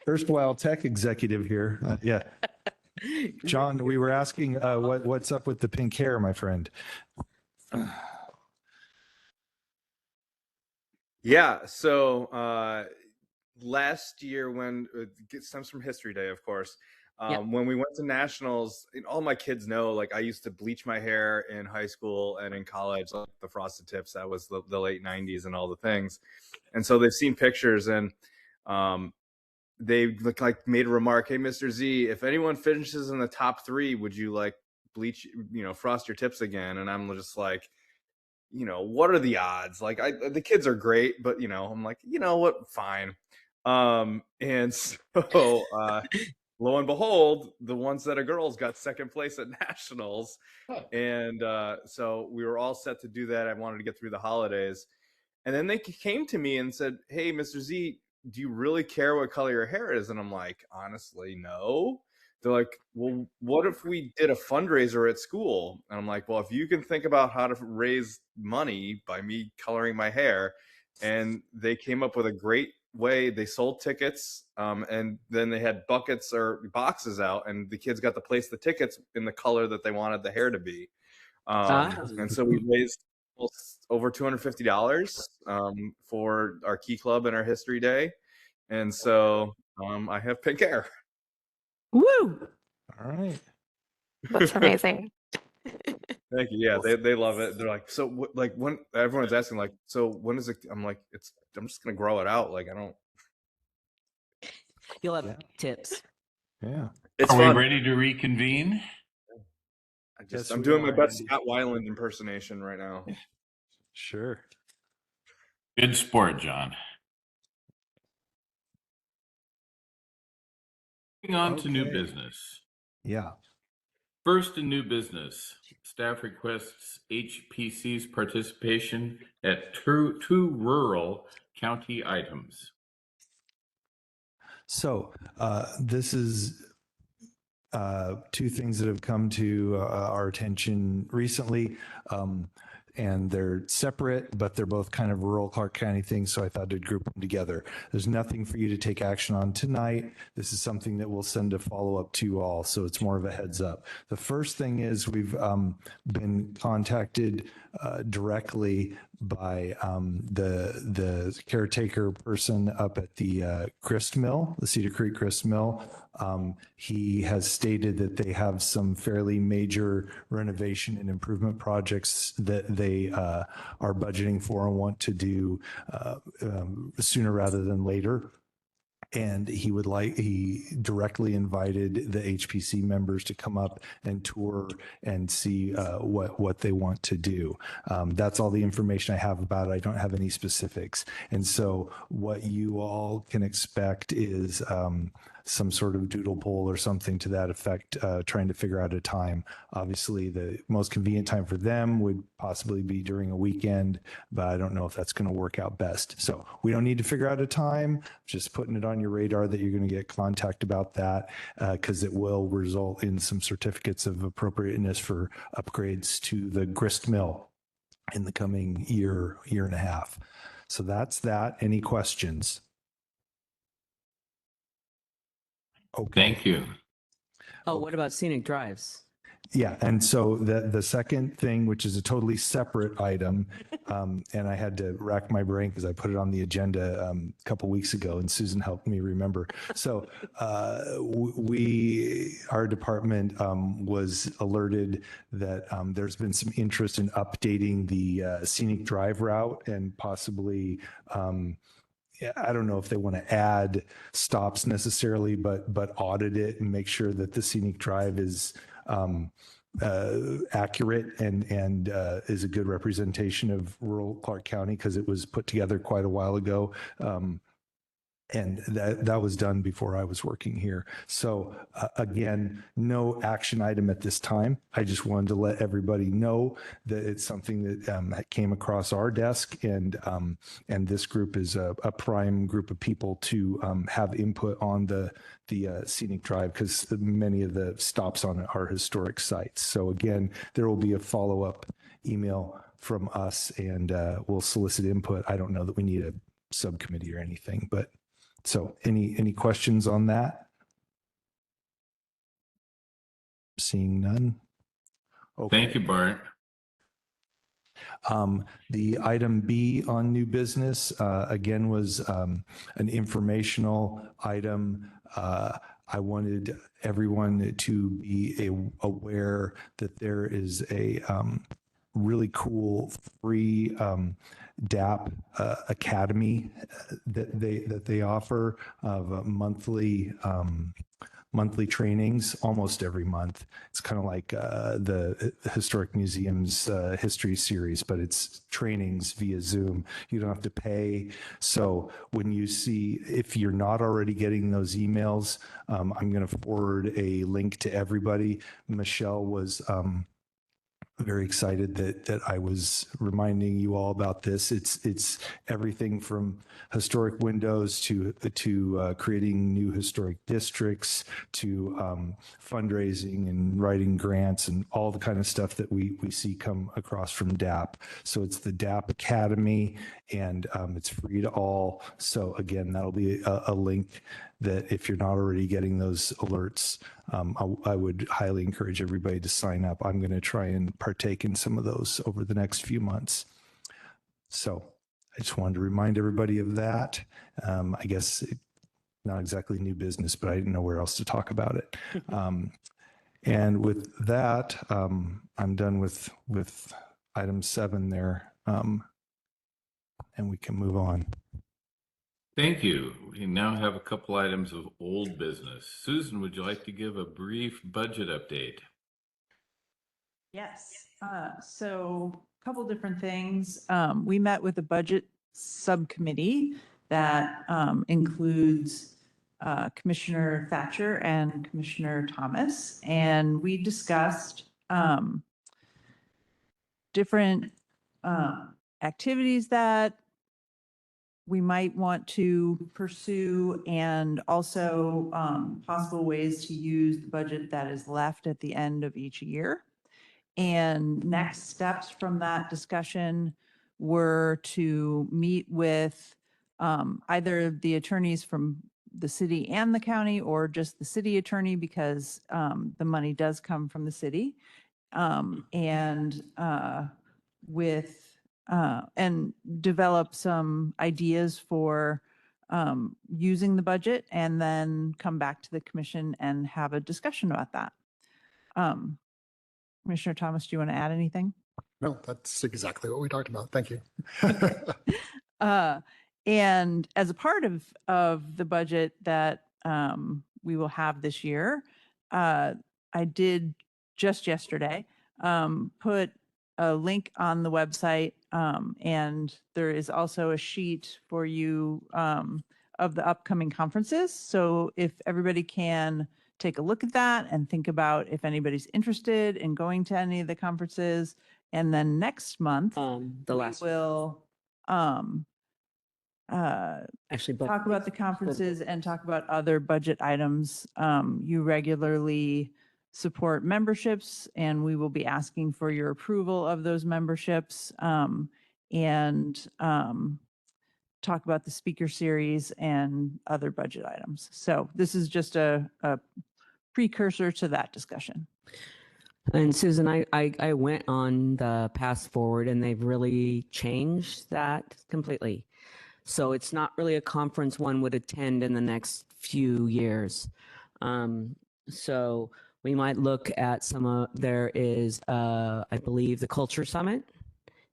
erstwhile tech executive here. Yeah. John, we were asking what's up with the pink hair, my friend. Yeah. So last year, when it stems from History Day, of course, when we went to nationals, and all my kids know, like I used to bleach my hair in high school and in college, like the frosted tips. That was the late 90s and all the things. And so they've seen pictures, and they like made a remark, "Hey, Mr. Z, if anyone finishes in the top 3, would you like bleach, frost your tips again?" And I'm just like, what are the odds? Like the kids are great, but I'm like, what? Fine. And so lo and behold, the ones that are girls got second place at nationals. And so we were all set to do that. I wanted to get through the holidays. And then they came to me and said, "Hey, Mr. Z, do you really care what color your hair is?" And I'm like, honestly, no. They're like, "Well, what if we did a fundraiser at school?" And I'm like, "Well, if you can think about how to raise money by me coloring my hair." And they came up with a great way. They sold tickets, and then they had buckets or boxes out, and the kids got to place the tickets in the color that they wanted the hair to be. And so we raised over $250 for our Key Club and our History Day. And so I have pink hair. Woo! All right. That's amazing. Thank you. Yeah, they love it. They're like, "So like when," everyone's asking, like, "So when is it?" I'm like, I'm just gonna grow it out. Like I don't. You'll have tips. Yeah. It's Are fun. we ready to reconvene? I'm doing my best Scott Weiland impersonation right now. Sure. Good sport, John. Moving on to new Okay. business. Yeah. First in new business, staff requests HPC's participation at two rural county items. So this is two things that have come to our attention recently. And they're separate, but they're both kind of rural Clark County things. So I thought I'd group them together. There's nothing for you to take action on tonight. This is something that we'll send a follow-up to all. So it's more of a heads up. The first thing is we've been contacted directly by the caretaker person up at the grist mill, the Cedar Creek grist mill. He has stated that they have some fairly major renovation and improvement projects that they are budgeting for and want to do sooner rather than later. And he directly invited the HPC members to come up and tour and see what they want to do. That's all the information I have about it. I don't have any specifics. And so what you all can expect is some sort of doodle poll or something to that effect, trying to figure out a time. Obviously, the most convenient time for them would possibly be during a weekend, but I don't know if that's going to work out best. So we don't need to figure out a time, just putting it on your radar that you're going to get contact about that, because it will result in some certificates of appropriateness for upgrades to the grist mill in the coming year and a half. So that's that. Any questions? Okay. Thank you. Oh, what about scenic drives? Yeah, and so the second thing, which is a totally separate item, and I had to rack my brain because I put it on the agenda a couple weeks ago, and Susan helped me remember. So our department was alerted that there's been some interest in updating the scenic drive route and possibly. I don't know if they want to add stops necessarily, but audit it and make sure that the scenic drive is accurate and is a good representation of rural Clark County, because it was put together quite a while ago. And that was done before I was working here. So again, no action item at this time. I just wanted to let everybody know that it's something that came across our desk, and this group is a prime group of people to have input on the scenic drive, because many of the stops on it are historic sites. So again, there will be a follow-up email from us, and we'll solicit input. I don't know that we need a subcommittee or anything. But so any questions on that? Seeing none. Okay. Thank you, Bart. The item B on new business, again, was an informational item. I wanted everyone to be aware that there is a really cool free DAP Academy that they offer of monthly trainings almost every month. It's kind of like the Historic Museum's history series, but it's trainings via Zoom. You don't have to pay. So when you see, if you're not already getting those emails, I'm going to forward a link to everybody. Michelle was very excited that I was reminding you all about this. It's everything from historic windows to creating new historic districts to fundraising and writing grants and all the kind of stuff that we see come across from DAP. So it's the DAP Academy, and it's free to all. So again, that'll be a link that if you're not already getting those alerts, I would highly encourage everybody to sign up. I'm going to try and partake in some of those over the next few months. So I just wanted to remind everybody of that. I guess not exactly new business, but I didn't know where else to talk about it. And with that, I'm done with item 7 there, and we can move on. Thank you. We now have a couple items of old business. Susan, would you like to give a brief budget update? Yes. So a couple different things. We met with the budget subcommittee that includes Commissioner Thatcher and Commissioner Thomas, and we discussed different activities that we might want to pursue, and also possible ways to use the budget that is left at the end of each year. And next steps from that discussion were to meet with either the attorneys from the city and the county, or just the city attorney, because the money does come from the city, and develop some ideas for using the budget, and then come back to the commission and have a discussion about that. Commissioner Thomas, do you want to add anything? No, that's exactly what we talked about. Thank you. And as a part of the budget that we will have this year, I did just yesterday put a link on the website, and there is also a sheet for you of the upcoming conferences. So if everybody can take a look at that and think about if anybody's interested in going to any of the conferences. And then next month, we'll actually talk about the conferences and talk about other budget items. You regularly support memberships, and we will be asking for your approval of those memberships, and talk about the speaker series and other budget items. So this is just a precursor to that discussion. And Susan, I went on the Path Forward, and they've really changed that completely. So it's not really a conference one would attend in the next few years. So we might look at there is, I believe, the Culture Summit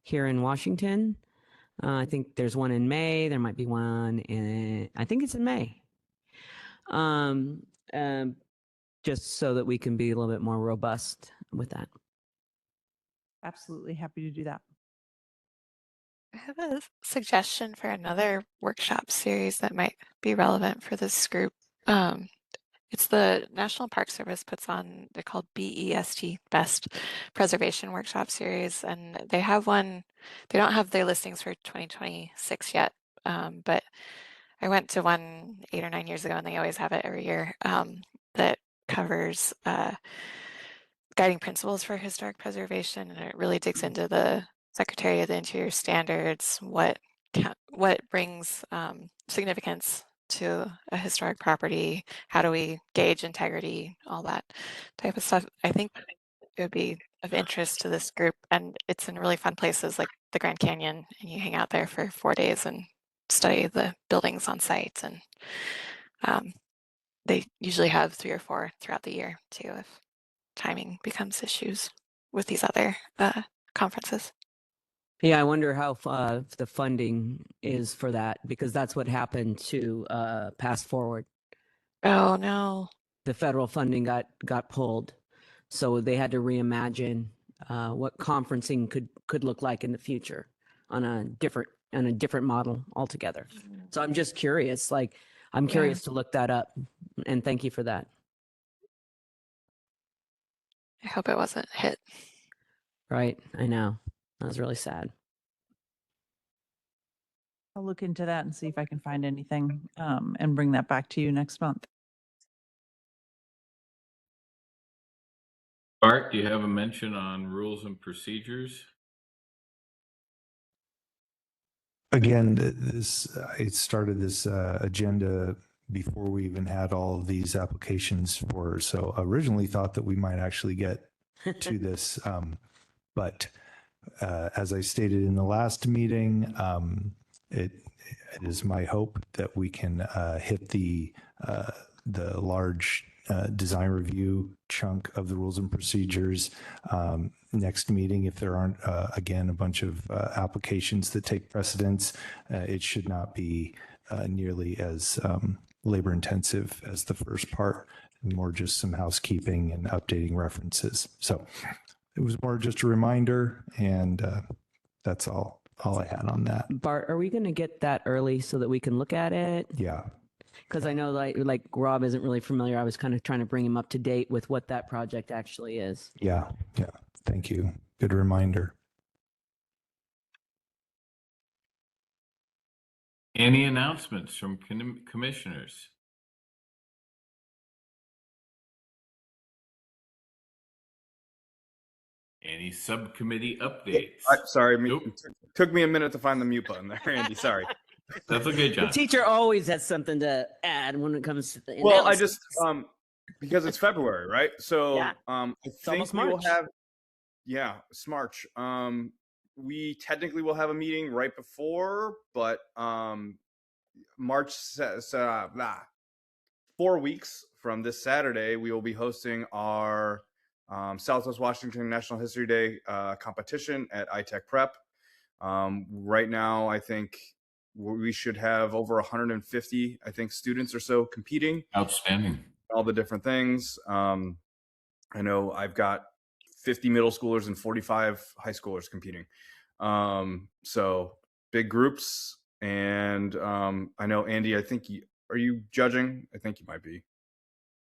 here in Washington. I think there's one in May. There might be one I think it's in May. Just so that we can be a little bit more robust with that. Absolutely happy to do that. I have a suggestion for another workshop series that might be relevant for this group. It's the National Park Service puts on, they're called BEST, Best Preservation Workshop Series. And they have one, they don't have their listings for 2026 yet, but I went to one 8 or 9 years ago, and they always have it every year, that covers guiding principles for historic preservation. And it really digs into the Secretary of the Interior standards, what what brings significance to a historic property? How do we gauge integrity? All that type of stuff. I think it would be of interest to this group, and it's in really fun places like the Grand Canyon, and you hang out there for 4 days and study the buildings on site. And they usually have 3 or 4 throughout the year too, if timing becomes issues with these other conferences. Yeah, I wonder how the funding is for that, because that's what happened to Pass Forward. Oh no. The federal funding got pulled, so they had to reimagine what conferencing could look like in the future on a different model altogether. So I'm just curious, I'm curious to look that up, and thank you for that. I hope it wasn't hit. Right, I know. That was really sad. I'll look into that and see if I can find anything and bring that back to you next month. Bart, do you have a mention on rules and procedures? Again, I started this agenda before we even had all of these applications for, so originally thought that we might actually get to this. But as I stated in the last meeting, it is my hope that we can hit the large design review chunk of the rules and procedures next meeting. If there aren't, again, a bunch of applications that take precedence, it should not be nearly as labor intensive as the first part, more just some housekeeping and updating references. So it was more just a reminder, and that's all I had on that. Bart, are we going to get that early so that we can look at it? Yeah. Because I know like Rob isn't really familiar. I was kind of trying to bring him up to date with what that project actually is. Yeah. Thank you. Good reminder. Any announcements from commissioners? Any subcommittee updates? Sorry, took me a minute to find the mute button there, Andy. Sorry. That's okay, John. The teacher always has something to add when it comes to the Well, I just because it's February, right? So Yeah. I think we will have it's March. We technically will have a meeting right before, but March 4 weeks from this Saturday, we will be hosting our Southwest Washington National History Day competition at iTech Prep. Right now, I think we should have over 150, students or so competing. Outstanding. All the different things. I know I've got 50 middle schoolers and 45 high schoolers competing. So big groups. And I know, Andy, are you judging? I think you might be.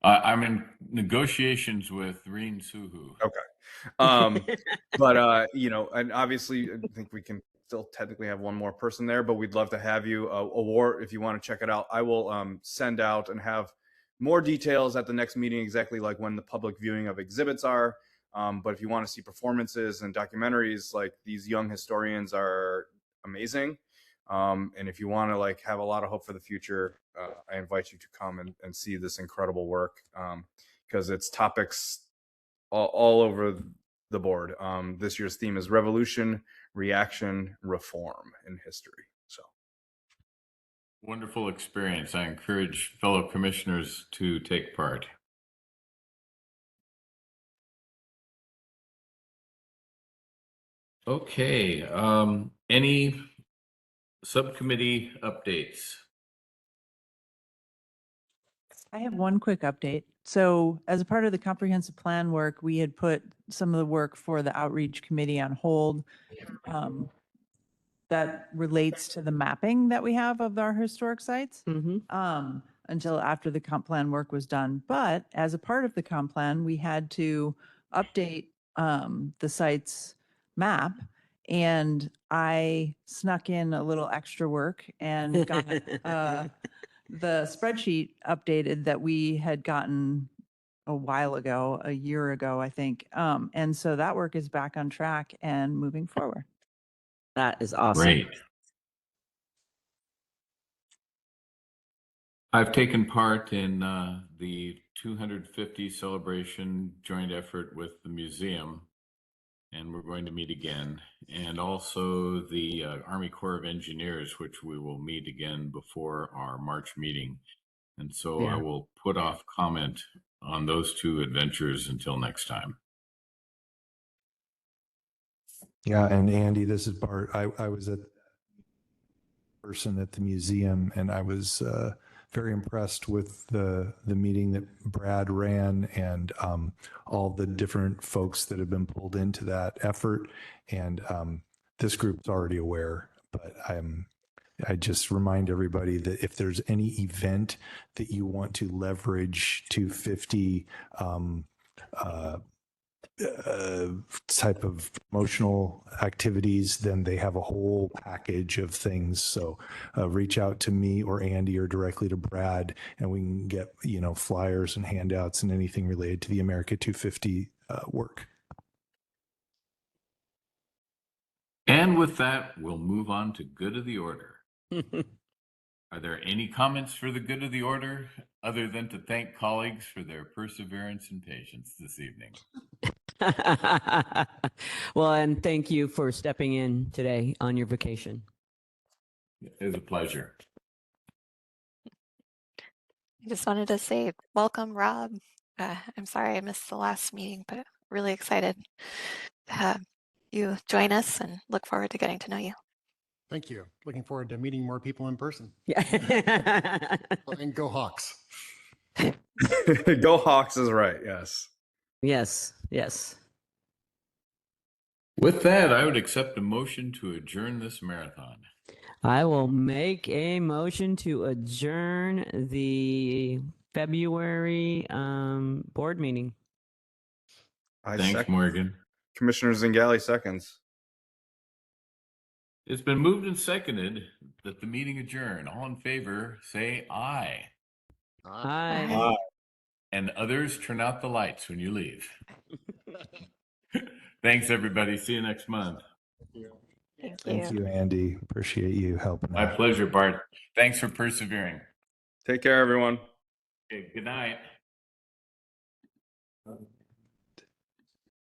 I'm in negotiations with Reen Suhu. Okay. But, and obviously I think we can still technically have one more person there, but we'd love to have you award if you want to check it out. I will send out and have more details at the next meeting, exactly like when the public viewing of exhibits are. But if you want to see performances and documentaries, like these young historians are amazing. And if you want to have a lot of hope for the future, I invite you to come and see this incredible work, because it's topics all over the board. This year's theme is revolution, reaction, reform in history. So wonderful experience. I encourage fellow commissioners to take part. Okay. Any subcommittee updates? I have one quick update. So as a part of the comprehensive plan work, we had put some of the work for the outreach committee on hold. That relates to the mapping that we have of our historic sites until after the comp plan work was done. But as a part of the comp plan, we had to update the site's map. And I snuck in a little extra work and got the spreadsheet updated that we had gotten a while ago, a year ago, I think. And so that work is back on track and moving forward. That is awesome. Great. I've taken part in the 250 celebration joint effort with the museum, and we're going to meet again, and also the Army Corps of Engineers, which we will meet again before our March meeting. And so I Yeah. will put off comment on those two adventures until next time. Yeah, and Andy, this is Bart. I was a person at the museum, and I was very impressed with the meeting that Brad ran, and all the different folks that have been pulled into that effort. And this group's already aware, but I just remind everybody that if there's any event that you want to leverage 250 type of promotional activities, then they have a whole package of things. So reach out to me or Andy or directly to Brad, and we can get, flyers and handouts and anything related to the America 250 work. And with that, we'll move on to good of the order. Are there any comments for the good of the order other than to thank colleagues for their perseverance and patience this evening? Well, and thank you for stepping in today on your vacation. It is a pleasure. I just wanted to say welcome, Rob. I'm sorry I missed the last meeting, but really excited to have you join us and look forward to getting to know you. Thank you. Looking forward to meeting more people in person. Yeah. And go Hawks. Go Hawks is right. Yes. Yes. Yes. With that, I would accept a motion to adjourn this marathon. I will make a motion to adjourn the February board meeting. Thanks, Morgan. Commissioner Zingali seconds. It's been moved and seconded that the meeting adjourn. All in favor, say aye. Aye. And others, turn out the lights when you leave. Thanks, everybody. See you next month. Thank you, Andy. Appreciate you helping My out. pleasure, Bart. Thanks for persevering. Take care, everyone. Okay, good night.